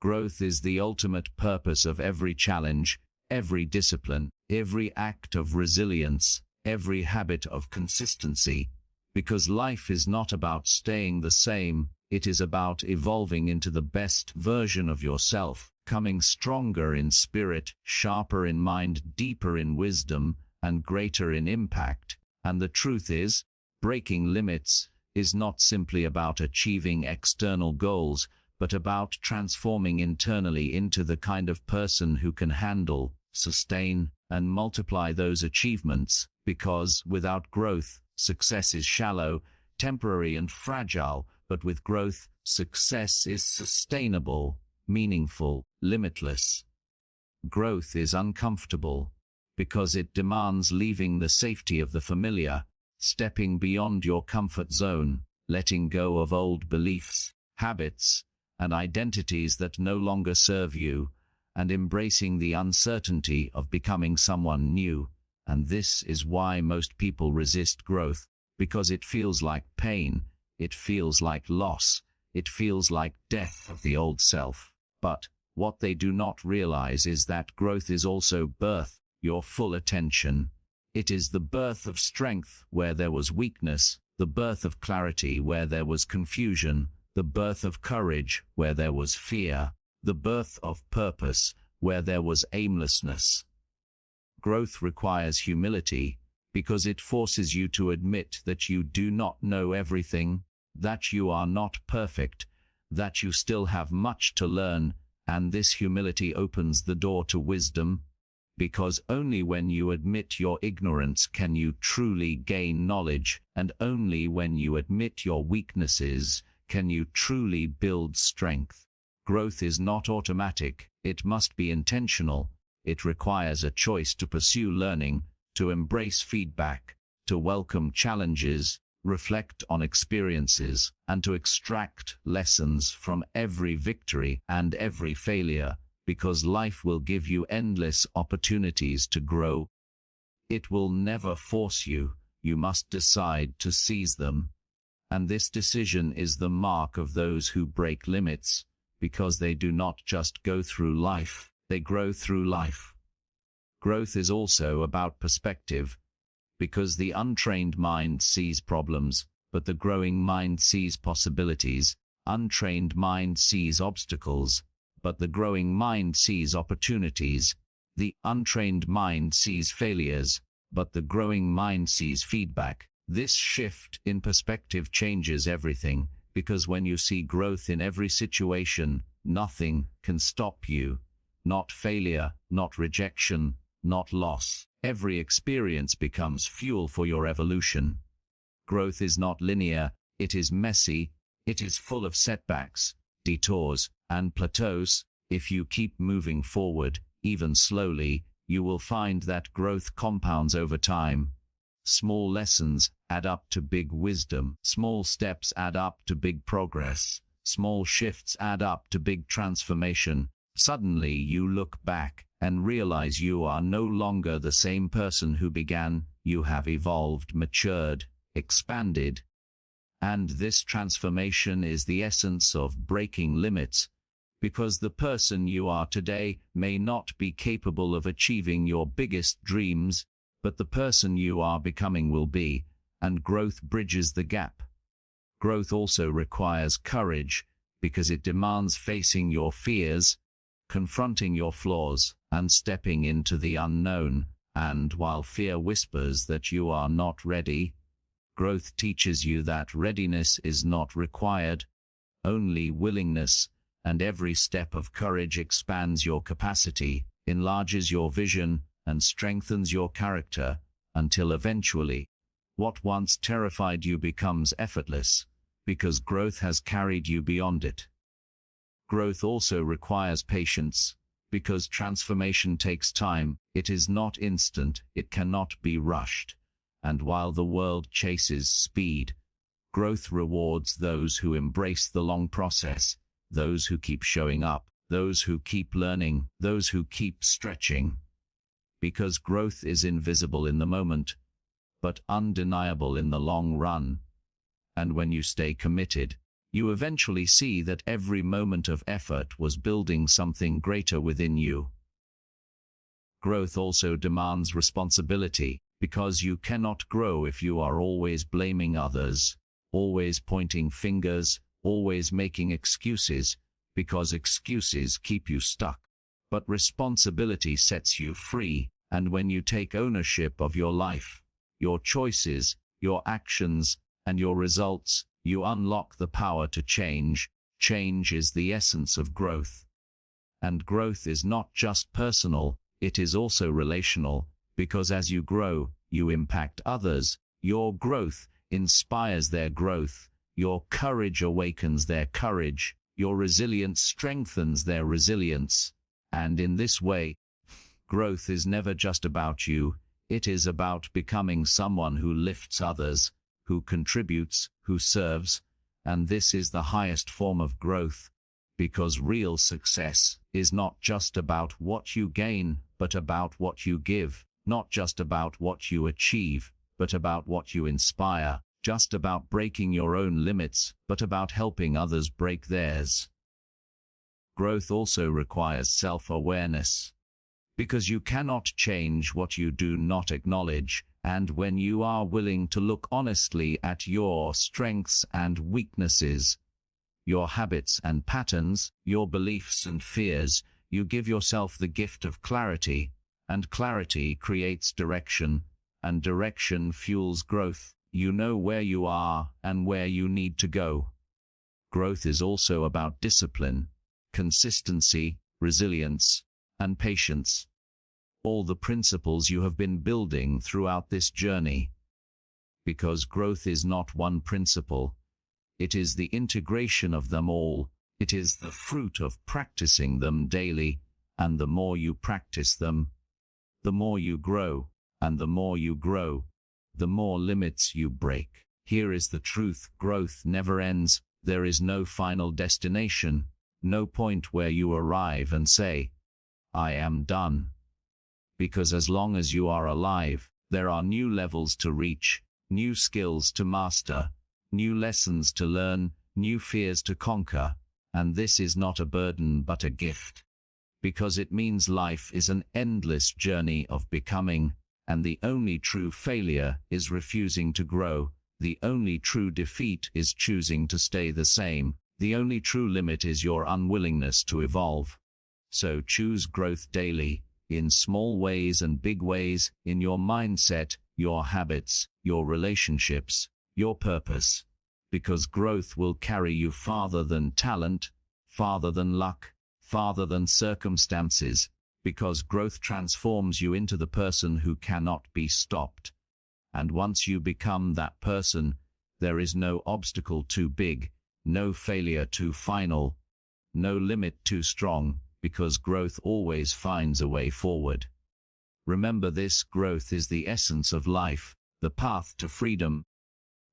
Speaker 1: Growth is the ultimate purpose of every challenge, every discipline, every act of resilience, every habit of consistency, because life is not about staying the same, it is about evolving into the best version of yourself, coming stronger in spirit, sharper in mind, deeper in wisdom, and greater in impact. And the truth is, breaking limits is not simply about achieving external goals, but about transforming internally into the kind of person who can handle, sustain, and multiply those achievements, because without growth, success is shallow, temporary and fragile, but with growth, success is sustainable, meaningful, limitless. Growth is uncomfortable, because it demands leaving the safety of the familiar, stepping beyond your comfort zone, letting go of old beliefs, habits, and identities that no longer serve you, and embracing the uncertainty of becoming someone new. And this is why most people resist growth, because it feels like pain, it feels like loss, it feels like death of the old self. But what they do not realize is that growth is also birth, your full attention. It is the birth of strength where there was weakness, the birth of clarity where there was confusion, the birth of courage where there was fear, the birth of purpose where there was aimlessness. Growth requires humility, because it forces you to admit that you do not know everything, that you are not perfect, that you still have much to learn, and this humility opens the door to wisdom, because only when you admit your ignorance can you truly gain knowledge, and only when you admit your weaknesses can you truly build strength. Growth is not automatic, it must be intentional. It requires a choice to pursue learning, to embrace feedback, to welcome challenges, reflect on experiences, and to extract lessons from every victory and every failure, because life will give you endless opportunities to grow. It will never force you, you must decide to seize them. And this decision is the mark of those who break limits, because they do not just go through life, they grow through life. Growth is also about perspective, because the untrained mind sees problems, but the growing mind sees possibilities. Untrained mind sees obstacles, but the growing mind sees opportunities. The untrained mind sees failures, but the growing mind sees feedback. This shift in perspective changes everything, because when you see growth in every situation, nothing can stop you. Not failure, not rejection, not loss. Every experience becomes fuel for your evolution. Growth is not linear, it is messy, it is full of setbacks, detours, and plateaus. If you keep moving forward, even slowly, you will find that growth compounds over time. Small lessons add up to big wisdom. Small steps add up to big progress. Small shifts add up to big transformation. Suddenly you look back and realize you are no longer the same person who began. You have evolved, matured, expanded. And this transformation is the essence of breaking limits, because the person you are today may not be capable of achieving your biggest dreams, but the person you are becoming will be, and growth bridges the gap. Growth also requires courage, because it demands facing your fears, confronting your flaws, and stepping into the unknown. And while fear whispers that you are not ready, growth teaches you that readiness is not required, only willingness, and every step of courage expands your capacity, enlarges your vision, and strengthens your character, until eventually, what once terrified you becomes effortless, because growth has carried you beyond it. Growth also requires patience, because transformation takes time. It is not instant, it cannot be rushed. And while the world chases speed, growth rewards those who embrace the long process, those who keep showing up, those who keep learning, those who keep stretching. Because growth is invisible in the moment, but undeniable in the long run. And when you stay committed, you eventually see that every moment of effort was building something greater within you. Growth also demands responsibility, because you cannot grow if you are always blaming others, always pointing fingers, always making excuses, because excuses keep you stuck. But responsibility sets you free, and when you take ownership of your life, your choices, your actions, and your results, you unlock the power to change. Change is the essence of growth. And growth is not just personal, it is also relational, because as you grow, you impact others. Your growth inspires their growth. Your courage awakens their courage. Your resilience strengthens their resilience. And in this way, growth is never just about you. It is about becoming someone who lifts others, who contributes, who serves. And this is the highest form of growth, because real success is not just about what you gain, but about what you give, not just about what you achieve, but about what you inspire, just about breaking your own limits, but about helping others break theirs. Growth also requires self-awareness, because you cannot change what you do not acknowledge, and when you are willing to look honestly at your strengths and weaknesses, your habits and patterns, your beliefs and fears, you give yourself the gift of clarity, and clarity creates direction, and direction fuels growth. You know where you are and where you need to go. Growth is also about discipline, consistency, resilience, and patience. All the principles you have been building throughout this journey. Because growth is not one principle. It is the integration of them all. It is the fruit of practicing them daily, and the more you practice them, the more you grow, and the more you grow, the more limits you break. Here is the truth: growth never ends. There is no final destination, no point where you arrive and say, I am done. Because as long as you are alive, there are new levels to reach, new skills to master, new lessons to learn, new fears to conquer, and this is not a burden but a gift. Because it means life is an endless journey of becoming, and the only true failure is refusing to grow. The only true defeat is choosing to stay the same. The only true limit is your unwillingness to evolve. So choose growth daily, in small ways and big ways, in your mindset, your habits, your relationships, your purpose. Because growth will carry you farther than talent, farther than luck, farther than circumstances. Because growth transforms you into the person who cannot be stopped. And once you become that person, there is no obstacle too big, no failure too final, no limit too strong, because growth always finds a way forward. Remember this: growth is the essence of life, the path to freedom,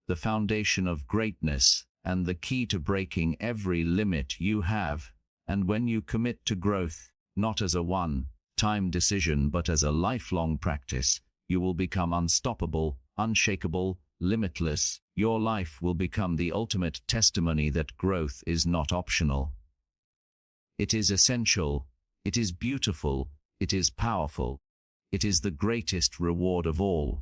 Speaker 1: the foundation of greatness, and the key to breaking every limit you have. And when you commit to growth, not as a one-time decision but as a lifelong practice, you will become unstoppable, unshakable, limitless. Your life will become the ultimate testimony that growth is not optional. It is essential, it is beautiful, it is powerful, it is the greatest reward of all.